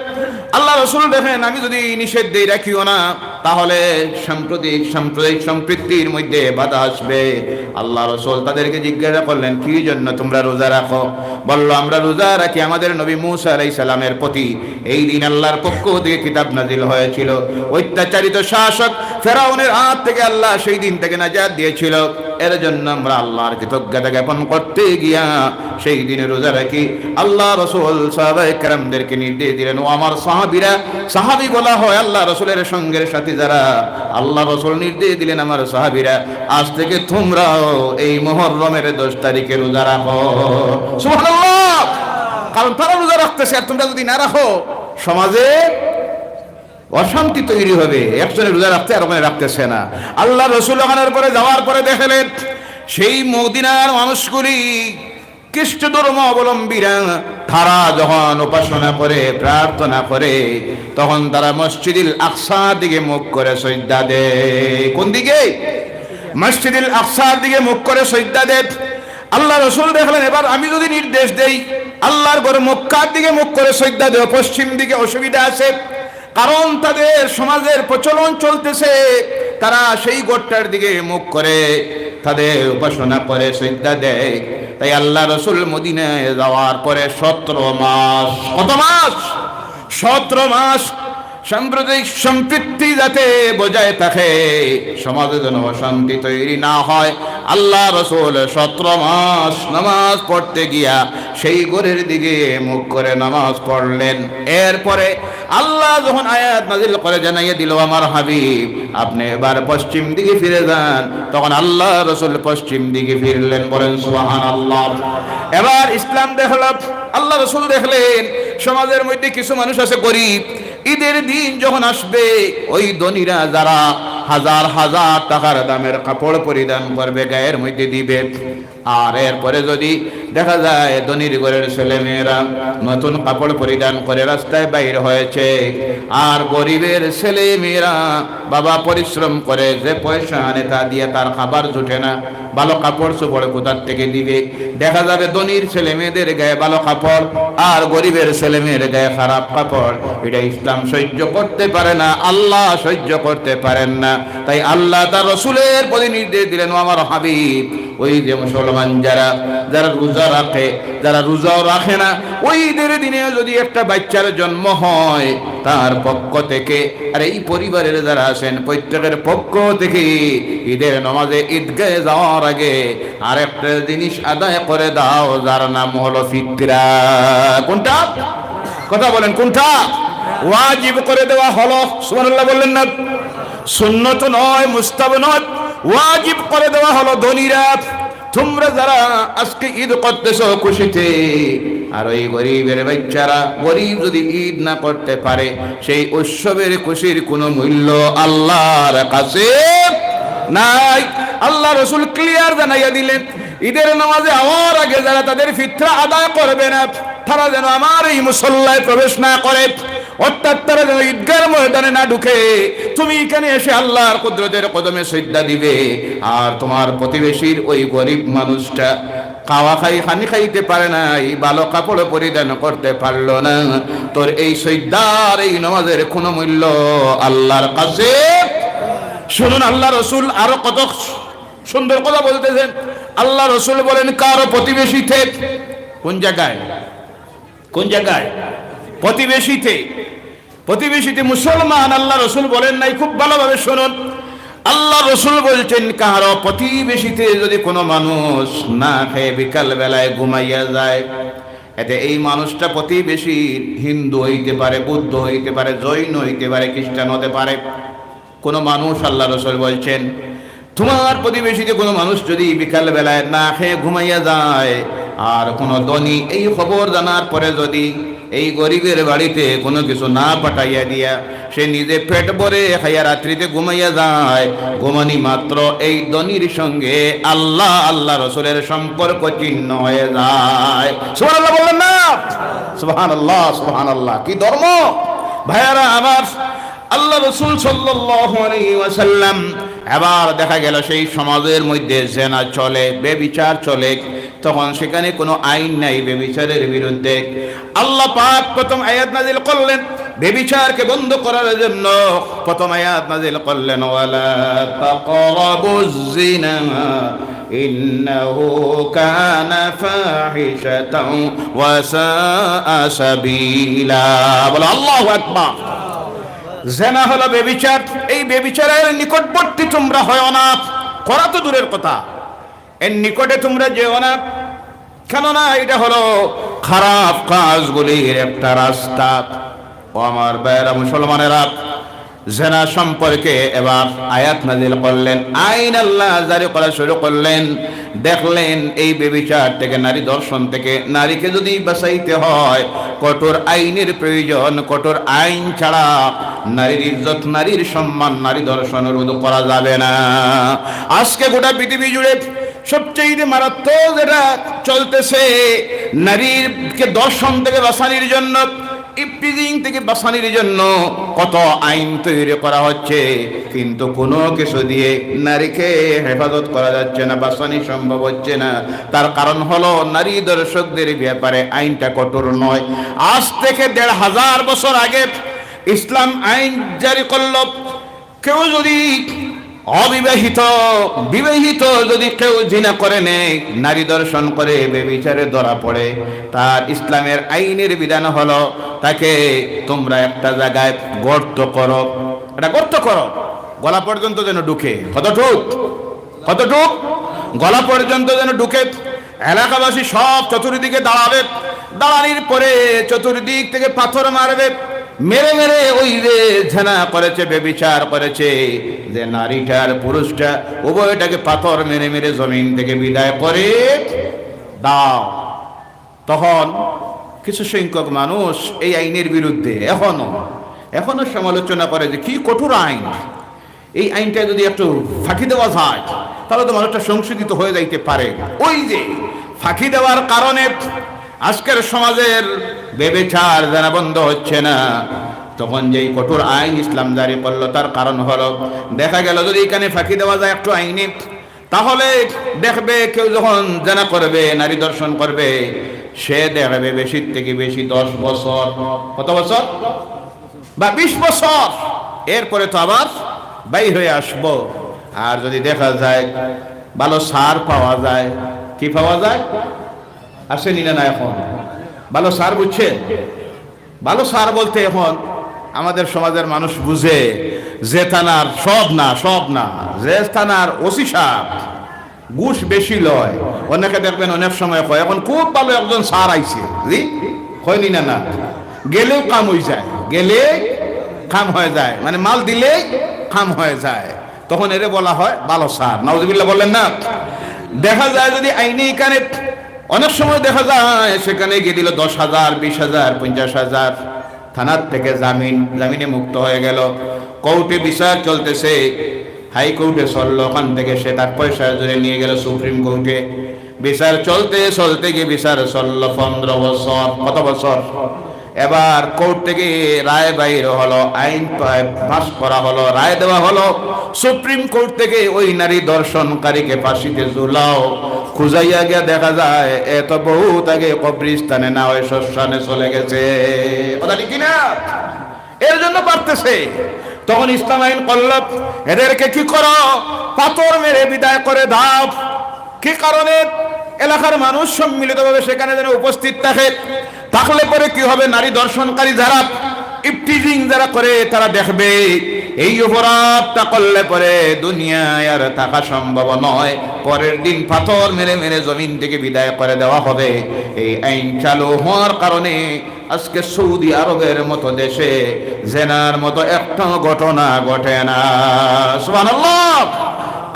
আল্লাহ রাসূল দেখেন, আমি যদি নিষেধ দেই রাখিও না, তাহলে সাম্প্রদায়িক সম্প্রীতির মধ্যে বাধা আসবে। আল্লাহ রাসূল তাদেরকে জিজ্ঞাসা করলেন, কি জন্য তোমরা রোজা রাখো? বলল, আমরা রোজা রাখি আমাদের নবী মূসা আলাইহিস সালামের প্রতি এই দিন আল্লাহর পক্ষ থেকে কিতাব নাজিল হয়েছিল। অত্যাচারিত শাসক ফেরাউনের হাত থেকে আল্লাহ সেই দিন থেকে নাজাত দিয়েছিল। এর জন্য আমরা আল্লাহর কৃতজ্ঞতা জ্ঞাপন করতে গিয়া সেই দিনে রোজা রাখি। আল্লাহ রাসূল সাহাবায়ে কেরামদেরকে নির্দেশ দিলেন, ও আমার সাহাবীরা, সাহাবী বলা হয় আল্লাহ রাসূলের সঙ্গের সাথী যারা, আল্লাহ রাসূল নির্দেশ দিলেন, আমার সাহাবীরা, আজ থেকে তোমরাও এই মুহররমের 10 তারিখে রোজা রাখো। সুবহানাল্লাহ। কারণ তারা রোজা রাখতেছে, আর তোমরা যদি না রাখো সমাজে অশান্তি তৈরি হবে। একজনে রোজা রাখতে আর ওখানে রাখতেছে না। আল্লাহ রাসূল ওখানের পরে যাওয়ার পরে দেখলেন সেই মদিনার মানুষগুলি খ্রিস্ট ধর্ম অবলম্বীরা, তারা যখন উপাসনা করে, প্রার্থনা করে, তখন তারা মসজিদুল আকসার দিকে মুখ করে সিজদা দেয়। কোন দিকে? মসজিদুল আকসার দিকে মুখ করে সিজদা দেয়। আল্লাহ রাসূল দেখলেন, এবার আমি যদি নির্দেশ দেই আল্লাহর ঘর মক্কার দিকে মুখ করে সিজদা দেয়, পশ্চিম দিকে অসুবিধা আছে। কারণ তাদের সমাজের প্রচলন চলতেছে, তারা সেই গোটটার দিকে মুখ করে তাদের উপাসনা করে সিজদা দেয়। তাই আল্লাহ রাসূল মদিনায় যাওয়ার পরে 17 মাস, কত মাস? 17 মাস সাম্প্রদায়িক সম্প্রীতি যাতে বজায় থাকে, সমাজে যেন অশান্তি তৈরি না হয়, আল্লাহ রাসূল 17 মাস নামাজ পড়তে গিয়া সেই ঘরের দিকে মুখ করে নামাজ পড়লেন। এরপরে আল্লাহ যখন আয়াত নাজিল করে জানাইয়ে দিল, আমার হাবিব আপনি এবার পশ্চিম দিকে ফিরে যান, তখন আল্লাহ রাসূল পশ্চিম দিকে ফিরলেন। বলেন সুবহানাল্লাহ। এবার ইসলাম দেখলাম, আল্লাহ রাসূল দেখলেন সমাজের মধ্যে কিছু মানুষ আছে গরিব। ঈদের দিন যখন আসবে, ওই ধনীরা যারা হাজার হাজার টাকার দামের কাপড় পরিধান করবে, গায়ের মধ্যে দিবে, আর এরপরে যদি দেখা যায় ধনীর ঘরের ছেলে মেয়েরা নতুন কাপড় পরিধান করে রাস্তায় বাইর হয়েছে, আর গরিবের ছেলে মেয়েরা বাবা পরিশ্রম করে যে পয়সা আনে তা দিয়ে তার খাবার জুটে না, ভালো কাপড় চোপড় কোথার থেকে দিবে? দেখা যাবে ধনীর ছেলে মেয়েদের গায়ে ভালো কাপড় আর গরিবের ছেলে মেয়ের গায়ে খারাপ কাপড়। এটা ইসলাম সহ্য করতে পারে না, আল্লাহ সহ্য করতে পারেন না। তাই আল্লাহ তার রাসূলের প্রতি নির্দেশ দিলেন, ও আমার হাবিব, ওই যে মুসলমান যারা রোজা রাখে, যারা রোজাও রাখে না, ওই ঈদের দিনে যদি একটা বাচ্চার জন্ম হয়, তার পক্ষ থেকে আর এই পরিবারের যারা আছেন প্রত্যেকের পক্ষ থেকে ঈদের নামাজে ঈদগাহে যাওয়ার আগে আর একটা জিনিস আদায় করে দাও, যার নাম হলো ফিতরা। কোনটা? কথা বলেন, কোনটা? ওয়াজিব করে দেওয়া হলো। সুবহানাল্লাহ বললেন না? সুন্নত নয়, মুস্তাহাব নয়, ওয়াজিব করে দেওয়া হলো। ধনীরা তোমরা যারা আজকে ঈদ করতেছো খুশিতে, আর ওই গরিবের বাচ্চারা, গরিব যদি ঈদ না করতে পারে, সেই উৎসবের খুশির কোনো মূল্য আল্লাহর কাছে নাই। আল্লাহ রাসূল ক্লিয়ার জানাইয়া দিলেন, ঈদের নামাজে আওয়ার আগে যারা তাদের ফিতরা আদায় করবে না, তারা যেন আমার এই মুসল্লায় প্রবেশ না করে, অর্থাৎ তারা যেন ঈদগাহের ময়দানে না ঢুকে। তুমি এখানে এসে আল্লাহর কুদরতের কদমে সিজদা দিবে, আর তোমার প্রতিবেশীর ওই গরিব মানুষটা হানি খাইতে পারে না, এই ভালো কাপড় পরিধান করতে পারলো না, তোর এই সিজদার এই নামাজের কোনো মূল্য আল্লাহর কাছে। শুনুন, আল্লাহ রাসূল আরো কত সুন্দর কথা বলতেছেন। আল্লাহ রাসূল বলেন, কারো প্রতিবেশীতে, কোন জায়গায়? কোন জায়গায়? প্রতিবেশীতে মুসলমান। আল্লাহ রাসূল বলেন নাই, খুব ভালোভাবে শুনুন। আল্লাহ রাসূল বলছেন, কারো প্রতিবেশীতে যদি কোনো মানুষ না খেয়ে বিকাল বেলায় ঘুমাইয়া যায়, এতে এই মানুষটা প্রতিবেশী হিন্দু হইতে পারে, বুদ্ধ হইতে পারে, জৈন হইতে পারে, খ্রিস্টান হতে পারে। কোনো মানুষ, আল্লাহ রাসূল বলছেন, তোমার প্রতিবেশীতে কোনো মানুষ যদি বিকাল বেলায় না খেয়ে ঘুমাইয়া যায়, আর কোনো ধনী এই খবর জানার পরে যদি এই গরিবের বাড়িতে কোনো কিছু না পাঠাইয়া দিয়া সে নিজে পেট ভরে খাইয়া রাত্রিতে ঘুমাইয়া যায়, ঘুমানি মাত্র এই ধনীর সঙ্গে আল্লাহ আল্লাহ রসুলের সম্পর্ক চিহ্ন হয়ে যায়। সুবহানাল্লাহ বললেন না? সুবহানাল্লাহ সুবহানাল্লাহ। কি ধর্ম ভাইয়ারা আমার! আল্লাহ রসুল সাল্লাল্লাহু আলাইহি ওয়াসাল্লাম, এবার দেখা গেল সেই সমাজের মধ্যে জেনা চলে, বেবিচার চলে, তখন সেখানে কোনো আইন নাই বেবিচারের বিরুদ্ধে। আল্লাহ পাক প্রথম আয়াত নাজিল করলেন বেবিচারকে বন্ধ করার জন্য। প্রথম আয়াত নাজিল করলেন ওয়ালা তাকরাবুজ জিনা ইন্নাহু কানা ফাহিশাতাও ওয়া সাআ সাবিলা। বলো আল্লাহু আকবার। জেনা হলো বেবিচার, এই বেবিচারের নিকটবর্তী তোমরা হয় না, করা তো দূরের কথা, এর নিকটে তোমরা যেও না। কেননা এটা হলো খারাপ কাজগুলির একটা রাস্তা। ও আমার ভাইয়েরা মুসলমানেরা, জেনা সম্পর্কে এবার আয়াত নাজিল করলেন, আইন আল্লাহ জারি করা শুরু করলেন। দেখলেন এই বেবিচার থেকে, নারী দর্শন থেকে নারীকে যদি বাঁচাইতে হয় কঠোর আইনের প্রয়োজন। কঠোর আইন ছাড়া নারীর ইজ্জত, নারীর সম্মান, নারী দর্শন রোধ করা যাবে না। আজকে গোটা পৃথিবী জুড়ে সবচেয়ে মারাত্মক যেটা চলতেছে, নারীকে দর্শন থেকে বাঁচানোর জন্য, ইফটিজিং থেকে বাঁচানোর জন্য কত আইন তৈরি করা হচ্ছে, কিন্তু কোনো কিছু দিয়ে নারীকে হেফাজত করা যাচ্ছে না, বাঁচানো সম্ভব হচ্ছে না। তার কারণ হলো নারী দর্শকদের ব্যাপারে আইনটা কঠোর নয়। আজ থেকে ১৫০০ বছর আগে ইসলাম আইন জারি করল, কেউ যদি অবিবাহিত বিবাহিত যদি কেউ জিনা করে নেয়, নারী দর্শন করে, বেবিচারে ধরা পড়ে, তার ইসলামের আইনের বিধান হলো তাকে তোমরা একটা জায়গায় গর্ত করো, একটা গর্ত করো, গলা পর্যন্ত যেন ঢুকে। কতটুক? কতটুক? গলা পর্যন্ত যেন ঢুকে। এলাকাবাসী সব চতুর্দিকে দাঁড়াবে, দাঁড়ানোর পরে চতুর্দিক থেকে পাথর মারবে, মেরে মেরে ওই যে জেনা করেছে, বেবিচার করেছে, যে নারীটার পুরুষটা উভয়টাকে পাথর মেরে মেরে জমিন থেকে বিদায় করে দাও। তখন কিছু সংখ্যক মানুষ এই আইনের বিরুদ্ধে এখনো সমালোচনা করে যে কি কঠোর আইন, এই আইনটা যদি একটু ফাঁকি দেওয়া যায় তাহলে তো মানুষটা সংশোধিত হয়ে যাইতে পারে। ওই যে ফাঁকি দেওয়ার কারণে আজকের সমাজের বেবিচার জানা বন্ধ হচ্ছে না। তখন যেই কঠোর আইন ইসলাম জারি করলো, তার কারণ হলো দেখা গেল যদি এখানে ফাঁকি দেওয়া যায় একটু আইনে, তাহলে দেখবে কেউ যখন জানা করবে, নারী দর্শন করবে, সে দেখবে বেশির থেকে বেশি 10 বছর, কত বছর? বা 20 বছর, এরপরে তো আবার বাইর হয়ে আসবো। আর যদি দেখা যায় ভালো সার পাওয়া যায়, কি পাওয়া যায়? আসেনি না এখন ভালো সার, বুঝছে? ভালো সার বলতে এখন আমাদের সমাজের মানুষ বুঝে যে থানার সব না যে থানার ওসি সাহেব ঘুষ বেশি লয়, অনেকে দেখবেন অনেক সময় কয় এখন খুব ভালো একজন সার আইছে, হয়নি না, গেলেও কাম হয়ে যায়, গেলে কাম হয়ে যায়, মানে মাল দিলে কাম হয়ে যায়, তখন এরে বলা হয় ভালো সার। নাউজুবিল্লাহ বললেন না? দেখা যায় যদি আইনি এখানে অনেক সময় দেখা যায় সেখানে গিয়ে দিল 10,000, 20,000, 50,000, থানার থেকে জামিনে মুক্ত হয়ে গেল, কোর্টে বিচার চলতেছে, হাইকোর্টে চললো, ওখান থেকে সে তার পয়সা জুড়ে নিয়ে গেল সুপ্রিম কোর্টে, বিচার চলতে গিয়ে বিচার চললো 15 বছর। কত বছর? এবার কোর্ট থেকে রায় বাইর হলো, আইন পাস করা হলো, রায় দেওয়া হলো, সুপ্রিম কোর্ট থেকে ওই নারী দর্শনকারীকে ফাঁসিতে ঝুলাও। খুঁজাইয়া গিয়া দেখা যায় এত বহুত আগে কবরস্থানে না হয় শ্মশানে চলে গেছে। কথা ঠিক না? এর জন্য পারতেছে। তখন ইসলাম আইন করল এদেরকে কি করো, পাথর মেরে বিদায় করে দাও। কি কারণে? এলাকার মানুষ সম্মিলিতভাবে সেখানে যেন উপস্থিত থাকে, থাকলে পরে কি হবে, নারী দর্শনকারী যারা ইফটিজিং যারা করে তারা দেখবে এই অপরাধটা করলে পরে দুনিয়ায় আর থাকা সম্ভব নয়, পরের দিন পাথর মেরে মেরে জমিন থেকে বিদায় করে দেওয়া হবে। এই আইন চালু হওয়ার কারণে আজকে সৌদি আরবের মতো দেশে জেনার মতো একটা ঘটনা ঘটে না। সুবহানাল্লাহ।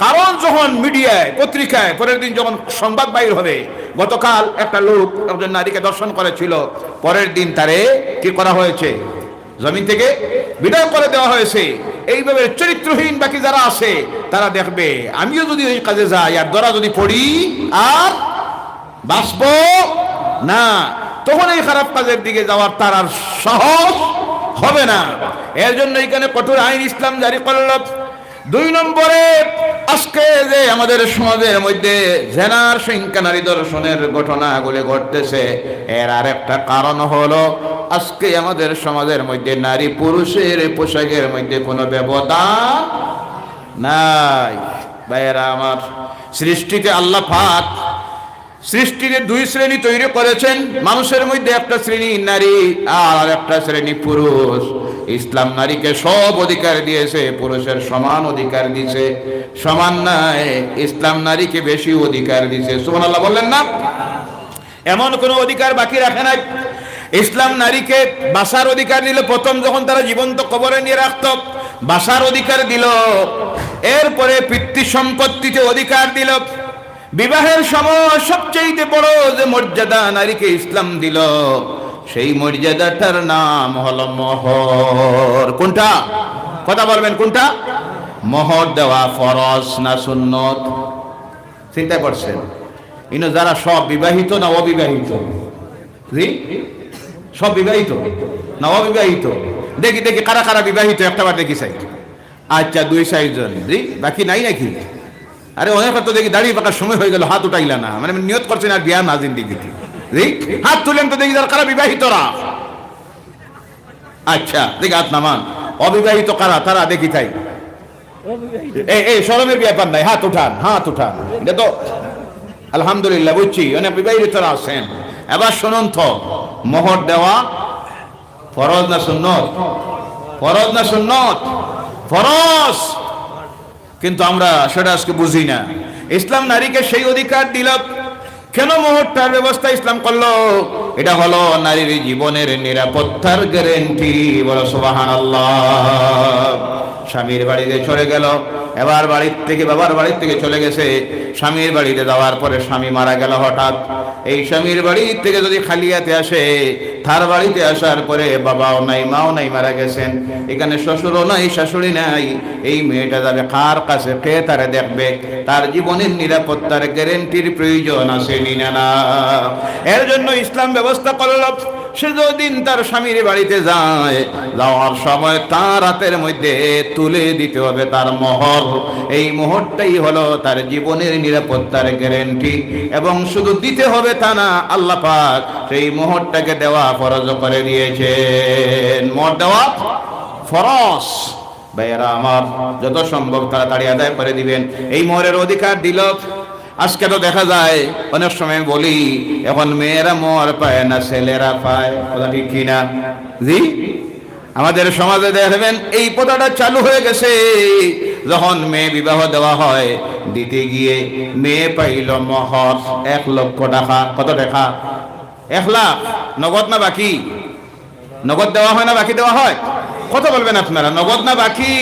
কারণ যখন মিডিয়ায় পত্রিকায় পরের দিন যখন সংবাদ বাইর হবে গতকাল একটা লোক একজন নারীকে দর্শন করেছিল, পরের দিন তারে কি করা হয়েছে, জমিন থেকে বিদায় করে দেওয়া হয়েছে। এইভাবে চরিত্রহীন বাকি যারা আছে তারা দেখবে আমিও যদি ওই কাজে যাই আর ধরা যদি পড়ি আর বাঁচব না, তখন এই খারাপ কাজের দিকে যাওয়ার তার আর সাহস হবে না। এর জন্য এখানে কঠোর আইন ইসলাম জারি করল। 2 নম্বরে, আজকে যে আমাদের সমাজের মধ্যে জেনার সংখ্যা, নারী দর্শনের ঘটনাগুলি ঘটতেছে, এর আর একটা কারণ হলো আজকে আমাদের সমাজের মধ্যে নারী পুরুষের পোশাকের মধ্যে কোনো ব্যবধান নাই। ভাইয়েরা আমার, সৃষ্টিতে আল্লাহ পাক সৃষ্টিতে 2 শ্রেণী তৈরি করেছেন। মানুষের মধ্যে একটা শ্রেণী নারী আর একটা শ্রেণী পুরুষ। ইসলাম নারীকে সব অধিকার দিয়েছে, পুরুষের সমান অধিকার দিয়েছে। সমান নাই, ইসলাম নারীকে বেশি অধিকার দিয়েছে। সুবহানাল্লাহ বললেন না? এমন কোনো অধিকার বাকি রাখে নাই। ইসলাম নারীকে বাসার অধিকার দিল। প্রথম যখন তারা জীবন্ত কবরে নিয়ে রাখত, বাসার অধিকার দিল। এরপরে পিতৃ সম্পত্তিতে অধিকার দিল। বিবাহের সময় সবচেয়ে বড় যে মর্যাদা নারীকে ইসলাম দিল, সেই মর্যাদাটার নাম হলো মোহর। কোনটা? কথা বলবেন, কোনটা? মোহর দেওয়া ফরজ না সুন্নত? চিন্তা করছেন? ইনো যারা সব বিবাহিত না অবিবাহিত? জি, সব বিবাহিত না অবিবাহিত? দেখি দেখি কারা কারা বিবাহিত একটাবার দেখি চাই। আচ্ছা, 2-4 জন। জি, বাকি নাই নাকি? আরে অনেক তো দেখি দাড়ি পাকার সময় হয়ে গেল, হাত উঠাইলা না, মানে নিয়ত করছেন আর বিয়া না জিন্দিগিতে। হাত তুলেন তো দেখি কারা বিবাহিতরা। আচ্ছা, দেখি হাত নামান। অবিবাহিত কারা? তারা দেখি তাই। এই শরমের ব্যাপার নাই, হাত উঠান, হাত উঠান। এটা তো আলহামদুলিল্লাহ বুঝছি অনেক বিবাহিতরা আছেন। এবার শুনুন তো, মোহর দেওয়া ফরজ না সুন্নত? ফরজ না সুন্নত? ফরজ। কিন্তু আমরা সেটা আজকে বুঝি না। ইসলাম নারীকে সেই অধিকার দিল। কেন মোহরটার ব্যবস্থা ইসলাম করলো? এটা হলো নারীর জীবনের নিরাপত্তার গ্যারান্টি। বলো সুবহানাল্লাহ। স্বামীর বাড়িতে চলে গেল, এবার বাড়ির থেকে, বাবার বাড়ির থেকে চলে গেছে, স্বামীর বাড়িতে যাওয়ার পরে স্বামী মারা গেল হঠাৎ। এই স্বামীর বাড়ি থেকে যদি খালিয়াতে আসে, তার বাড়িতে আসার পরে বাবাও নাই, মাও নাই, মারা গেছেন। এখানে শ্বশুরও নাই, শাশুড়ি নাই। এই মেয়েটা যাবে কার কাছে? কে তারে দেখবে? তার জীবনের নিরাপত্তার গ্যারান্টির প্রয়োজন আছে না? এর জন্য ইসলাম ব্যবস্থা করল, সে যদিন তার স্বামীর বাড়িতে যায়, যাওয়ার সময় তার হাতের মধ্যে তুলে দিতে হবে তার মোহর। এই মোহরটাই হলো তার জীবনের নিরাপত্তার গ্যারান্টি। এবং শুধু দিতে হবে তা না, আল্লাহ পাক সেই মোহরটাকে দেওয়া ফরজ করে দিয়েছেন। মোহর দেওয়া ফরজ। ভাইয়েরা আমার, যত সম্ভব তাড়াতাড়ি আদায় করে দিবেন। এই মোহরের অধিকার দিল। আজকে তো দেখা যায়, অনেক সময় বলি, এখন মেয়েরা মোহর পায় না, ছেলেরা পায়। কথা ঠিক কিনা? জি, আমাদের সমাজে দেখবেন এই প্রথাটা চালু হয়ে গেছে। যখন মেয়ে বিবাহ দেওয়া হয়, দিতে গিয়ে মেয়ে পাইল মোহর 1 লক্ষ টাকা। কত টাকা? 1 লাখ। নগদ না বাকি? নগদ দেওয়া হয় না বাকি দেওয়া হয়? কত বলবেন আপনারা? নগদ না বাকি?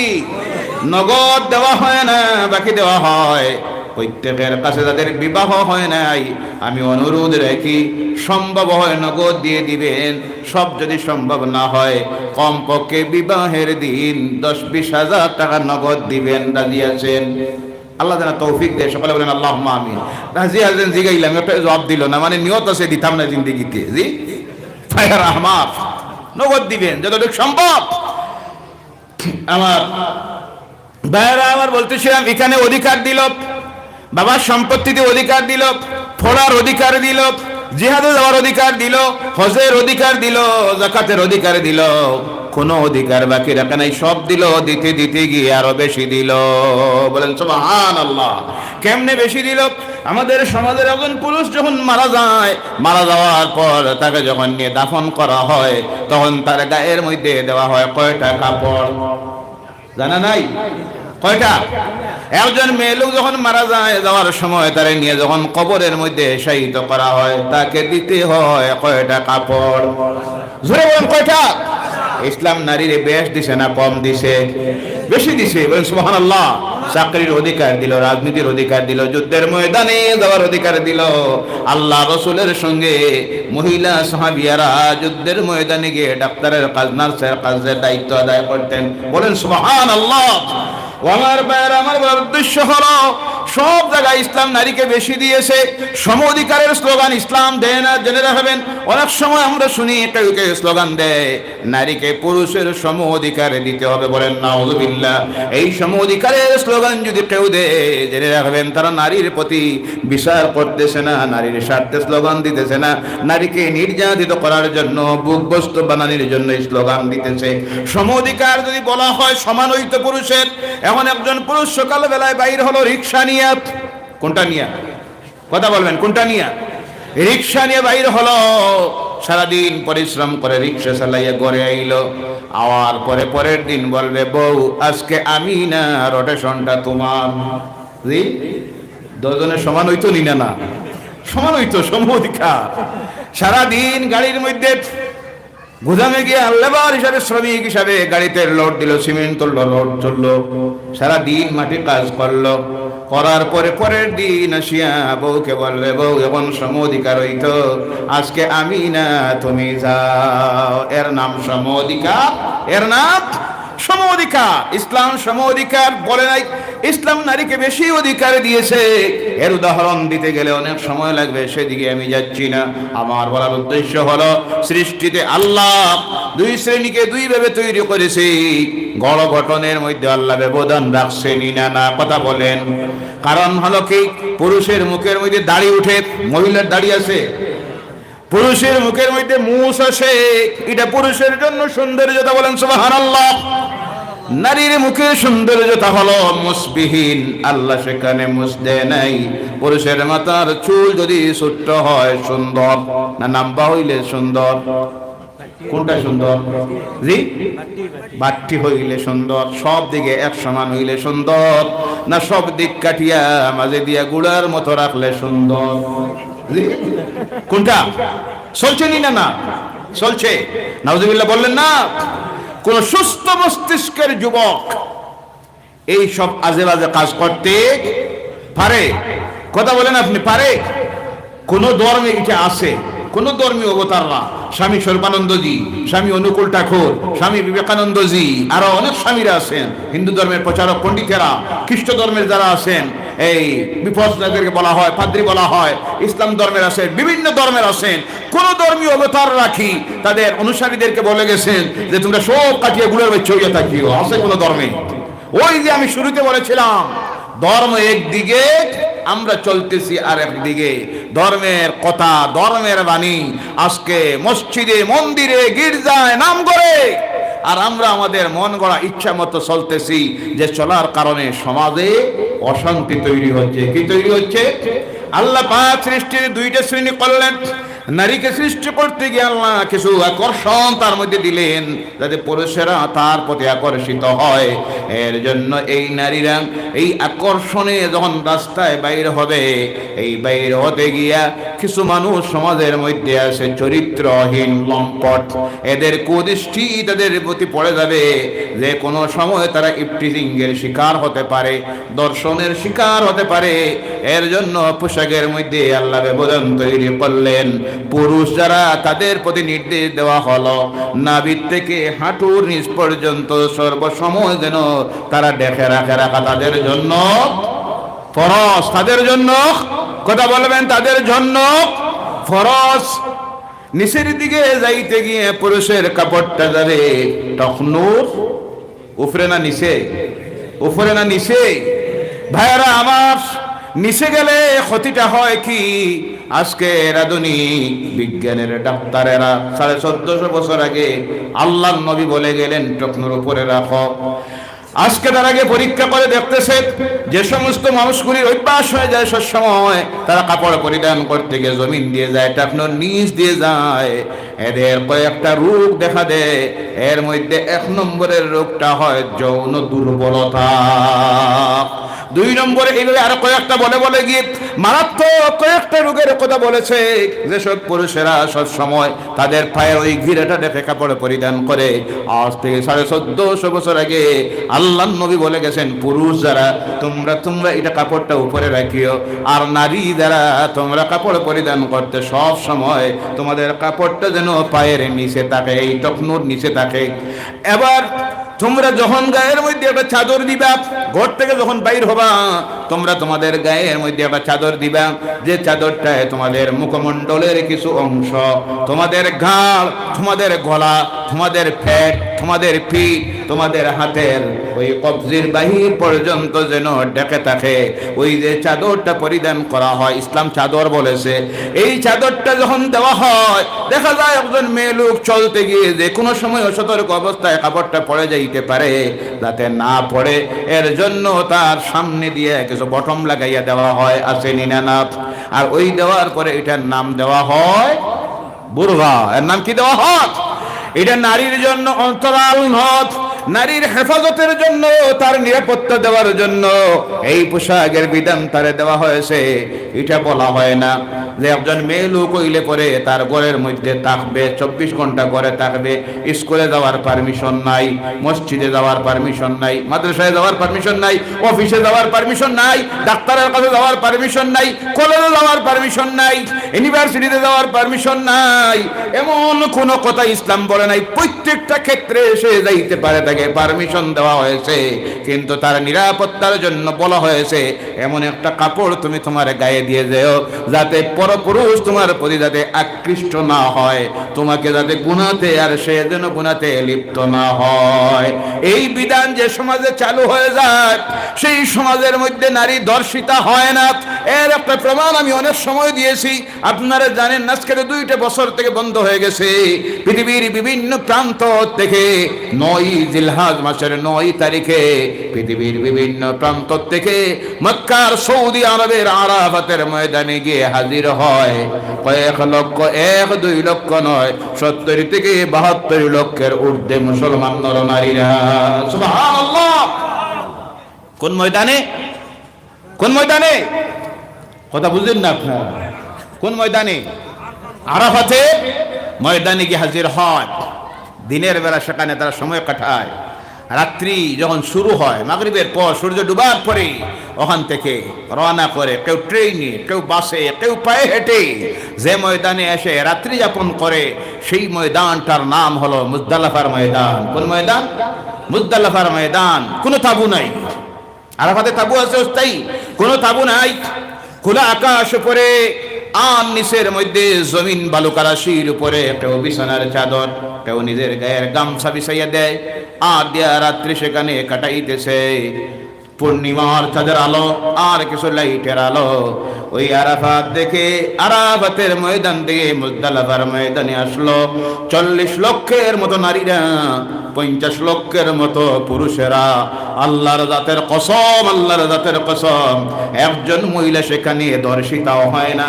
নগদ দেওয়া হয় না, বাকি দেওয়া হয়। প্রত্যেকের কাছে যাদের বিবাহ হয় নাই, আমি অনুরোধ রাখি, সম্ভব হয় নগদ দিয়ে দিবেন। সব যদি সম্ভব না হয়, কমপক্ষে বিবাহের দিন 10-20 হাজার টাকা নগদ দিবেন। রাজি আছেন? আল্লাহ যেন তৌফিক দেয়। সকলে বলেন আল্লাহুম্মা আমিন। রাজি আছেন? জিগাইলাম, একটা জবাব দিল না, মানে নিয়ত আছে দিতাম না জিন্দেগিতে। জি, ফায়ার আহমাদ, নগদ দিবেন যতটুকু সম্ভব। আমার ভাইয়েরা, আমার বলতেছিলাম, এখানে অধিকার দিল, বাবার সম্পত্তিতে অধিকার দিল, পড়ার অধিকার দিল, জিহাদে যাওয়ার অধিকার দিল, হজের অধিকার দিল, যাকাতের অধিকার দিল। কোনো অধিকার বাকি রাখে নাই, সব দিল। দিতে দিতে গিয়ে আরো বেশি দিল। বলেন সুবহানাল্লাহ। কেমনে বেশি দিল? আমাদের সমাজের একজন পুরুষ যখন মারা যায়, মারা যাওয়ার পর তাকে যখন নিয়ে দাফন করা হয়, তখন তার গায়ের মধ্যে দেওয়া হয় কয়টা কাপড়? জানা নাই? কয়টা? একজন মেয়ে লোক যখন মারা যায়, যাওয়ার সময় তারে নিয়ে যখন কবরের মধ্যে শায়িত করা হয়, তাকে দিতে হয় কয়টা কাপড়? জোরে বলেন, কয়টা? ইসলাম নারীরে বেশ দিছে না কম দিছে? বেশি দিছে। বলেন সুবহানাল্লাহ। চাকরির অধিকার দিল, রাজনীতির অধিকার দিল, যুদ্ধের ময়দানে যাওয়ার অধিকার দিল। আল্লাহ রাসূলের সঙ্গে মহিলা সাহাবিয়ারা যুদ্ধের ময়দানে গিয়ে ডাক্তারের কাজ, নার্সের কাজের দায়িত্ব আদায় করতেন। বলেন সুবহানাল্লাহ। আমার ভাইয়ের, আমার বলার উদ্দেশ্য হলো সব জায়গায় ইসলাম নারীকে বেশি দিয়েছে। সম অধিকারের স্লোগান ইসলাম দেয় না, জেনে রাখবেন। অনেক সময় আমরা শুনি কেউ কেউ স্লোগান দেয় নারীকে পুরুষের সম অধিকার দিতে হবে। বলেন নাউযুবিল্লাহ। এই সম অধিকারের স্লোগান যদি কেউ দেয়, জেনে রাখবেন তারা নারীর প্রতি বিচার করতেছে না, নারীর স্বার্থে স্লোগান দিতেছে না, নারীকে নির্যাতিত করার জন্য, বুকবস্ত বানানোর জন্য স্লোগান দিতেছে। সম অধিকার যদি বলা হয় সমান হইতো পুরুষের, এমন একজন পুরুষ সকালবেলায় বাইর হলো রিক্সা নিয়ে। কোনটা নিয়ে? কথা বলবেন, কোনটা নিয়ে? রিক্সা নিয়ে বাইর হলো, সারাদিন পরিশ্রম করে রিক্সা চালাইয়া ঘরে আইলো। আওয়ার পরে পরের দিন বলবে বউ আজকে আমি না, রোটেশনটা তোমার। দুজনের সমান হইতো নি না? সমান হইতো, সম অধিকার। সারাদিন গাড়ির মধ্যে গুদামে গিয়ে লেবার হিসাবে, শ্রমিক হিসাবে গাড়িতে লোড দিল, সিমেন্ট তুললো, লোড চললো, সারাদিন মাটি কাজ করলো। করার পরে পরের দিন আসিয়া বউকে বলবে বউ এখন সম অধিকার হইতো, আজকে আমি না তুমি যাও। এর নাম সম অধিকার, এর নাম সম অধিকার। ইসলাম সম অধিকার বলে নাই, ইসলাম নারীকে বেশি অধিকার দিয়েছে। এর উদাহরণ দিতে গেলে অনেক সময় লাগবে, সেদিকে আমি যাচ্ছি না। আমার বলার উদ্দেশ্য হলো সৃষ্টিতে আল্লাহ দুই শ্রেণীকে দুই ভাবে তৈরি করেছে। গঠনের মধ্যে আল্লাহ ব্যবধান রাখছেন না? কথা বলেন। কারণ হলো কি, পুরুষের মুখের মধ্যে দাড়ি উঠে, মহিলার দাড়ি আছে। পুরুষের মুখের মধ্যে মুছ আসে, এটা পুরুষের জন্য সৌন্দর্যতা। বলেন সুবহানাল্লাহ। নারীর মুখে সৌন্দর্যতা হলো মুসবিহীন, আল্লাহ সেখানে মুছ দেয় নাই। পুরুষের মাথার চুল যদি ছোট্ট হয় সুন্দর, না নাম্বা হইলে সুন্দর? কোনটা সুন্দর? জি, বাট্টি হইলে সুন্দর। সব দিকে এক সমান হইলে সুন্দর, না সব দিক কাটিয়া মাঝে দিয়া গুড়ার মতো রাখলে সুন্দর? কোনটা চলছে নি না? চলছে। নাউযুবিল্লাহ বললেন না? কোন সুস্থ মস্তিষ্কের যুবক এই সব আজে বাজে কাজ করতে পারে? কথা বলেন আপনি, পারে? কোন ধর্মে এটা আছে? কোন ধর্মীয় অবতাররা, স্বামী সর্বানন্দজি, স্বামী অনুকূল ঠাকুর, স্বামী বিবেকানন্দজি, আরো অনেক স্বামীরা আছেন, হিন্দু ধর্মের প্রচারক পণ্ডিতেরা, খ্রিস্ট ধর্মের যারা আছেন, এই বিপদকে বলা হয়, পাদ্রী বলা হয়, ইসলাম ধর্মের আছেন, বিভিন্ন ধর্মের আছেন। কোন ধর্মীয় অবতার রাখি তাদের অনুসারীদেরকে বলে গেছেন যে তোমরা সব কাটিয়ে গুলের বাচ্চা হইয়া থাকিও? আছে কোন ধর্মে? ওই যে আমি শুরুতে বলেছিলাম, ধর্ম একদিকে, আমরা চলতেছি আর একদিকে। ধর্মের কথা, ধর্মের বাণী আজকে মসজিদে, মন্দিরে, গির্জায় নাম করে, আর আমরা আমাদের মন গড়া ইচ্ছা মতো চলতেছি, যে চলার কারণে সমাজে অশান্তি তৈরি হচ্ছে। কি তৈরি হচ্ছে? আল্লাহ পাক সৃষ্টির দুইটা শ্রেণী করলেন। নারীকে সৃষ্টি করতে গিয়ে আল্লাহ কিছু আকর্ষণ তার মধ্যে দিলেন, যাতে পুরুষেরা তার প্রতি আকর্ষিত হয়। এর জন্য এই নারীরা এই আকর্ষণে যখন রাস্তায় বাইর হবে, এই বাইর হতে গিয়া কিছু মানুষ সমাজের মধ্যে আছে চরিত্রহীন, লম্পট। এদের কুদৃষ্টি তাদের প্রতি পড়ে যাবে, যে কোনো সময় তারা ইফটিজিংয়ের শিকার হতে পারে, দর্শনের শিকার হতে পারে। এর জন্য পোশাকের মধ্যে আল্লাহ ব্যবধান তৈরি করলেন। পুরুষ যারা, তাদের প্রতি নির্দেশ দেওয়া হলো নাভির থেকে হাঁটুর নিচ পর্যন্ত সর্বসময় যেন তারা দেখে রাখা তাদের জন্য ফরজ। তাদের জন্য, কথা বলবেন, তাদের জন্য ফরজ। নিচের দিকে যাইতে গিয়ে পুরুষের কাপড়টা যাবে টখনুর, উপরে না নিচে? উপরে না নিচে? ভাইরা আমার, নিচে গেলে ক্ষতিটা হয় কি? আজকে আধুনিক বিজ্ঞানের ডাক্তারেরা 1450 বছর আগে আল্লাহর নবী বলে গেলেন টকনুর উপরে রাখো। আজকে তার আগে পরীক্ষা করে দেখতেছে, যে সমস্ত মানুষগুলির অভ্যাস হয়ে যায় সব সময় তারা কাপড় পরিধান করতে গিয়ে জমিন দিয়ে যায়, টাকনুর নিচ দিয়ে যায়, এদের কয়েকটা রোগ দেখা দেয়। এর মধ্যে 1 নম্বরের রোগটা হয় যৌন দুর্বলতা। 2 নম্বরে এইভাবে আরো কয়েকটা বলে গিয়ে মারাত্মক কয়েকটা রোগের কথা বলেছে। যেসব পুরুষেরা সব সময় তাদের পায়ে ওই ঘিরেটা দেখে কাপড় পরিধান করে, আজ থেকে 1450 বছর আগে আল্লাহর নবী বলে গেছেন, পুরুষ যারা তোমরা এটা কাপড়টা উপরে রাখিও, আর নারী যারা তোমরা কাপড় পরিধান করতে সব সময় তোমাদের কাপড়টা যেন পায়ের নিচে থাকে, এই টকনুর নিচে থাকে। এবার তোমরা যখন গায়ের মধ্যে একটা চাদর দিবা, ঘর থেকে যখন বাইর হবা, তোমরা তোমাদের গায়ের মধ্যে একটা চাদর দিবা, যে চাদরটায় তোমাদের মুখমণ্ডলের কিছু অংশ, তোমাদের ঘাড়, তোমাদের গলা, তোমাদের পেট, তোমাদের পিঠ, তোমাদের হাতের ওই কবজির বাহির পর্যন্ত যেন ঢেকে থাকে। ওই যে চাদরটা পরিধান করা হয়, ইসলাম চাদর বলেছে, এই চাদরটা যখন দেওয়া হয়, দেখা যায় একজন মেয়ে লোক চলতে গিয়ে যে কোনো সময় অসতর্ক অবস্থায় কাপড়টা পড়ে যাইতে পারে, যাতে না পড়ে এর জন্য তার সামনে দিয়ে কিছু বটম লাগাইয়া দেওয়া হয়, আসেনি না? আর ওই দেওয়ার পরে এটার নাম দেওয়া হয় বুরকা। এর নাম কি দেওয়া হয়? এটা নারীর জন্য অন্তরাল নথ, নারীর হেফাজতের জন্য, তার নিরাপত্তা দেওয়ার জন্য এই পোশাকের বিধান তারে দেওয়া হয়েছে। এটা বলা হয় না যে একজন মেয়ে লোক হইলে পরে তার ঘরের মধ্যে থাকবে, 24 ঘন্টা ঘরে থাকবে, স্কুলে যাওয়ার পারমিশন নাই, মসজিদে যাওয়ার পারমিশন নাই, মাদ্রাসায় যাওয়ার পারমিশন নাই, অফিসে যাওয়ার পারমিশন নাই, ডাক্তারের কাছে যাওয়ার পারমিশন নাই, কলেজে যাওয়ার পারমিশন নাই, ইউনিভার্সিটিতে যাওয়ার পারমিশন নাই, এমন কোনো কথা ইসলাম বলে নাই। প্রত্যেকটা ক্ষেত্রে সে যাইতে পারে, তাকে পারমিশন দেওয়া হয়েছে, কিন্তু তার নিরাপত্তার জন্য বলা হয়েছে এমন একটা কাপড় তুমি তোমার গায়ে দিয়ে যেও, যাতে পরপুরুষ তোমার প্রতি যাতে আকৃষ্ট না হয়, তোমাকে যাতে গুনাতে আর সে যেন গুনাতে লিপ্ত না হয়। এই বিধান যে সমাজে চালু হয়ে যায়, সেই সমাজের মধ্যে নারী ধর্ষিতা হয় না। এর একটা প্রমাণ আমি অনেক সময় দিয়েছি, আপনারা জানেন। আজকে 2 বছর থেকে বন্ধ হয়ে গেছে। পৃথিবীর বিভিন্ন প্রান্ত থেকে 9 জিলহজ মাসের 9 তারিখে পৃথিবীর বিভিন্ন প্রান্ত থেকে মক্কার সৌদি আরবের আরাফাতের ময়দানে গিয়ে হাজির হয় কয়েক লক্ষ, 1-2 লক্ষ নয়, 70 থেকে 72 লক্ষের ঊর্ধ্বে মুসলমান নরনারীরা। সুবহানাল্লাহ। কোন ময়দানে? কোন ময়দানে? কথা বুঝলেন না আপনারা? কোন ময়দানে? আরাফাতে ময়দানে গিয়ে হাজির হয়। দিনের বেলা সেখানে তারা সময় কাটায়, রাত্রি যখন শুরু হয়, মাগরিবের পর সূর্য ডুবার পরে ওখান থেকে রওনা করে, কেউ ট্রেনে, কেউ বাসে, কেউ পায়ে হেঁটে যে ময়দানে এসে রাত্রি যাপন করে, সেই ময়দানটার নাম হলো মুজদালিফার ময়দান। কোন ময়দান? মুজদালিফার ময়দান। কোনো তাবু নাই। আরাফাতে তাবু আছে অস্থায়ী? কোনো তাবু নাই। খোলা আকাশ উপরে, আর নিচের মধ্যে জমিন বালুকারাশির উপরে কেউ বিছানার চাদর, কেউ নিজের গায়ের গামছা বিছাইয়া দেয়, আর দিয়া রাত্রি সেখানে কাটাইতেছে। পূর্ণিমার চাঁদের আলো আর কিছু লাইটের আলো। ওই আরাফাত দেখে, আরাফাতের ময়দান থেকে মুজদালিফার ময়দানে আসলো 40 লক্ষের মতো নারীরা, 50 লক্ষের মতো পুরুষেরা। আল্লাহর জাতের কসম, আল্লাহর জাতের কসম, একজন মহিলা সেখানে ধর্ষিতাও হয় না,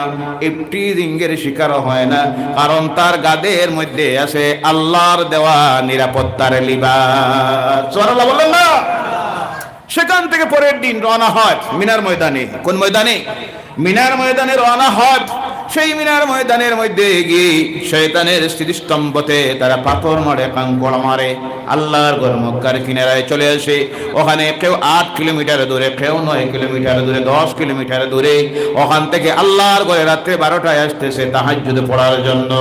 ইফটিজিংয়ের শিকারও হয় না, কারণ তার গাদের মধ্যে আছে আল্লাহর দেওয়া নিরাপত্তার লিবাস। সুবহানাল্লাহ বলেন না? সেখান থেকে পরের দিন রওনা হয় মিনার ময়দানে। কোন ময়দানে? মিনার ময়দানে রওনা হয়। সেই মিনার ময়দানের মধ্যে গিয়ে শয়তানের স্মৃতিস্তম্ভতে তারা পাথর মারে, কাঙ্কড় মারে। আল্লাহর ঘর মক্কার কিনারায় চলে আসে। ওখানে কেউ 8 কিলোমিটার দূরে, কেউ 9 কিলোমিটার দূরে, 10 কিলোমিটার দূরে। ওখান থেকে আল্লাহর ঘরে রাত্রে 12টায় আসতেছে তাহাজ্জুদ পড়ার জন্য,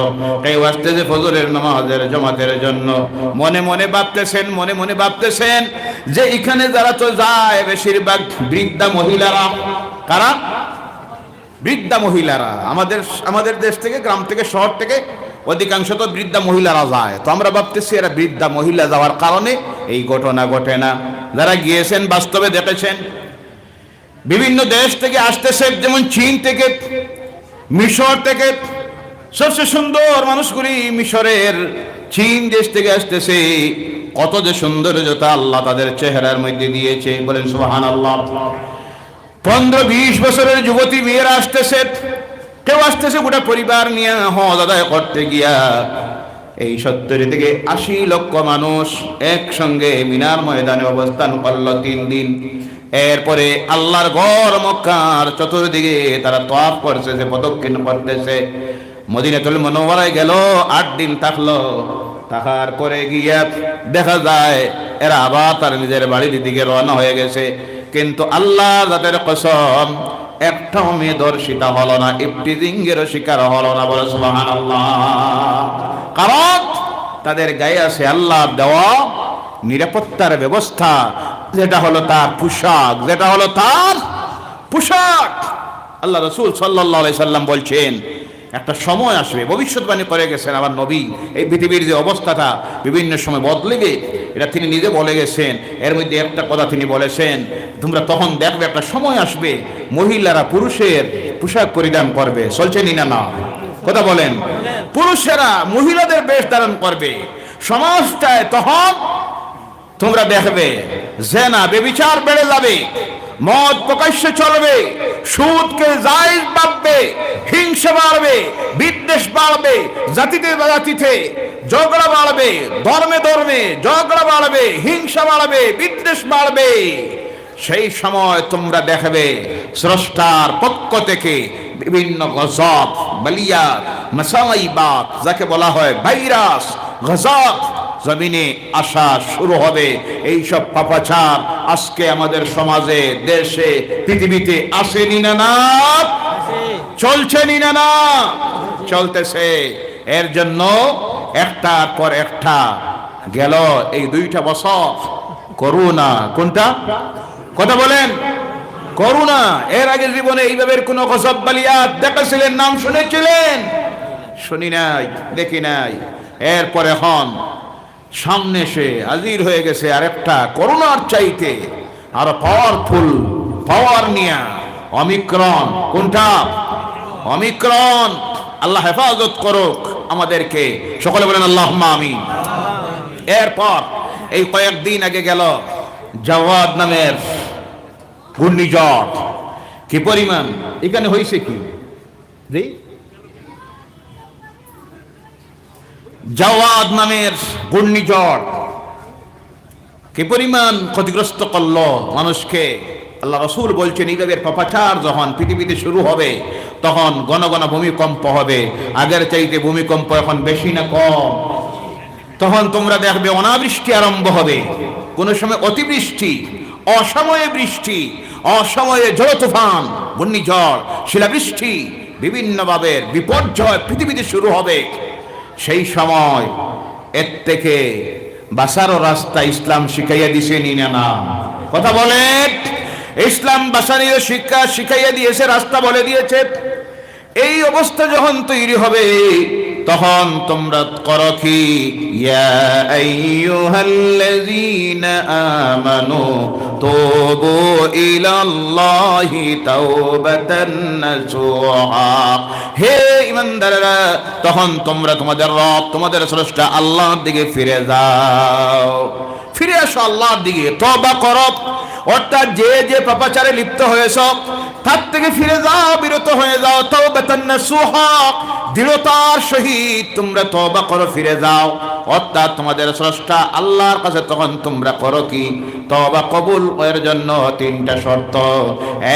কেউ আসতেছে ফজরের নামাজের জামাতের জন্য। মনে মনে ভাবতেছেন যে এখানে যারা তো যায় বেশিরভাগ বৃদ্ধা মহিলারা। কারা? বৃদ্ধা মহিলারা। আমাদের দেশ থেকে, গ্রাম থেকে, শহর থেকে অধিকাংশ তো বৃদ্ধা মহিলারা যায়। তো আমরা ভাবতেছি এরা বৃদ্ধা মহিলা যাওয়ার কারণে এই ঘটনা ঘটে না। যারা গিয়েছেন বাস্তবে দেখেছেন, বিভিন্ন দেশ থেকে আসতেছে, যেমন চীন থেকে, মিশর থেকে। সবচেয়ে সুন্দর মানুষগুলি মিশরের, চীন দেশ থেকে আসতেছে। কত যে সৌন্দর্যতা আল্লাহ তাদের চেহারার মধ্যে দিয়েছে, বলেন সুবহানাল্লাহ। 15-20 বছরের যুবতী মেয়েরা আসতেছে। কেউ আসতেছে গোটা পরিবার নিয়ে হজ আদায় করতে গিয়া, এই 70 থেকে 80 লক্ষ মানুষ একসঙ্গে মিনার ময়দানে অবস্থান করলো 3 দিন। এরপরে আল্লাহর ঘর মক্কার চতুর্দিকে তারা তওয়াফ করতেছে, প্রদক্ষিণ করতেছে। মদিনাতুল মুনাওয়ারায় গেল, 8 দিন থাকলো। থাকার পরে গিয়ে দেখা যায় এরা আবার তার নিজের বাড়ির দিকে রওনা হয়ে গেছে। কিন্তু আল্লাহর জাতের কসম, একটাও মেয়ে দর্শিতা হলো না, ইফতিজিংয়েরও শিকার হলো না। বলে সুবহানাল্লাহ। কারণ তাদের গায়ে আছে আল্লাহর দেওয়া নিরাপত্তার ব্যবস্থা, যেটা হলো তার পোশাক, যেটা হলো তার পোশাক। আল্লাহ রাসূল সাল্লাল্লাহু আলাইহি সাল্লাম বলছেন, একটা সময় আসবে, ভবিষ্যৎবাণী করে গেছেন আমার নবী, এই পৃথিবীর যে অবস্থাটা বিভিন্ন সময় বদলেবে, এটা তিনি নিজে বলে গেছেন। এর মধ্যে একটা কথা তিনি বলেছেন, তোমরা তখন দেখবে একটা সময় আসবে মহিলারা পুরুষের পোশাক পরিধান করবে। চলছেনি না? না কথা বলেন। পুরুষেরা মহিলাদের বেশ ধারণ করবে। সমাজটায় তখন তোমরা দেখবে জেনা ব্যভিচার বেড়ে যাবে, মদ প্রকাশ্যে চলবে, সুদকে জায়েজ ভাববে, হিংসা বাড়বে, বিদ্বেষ বাড়বে, জাতিতে জাতিতে ঝগড়া বাড়বে, ধর্মে ধর্মে ঝগড়া বাড়বে, হিংসা বাড়বে, বিদ্বেষ বাড়বে। সেই সময় তোমরা দেখবে স্রষ্টার পক্ষ থেকে বিভিন্ন গজব, বালিয়া, মাসাইবাত, যাকে বলা হয় ভাইরাস, গজব জমিনে আসা শুরু হবে। এইসব পাপাচার আজকে আমাদের সমাজে, দেশে, পৃথিবীতে আসেনি না? না চলছেনি না? না চলতেছে। এর জন্য একটার পর একটা গেল এই 2টা বছর করোনা। কোনটা কথা বলেন? করোনা। এর আগে জীবনে এইভাবে কোন গজব বালিয়াত দেখেছিলেন? নাম শুনেছিলেন? শুনি নাই, দেখি নাই। এরপর এখন সামনে সে হাজির হয়ে গেছে আরেকটা করোনার চাইতে আরো পাওয়ারফুল, পাওয়ার নিয়া অমিক্রন। কোনটা? অমিক্রন। আল্লাহ হেফাজত করুক আমাদেরকে, সকলে বলেন আল্লাহুম্মা আমিন। এরপর এই কয়েকদিন আগে গেল জাওয়াদ নামের ঘূর্ণিঝড়। কি পরিমাণ এখানে হয়েছে কি জি? জাওয়াদ নামের ঘূর্ণিঝড় কি পরিমাণ ক্ষতিগ্রস্ত করলো মানুষকে। আল্লাহ রাসূল বলছেন, এইভাবে পাপাচার যখন পৃথিবীতে শুরু হবে তখন ঘন ঘন ভূমিকম্প হবে। আগের চাইতে ভূমিকম্প এখন বেশি না কম? তখন তোমরা দেখবে অনাবৃষ্টি আরম্ভ হবে, কোন সময় অতিবৃষ্টি, অসময়ে বৃষ্টি, অসময়ে ঝড় তুফান, ঘূর্ণিঝড়, শিলাবৃষ্টি, বিভিন্নভাবে বিপর্যয় পৃথিবীতে শুরু হবে। সেই সময় এর থেকে বাঁচারও রাস্তা ইসলাম শিখাইয়া দিছে নি না? কথা বলেন। ইসলাম বাঁচানোর শিক্ষা শিখাইয়া দিয়েছে, রাস্তা বলে দিয়েছে। এই অবস্থা যখন তৈরি হবে তখন তোমরা করো কি? ইয়া আইয়ুহাল্লাযীনা আমানু তুবু ইলাল্লাহি তাওবাতান নাসুহা। হে ঈমানদাররা, তখন তোমরা তোমাদের রব, তোমাদের স্রষ্টা আল্লাহর দিকে ফিরে যাও। ফিরে আসো আল্লাহর দিকে, তওবা করো। অর্থাৎ যে যে পাপাচারে লিপ্ত হয়েছ তার থেকে ফিরে যাও, বিরত হয়ে যাও। তাওবাতান নাসুহা, দৃঢ়তার সহিত তোমরা তওবা করো, ফিরে যাও। অর্থাৎ তোমাদের স্রষ্টা আল্লাহর কাছে তখন তোমরা করো কি? তওবা কবুল এর জন্য 3টা শর্ত।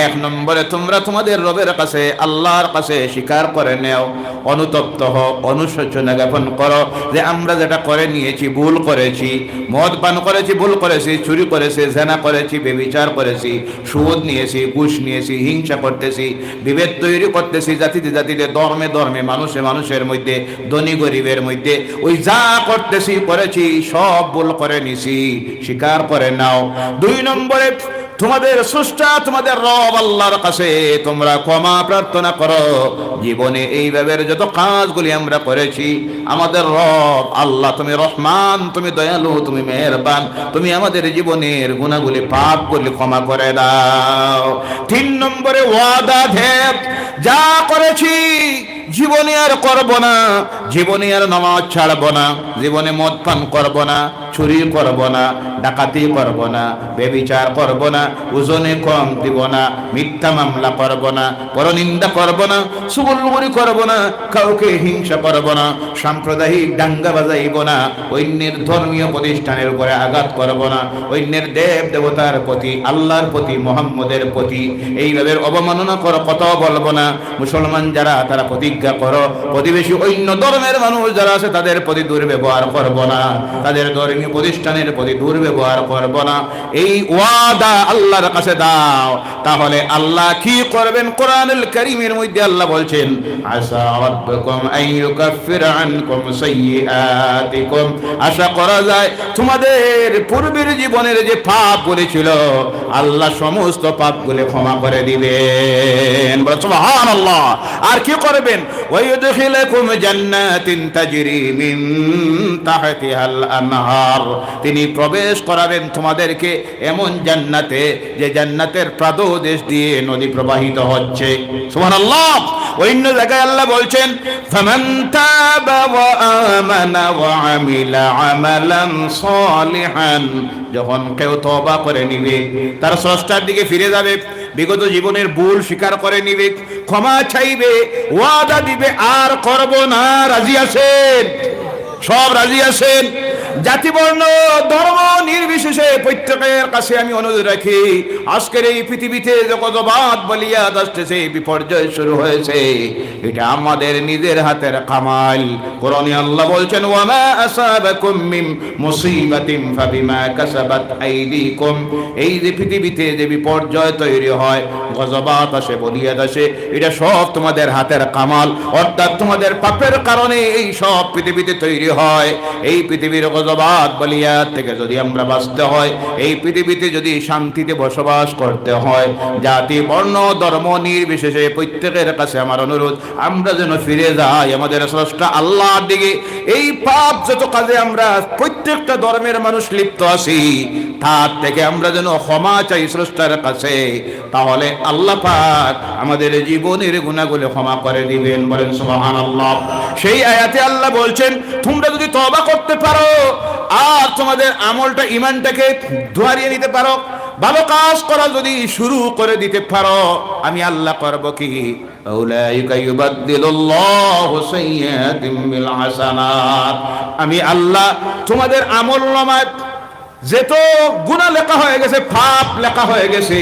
1 নম্বরে তোমরা তোমাদের রবের কাছে, আল্লাহর কাছে স্বীকার করে নেও, অনুতপ্ত হও, অনুশোচনা জ্ঞাপন করো যে আমরা যেটা করে নিয়েছি ভুল করেছি। মদ পান করেছি, ভুল করেছি, চুরি করেছি, জেনা করেছি, ব্যভিচার করেছি, সুদ নিয়েছি, ঘুষ নিয়েছি, হিংসা করতেছি, বিভেদ তৈরি করতেছি জাতিতে জাতিতে, ধর্মে ধর্মে, মানুষে মানুষের মধ্যে, ধনী গরিবের মধ্যে, ওই যা করতেছি করেছি সব ভুল করে নিছি, স্বীকার করে নাও। 2 নম্বরে তোমাদের স্রষ্টা, তোমাদের রব আল্লাহর কাছে তোমরা ক্ষমা প্রার্থনা করো। জীবনে এইভাবে যত কাজগুলি আমরা করেছি, আমাদের রব আল্লাহ তুমি রহমান, তুমি দয়ালু, তুমি মেহেরবান, তুমি আমাদের জীবনের গুনাহগুলি, পাপগুলি ক্ষমা করে দাও। 3 নম্বরে ওয়াদা, ধ্যাত, যা করেছি জীবনে আর করব না, জীবনে আর নামাজ ছাড়ব না, জীবনে মদ পান করব না, চুরি করব না, ডাকাতি করব না, ব্যভিচার করব না, ওজনে কম দিব না, মিথ্যা মামলা করব না, পরনিন্দা করব না, চুগলখড়ি করব না, কাউকে হিংসা করব না, সাম্প্রদায়িক দাঙ্গা বাজাইব না, অন্যের ধর্মীয় প্রতিষ্ঠানের উপরে আঘাত করব না, অন্যের দেব দেবতার প্রতি, আল্লাহর প্রতি, মুহাম্মদের প্রতি এইভাবে অবমাননা করো, কথা বলবো না। মুসলমান যারা তারা প্রতিজ্ঞা করো, প্রতিবেশী অন্য ধর্মের মানুষ যারা আছে তাদের প্রতি দুর্ব্যবহার করব না, তাদের ধর্মীয় প্রতিষ্ঠানের প্রতি দুর্ব্যবহার করব না। এই ওয়াদা আল্লাহর কাছে দাও, তাহলে আল্লাহ কি করবেন? কোরআনুল কারীমের মধ্যে আল্লাহ বলছেন, আসা রাব্বুকুম আইয়ুকাফির আনকুম সাইয়্যাতিকুম, আশা করা যায় তোমাদের পূর্বের জীবনের যে পাপগুলি ছিল আল্লাহ সমস্ত পাপগুলি ক্ষমা করে দিবেন। সুবহানাল্লাহ। আর কি করবেন? ওয়াইয়ুদখিলুকুম জান্নাতিন তাজরি মিন তাহতিহাল আনহার, তিনি প্রবেশ করাবেন তোমাদেরকে এমন জান্নাতে যে জান্নাতের প্রাদদেশ দিয়ে নদী প্রবাহিত হচ্ছে। সুবহানাল্লাহ। অন্য জায়গায় আল্লাহ বলছেন, ফামান তাবা ওয়া আমানা ওয়া আমিলা আমালান সালিহান, যখন কেউ তওবা করে নিবে, তার স্রষ্টার দিকে ফিরে যাবে, বিগত জীবনের ভুল স্বীকার করে নিবে, ক্ষমা চাইবে, ওয়াদা দিবে আর করব না, রাজি আছেন? সব রাজি আছেন? জাতি বর্ণ ধর্ম নির্বিশেষে প্রত্যেকের কাছে আমি অনুরোধ রাখি, আজকের এই পৃথিবীতে যে গজবাদ বলিয়াদ আসতেছে, বিপর্যয় শুরু হয়েছে, এটা আমাদের নিজের হাতের কামাল। কোরআনে আল্লাহ বলছেন, ওয়ামা আসাবাকুম মিন মুসিবাতিন ফাবিমা কাসাবাত আইদিকুম, এই যে পৃথিবীতে যে বিপর্যয় তৈরি হয়, গজবাদ আসে, বলিয়াদ আসে, এটা সব তোমাদের হাতের কামাল, অর্থাৎ তোমাদের পাপের কারণে এই সব পৃথিবীতে তৈরি হয়। এই পৃথিবীর গজবাদ বলিয়াদ থেকে যদি আমরা বাঁচতে হয়, এই পৃথিবীতে যদি শান্তিতে বসবাস করতে হয়, জাতি বর্ণ ধর্ম নির্বিশেষে প্রত্যেকের কাছে আমার অনুরোধ, আমরা যেন ফিরে যাই আমাদের স্রষ্টা আল্লাহর দিকে। এই পাপ যত কাজে আমরা প্রত্যেকটা ধর্মের মানুষ লিপ্ত আছি, তার থেকে আমরা যেন ক্ষমা চাই স্রষ্টার কাছে, তাহলে আল্লাহ পাক আমাদের জীবনের গুনাহগুলো ক্ষমা করে দিবেন। বলেন সুবহানাল্লাহ। সেই আয়াতে আল্লাহ বলছেন, তোমরা যদি তওবা করতে পারো আর তোমাদের আমলটা ঈমানটাকে ধোয়ারিয়ে নিতে পারো, ভালো কাজ করা যদি শুরু করে দিতে পারো, আমি আল্লাহ করব কি? আউলাইকা ইউবাদদিলুল্লাহু সাইয়্যাতিম বিল হাসানাত, আমি আল্লাহ তোমাদের আমলনামায় যত গুনাহ লেখা হয়ে গেছে, পাপ লেখা হয়ে গেছে,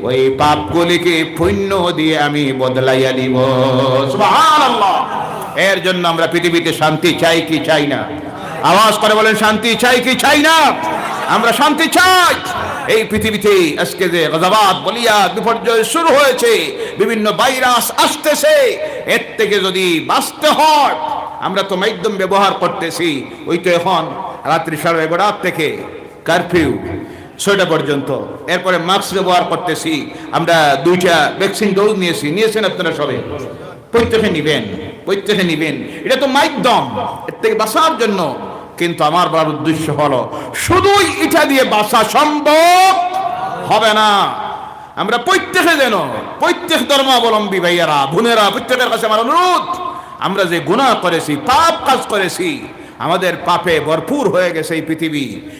ওই পাপগুলিকে পুণ্য দিয়ে আমি বদলাইয়া দিব। সুবহানাল্লাহ। এর জন্য আমরা পৃথিবীতে শান্তি চাই কি চাই না? আওয়াজ করে বলেন, শান্তি চাই কি চাই না? আমরা শান্তি চাই। এই পৃথিবীতে আজকে যে গজবাদ বলিয়াদ বিপর্যয় শুরু হয়েছে, বিভিন্ন ভাইরাস আসতেছে, এর থেকে যদি বাঁচতে হয়, আমরা তো মাধ্যম ব্যবহার করতেছি, ওই তো এখন রাত্রি 11:30 থেকে কারফিউ 6টা পর্যন্ত, এরপরে মাস্ক ব্যবহার করতেছি, আমরা 2টা ভ্যাকসিন ডোজ নিয়েছেন আপনারা সবাই, প্রত্যেকে নিবেন, প্রত্যেকে নিবেন, এটা তো মাধ্যম এর থেকে বাঁচার জন্য। কিন্তু আমার বলার উদ্দেশ্য হলো, শুধুই এটা দিয়ে বাঁচা সম্ভব হবে না। আমরা প্রত্যেকে যেন, প্রত্যেক ধর্মাবলম্বী ভাইয়ারা বোনেরা, প্রত্যেকের কাছে আমার অনুরোধ, আমরা যে গুনাহ করেছি, পাপ কাজ করেছি, আমাদের পাপে ভরপুর হয়ে গেছে এই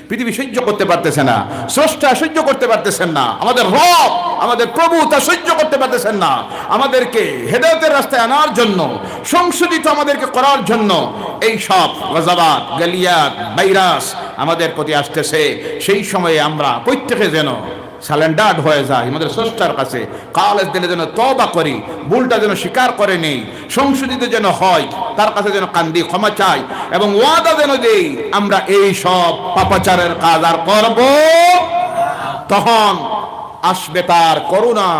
পৃথিবী সহ্য করতে পারতেছে না, স্রষ্টা সহ্য করতে পারতেছেন না, আমাদের রব, আমাদের প্রভু তা সহ্য করতে পারতেছেন না। আমাদেরকে হেদায়েতের রাস্তায় আনার জন্য, সংশোধিত আমাদেরকে করার জন্য এই সব গজবাত গালিয়াত ভাইরাস আমাদের প্রতি আসতেছে। সেই সময়ে আমরা প্রত্যেকে যেন সালেন্ডার্ড হয়ে যায় আমাদের স্রষ্টার কাছে, কালেজ দিলে যেন তওবা করি, ভুলটা যেন স্বীকার করে নেই, সংশোধিত যেন হয়, তার কাছে যেন কান্দি ক্ষমা চাই, এবং ওয়াদা যেন দেই আমরা এই সব পাপাচারের কাজ আর করব। তখন আসবে তার করুণা,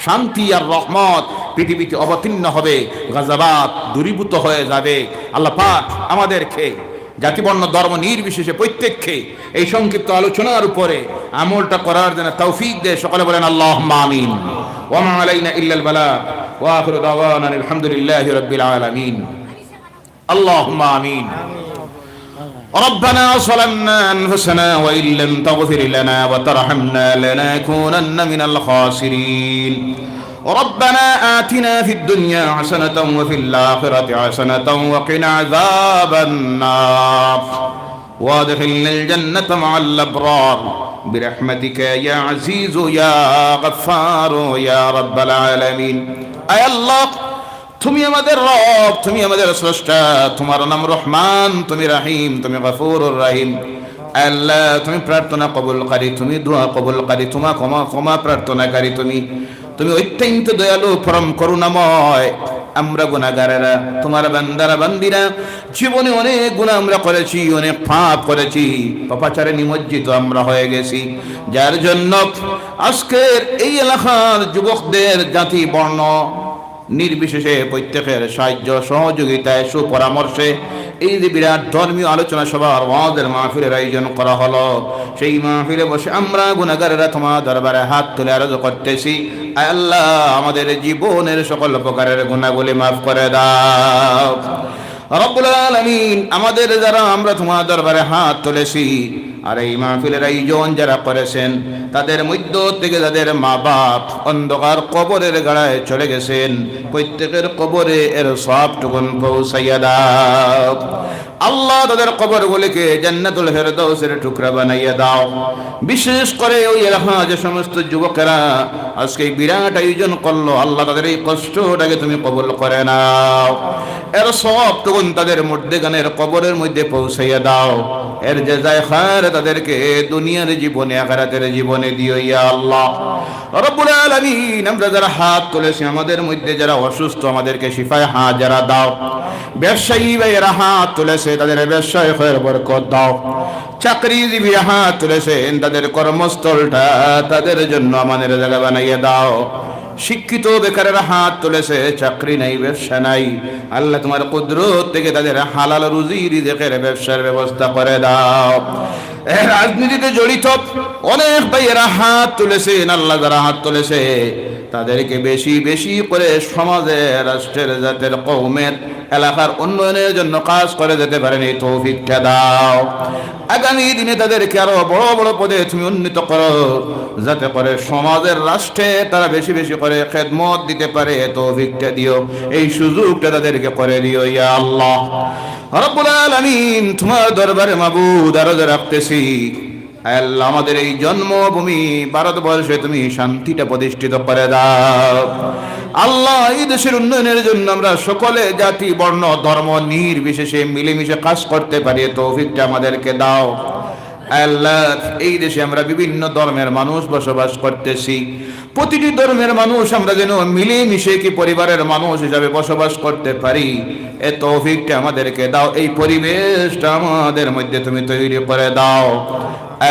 শান্তি আর রহমত, পৃথিবীতে অবতীর্ণ হবে, গজবাত দূরীভূত হয়ে যাবে। আল্লাহ পাক আমাদেরকে জাতিবর্ণ ধর্ম নির্বিশেষে প্রত্যেককে এই সংক্ষিপ্ত আলোচনার উপরে আমলটা করার জন্য তৌফিক দে। সকলে বলেন আল্লাহুম্মা আমিন। ওয়া মা আলাইনা ইল্লাল বালাগ ওয়া আখিরু দাওয়ানা আলহামদুলিল্লাহি রাব্বিল আলামিন। আল্লাহুম্মা আমিন। ربنا ظلمنا أنفسنا وإن لم تغفر لنا وترحمنا لنكونن من الخاسرين ربنا آتنا في الدنيا حسنة وفي الآخرة حسنة وقنا عذاب النار وادخلنا الجنة مع الأبرار برحمتك يا عزيز يا غفار يا رب العالمين أي الله তুমি আমাদের রব, তুমি আমাদের স্রষ্টা, তোমার নাম রহমান, তুমি রহিম, তুমি গফুরুর রহিম। আল্লাহ তুমি প্রার্থনা কবুলকারী, তুমি দোয়া কবুলকারী, তোমার ক্ষমা প্রার্থনাকারী, তুমি অত্যন্ত দয়ালু পরম করুণাময়। আমরা গুনাহগারেরা, তোমার বান্দারা বান্দিরা, জীবনে অনেক গুনাহ আমরা করেছি, অনেক পাপ করেছি, পাপাচারে নিমজ্জিত আমরা হয়ে গেছি, যার জন্য আজকের এই এলাকার যুবকদের জাতি বর্ণ নির্বিশেষে প্রত্যেকের সাহায্য সহযোগিতায় সুপরামর্শে এই যে বিরাট ধর্মীয় আলোচনা সভার ওয়াজের মাহফিলের আয়োজন করা হলো, সেই মাহফিলে বসে আমরা গুনাহগারেরা তোমার দরবারে হাত তুলে আরজ করতেছি, আল্লাহ আমাদের জীবনের সকল প্রকারের গুনাহগুলি মাফ করে দাও রব্বুল আলামিন। আমাদের যারা আমরা তোমার দরবারে হাত তুলেছি আর এই মাহফিলের আয়োজন যারা করেছেন, তাদের মধ্য থেকে যাদের মা বাপ অন্ধকার কবরের গাড়ায় চলে গেছেন, প্রত্যেকের কবরে এর সবটুকুন পৌঁছাইয়া দাও আল্লাহ। তাদের কবরগুলিকে জান্নাতুল ফেরদাউসের টুকরা বানাইয়া দাও। বিশেষ করে ওই এলাকা যে সমস্ত যুবকেরা আজকে বিরাট আয়োজন করলো, আল্লাহ তাদের এই কষ্টটাকে তুমি কবুল করে নাও, এর সবটুকুন তাদের মধ্যেখানের কবরের মধ্যে পৌঁছাইয়া দাও। এর জাযায়ে খায়র তাদেরকে দুনিয়ার জীবনে আখিরাতের জীবনে দিও ইয়া আল্লাহ রব্বুল আলামিন। আমরা যারা হাত তুলেছি, আমাদের মধ্যে যারা অসুস্থ, আমাদেরকে শিফায়ে হাজারা দাও। ব্যবসায়ী ভাইয়েরা হাত তুলেছে, তাদের ব্যবসায় খায়র বরকত দাও। চাকরিজীবীরা হাত তুলেছেন, তাদের কর্মস্থলটা তাদের জন্য আমাদের জায়গা বানাইয়া দাও। শিক্ষিত বেকারেরা হাত তুলেছে, চাকরি নাই, ব্যবসা নাই, আল্লাহ তোমার কুদরত থেকে তাদের হালাল রুজি রিজেকের ব্যবসার ব্যবস্থা করে দাও। রাজনীতিতে জড়িত অনেক ভাইয়েরা হাত তুলেছেন, আল্লাহ যারা হাত তুলেছে তাদেরকে বেশি বেশি করে সমাজের, রাষ্ট্রের, জাতের, কওমের, এলাকার উন্নয়নের জন্য কাজ করে যেতে পারেন, এই তৌফিকটা দাও। আগামী দিনে তাদেরকে আরো বড় বড় পদে তুমি উন্নীত করো, যাতে করে সমাজের, রাষ্ট্রে তারা বেশি বেশি করে খেদমত দিতে পারে, তৌফিকটা দিও, এই সুযোগটা তাদেরকে করে দিও ইয়া আল্লাহ রব্বুল আলামিন। তোমার দরবারে মাবুদ আরজ রাখতেছি, আল্লাহ আমাদের এই জন্মভূমি ভারতবর্ষে তুমি শান্তিটা প্রতিষ্ঠিত করে দাও আল্লাহ। এই দেশের উন্নয়নের জন্য আমরা সকলে জাতি, বর্ণ, ধর্ম নির্বিশেষে মিলেমিশে কাজ করতে পারি, তৌফিকটা আমাদেরকে দাও আল্লাহ। এই দেশে আমরা বিভিন্ন ধর্মের মানুষ বসবাস করতেছি, প্রতিটি ধর্মের মানুষ আমরা যেন মিলেমিশে কি পরিবারের মানুষ হিসাবে বসবাস করতে পারি, এ তৌফিকটা আমাদেরকে দাও। এই পরিবেশটা আমাদের মধ্যে তুমি তৈরি করে দাও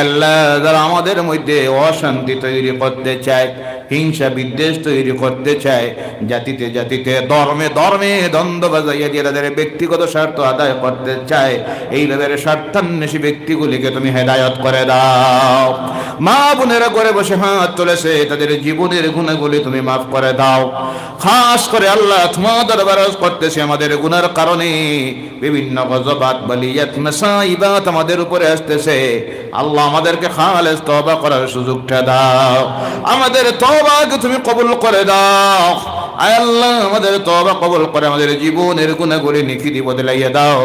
আল্লাহ। যারা আমাদের মধ্যে অশান্তি তৈরি করতে চায়, হিংসা বিদ্বেষ তৈরি করতে চায়, জাতিতে জাতিতে, ধর্মে ধর্মে দ্বন্দ্ব বাজাইয়া দিয়ে তাদের ব্যক্তিগত স্বার্থ আদায় করতে চায়, এইভাবে স্বার্থান্বেষী ব্যক্তিগুলিকে তুমি হেদায়ত করে দাও। মা বোনেরা করে বসে হাত তুলেছে, তাদের জীবনের গুণাগুলি তুমি মাফ করে দাও। খাস করে আল্লাহ তোমার দরবারে করতেছে, আমাদের গুনার কারণে বিভিন্ন গজবাত, বালিয়াত, মাসাইবাত আমাদের উপরে আসতেছে, আল্লাহ আমাদেরকে খালেস তওবা করার সুযোগটা দাও। আমাদের তওবাকে তুমি কবুল করে দাও আয় আল্লাহ। আমাদের তওবা কবুল করে আমাদের জীবনের গুনাহগুলি নিখিতি বদলাইয়া দাও।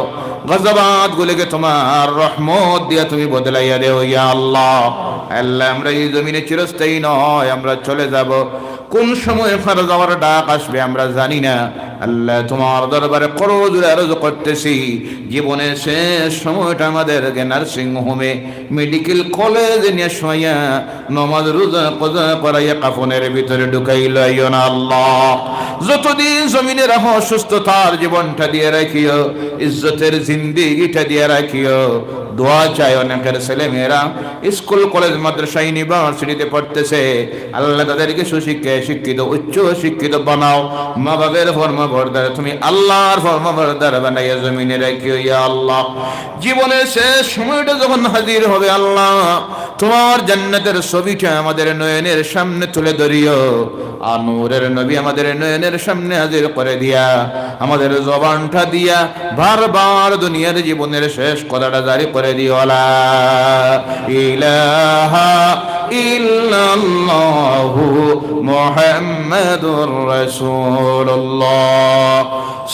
গজবাত গুলিকে তোমার রহমত দিয়া তুমি বদলাইয়া দেও ইয়া আল্লাহ। আল্লাহ আমরা এই জমিনে চিরস্থায়ী নয়, আমরা চলে যাব। কোন সময় ফার যাওয়ার ডাক আসবে আমরা জানি না। আল্লাহ তোমার দরবারে করজোড়ে আরজ করতেছি, জীবনের শেষ সময়টা আমাদেরকে নার্সিং হোমে, মেডিকেল কলেজে নিয়ে শোয়া নমাজ রোজা কজা করাইয়া কাফনের ভিতরে ঢুকাইল না আল্লাহ। যতদিন জমিনে রাখো সুস্থতার জীবনটা দিয়ে রাখিও, ইজ্জতের জিন্দেগিটা দিয়ে রাখিও। দোয়া চাই অনেকের ছেলে মেয়েরা স্কুল কলেজ মাদ্রাসা ইউনিভার্সিটিতে পড়তেছে, আল্লাহ তাদেরকে সুশিক্ষায় শিক্ষিত, উচ্চ শিক্ষিত বানাও। মা বাবের ফরমাবরদার তুমি আল্লাহর ফরমাবরদার বানাইয়া জমিনে রাখিও ইয়া আল্লাহ। জীবনের শেষ সময়টা যখন হাজির হবে আল্লাহ, তোমার জান্নাতের ছবিটা আমাদের নয়নের সামনে তুলে ধরিও। আর নূরের নবী আমাদের নয়নের জমিনের সামনে হাজির করে দিয়া আমাদের জবানটা দিয়া বারবার দুনিয়ার জীবনের শেষ কথাটা জারি করে দিও লা ইলাহা ইল্লাল্লাহু মুহাম্মাদুর রাসূলুল্লাহ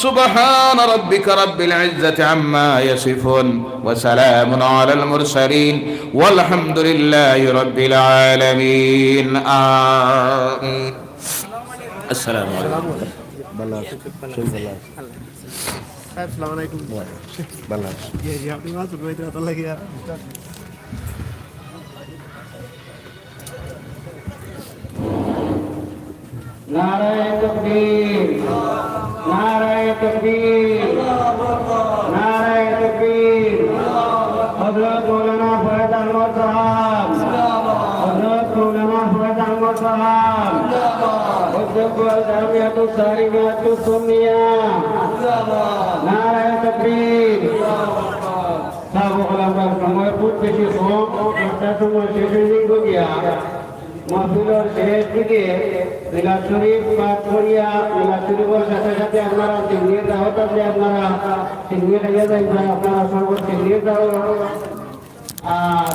سبحان ربك رب العزة عما يصفون وسلام على المرسلين والحمد لله رب العالمين آمين السلام عليكم السلام عليكم بلاش يا ابني ما تقول لي اطلع يا نعرہ تکبیر نعرہ تکبیر نعرہ تکبیر حضرت مولانا فیض احمد صاحب حضرت مولانا فیض احمد صاحب حضرت الجامعۃ السالمیۃ السنیہ نعرہ تکبیر سب علماء সময় খুব বেশি কম একটা সময় শেষের দিকে গিয়া মাহফিলের শেষ দিকে মিলাদ শরীফ পাঠ করিয়া মিলাদ শরীফের সাথে সাথে আপনারা সিগনিয়ে দাওয়াত আছে আপনারা সিগনিয়ে খাইয়া যাইবেন আপনারা সর্বত সিগনিয়ে দাও আর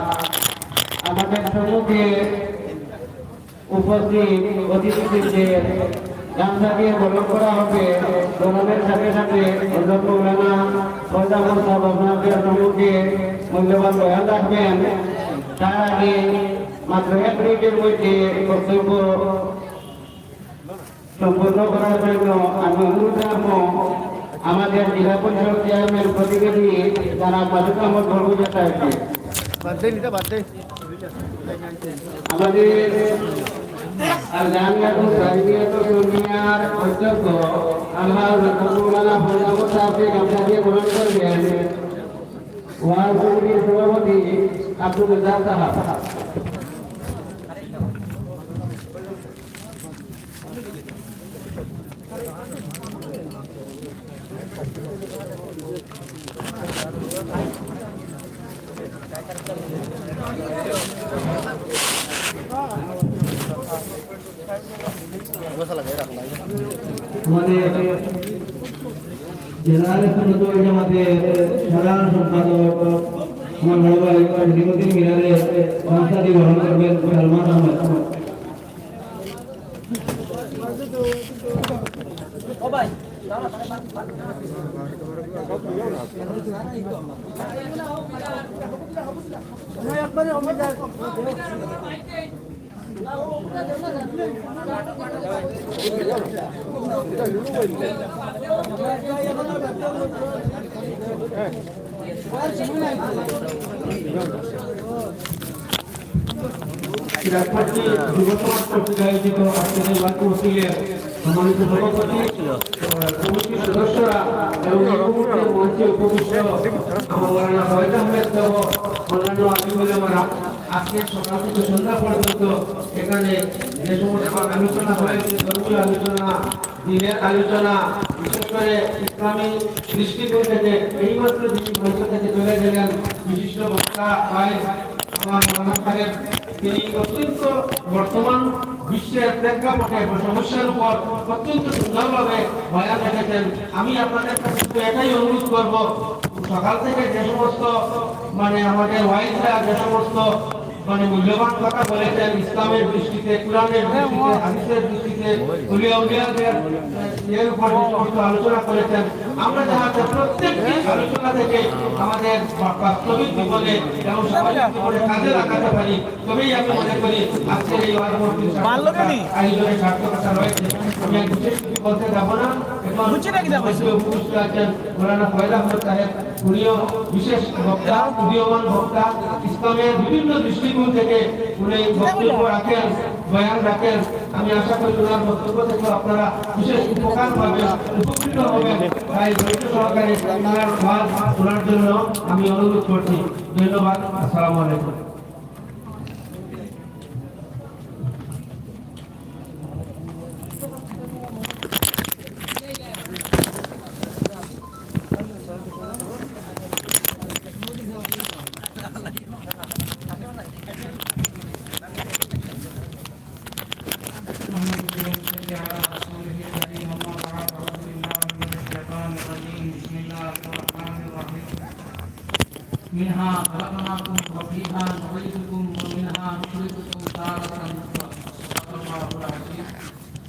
আমাদের সম্মুখে উপস্থিত অতিথিদের গামছা দিয়ে বরণ করা হবে বরণের সাথে সাথে হযরত মাওলানা ফয়জ আহমদ সাহেব আপনাদের সম্মুখে মূল্যবান বয়ান রাখবেন তার আগে মাত্র 1 মিনিটের মধ্যে বক্তব্য সম্পন্ন করার জন্য আমি অনুরোধ রাখবো আমাদের জেলা পরিষদ চেয়ারম্যান প্রতিনিধি যারা বারুক আহমদ বরগুজা আছে আমাদের জামিয়াতুল সালিহিয়াতুল দুনিয়ার অধ্যক্ষ আলহাজ মাওলানা ফয়জ আহমদ সাহেবকে গামছা দিয়ে বরণ করবেন ওয়াজের সভাপতি আব্দুল রাজ্জাক সাহেব আমাদের জেলার সুন্দর জামাতের সাধারণ সম্পাদক আমার বড় ভাই নিমুদ্দিন মিনারে সংস্থাটি গ্রহণ করবেন সালমান আহমদ সম্মানিত সভাপতি কমিটির সদস্যরা এবং কমিটির মঞ্চে উপবিষ্ট মাওলানা ফয়জ আহমেদ সহ অন্যান্য আলিমুলামারা আজকে সকাল থেকে সন্ধ্যা পর্যন্ত এখানে যে সমস্ত আলোচনা হয়েছে ধর্মীয় আলোচনা দিনের আলোচনা বিশেষ করে ইসলামী দৃষ্টিকোণ থেকে এইমাত্র যিনি মঞ্চ থেকে চলে গেলেন বিশিষ্ট বক্তা আমার মাওলানা সাহেব তিনি অত্যন্ত বর্তমান বিশ্বের প্রেক্ষাপটে সমস্যার উপর অত্যন্ত সুন্দরভাবে বয়ান রেখেছেন। আমি আপনাদের কাছে এটাই অনুরোধ করব সকাল থেকে যে সমস্ত আমাদের ওয়াইজরা যে সমস্ত মূল্যবান কথা বলেছেন ইসলামের দৃষ্টিতে কোরআনের দৃষ্টিতে হাদিসের দৃষ্টিতে ওলিয়া উলিয়াদের এর উপর যে সমস্ত আলোচনা করেছেন আমরা যাতে প্রত্যেকটি আলোচনা থেকে আমাদের বাস্তবিক জীবনে এবং সামাজিক জীবনে কাজে লাগাতে পারি তবেই আমি মনে করি আজকের এই আয়োজনে সার্থকতা রয়েছে। আমি এক বিশেষ কিছু বলতে যাব না উপস্থিত আছেন মাওলানা ফয়জ আহমদ সাহেব উনিও বিশেষ বক্তা উদীয়মান বক্তা ইসলামের বিভিন্ন দৃষ্টিকোণ থেকে উনি বক্তব্য রাখেন বয়ান রাখেন। আমি আশা করি ওনার বক্তব্য থেকে আপনারা বিশেষ উপকার পাবেন উপকৃত হবেন তাই ধৈর্য সহকারে ওনার ওয়াজ শোনার জন্য আমি অনুরোধ করছি। ধন্যবাদ। আসসালামু আলাইকুম। منها خلقناكم وفيها نعيدكم ومنها نخرجكم تارة أخرى صدق الله العظيم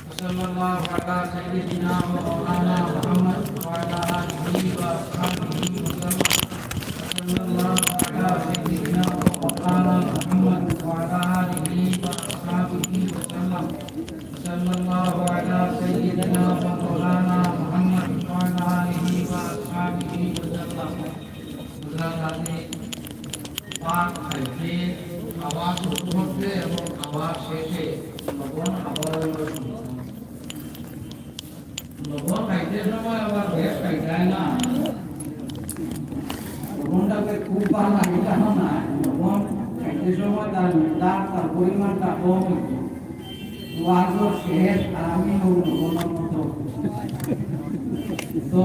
وصلى الله على سيدنا ومولانا محمد وعلى آله وأصحابه وسلم وصلى الله على سيدنا ومولانا محمد وعلى آله وأصحابه وسلم وصلى الله على سيدنا ومولانا محمد وعلى آله وأصحابه وسلم পাক খাইতে আওয়াজ শুরু হচ্ছে এবং আওয়াজ শেষে লবণ লবণ খাইতে সময় আবার বেশ খাইতে না লবণটাকে খুব ভালো লাগে জানো না লবণ খাইতে সময় তার মিটার তার পরিমাণটা কম আওয়াজও শেষ আর আমি লবণের মতো তো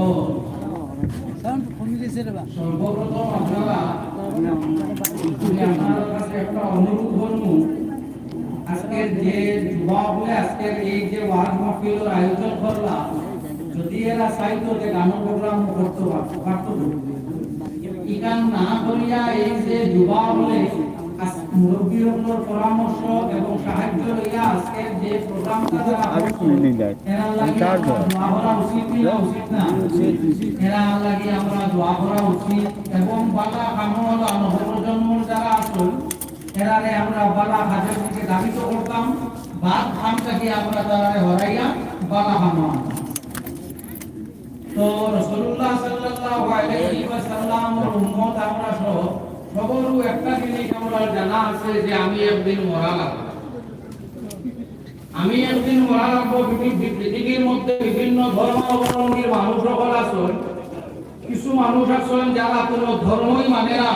সর্বপ্রথম আপনারা আপনার কাছে একটা অনুরোধ করবো আজকের যে যুবা বলে আজকের এই যে ওয়াজ মাহফিলের আয়োজন করলাম যদি এরা চাইতো যে গান প্রোগ্রাম করতে পারতো ইকান না করিয়া এই যে যুবা বলে মুরব্বীদের পরামর্শ এবং সাহায্য লইয়া আজকের যে প্রোগ্রামটা এরা লাগি আমরা দোয়া করা উচিত এবং বালা কামল নবপ্রজন্মর যারা আসল এরারে আমরা বালা হাজার থেকে দাবিত করতাম বাদ খামটাকে আমরা তারারে হরাইয়া বালা কামান তো রাসূলুল্লাহ সাল্লাল্লাহু আলাইহি ওয়াসাল্লামের উম্মত আমরা সবরু একটা জিনিস আমরা জানা আছে যে আমি একদিন মরা লাগব পৃথিবীর মধ্যে বিভিন্ন ধর্মাবলম্বীর মানুষ সকল আছেন কিছু মানুষ আছেন যারা কোনো ধর্মই মানে না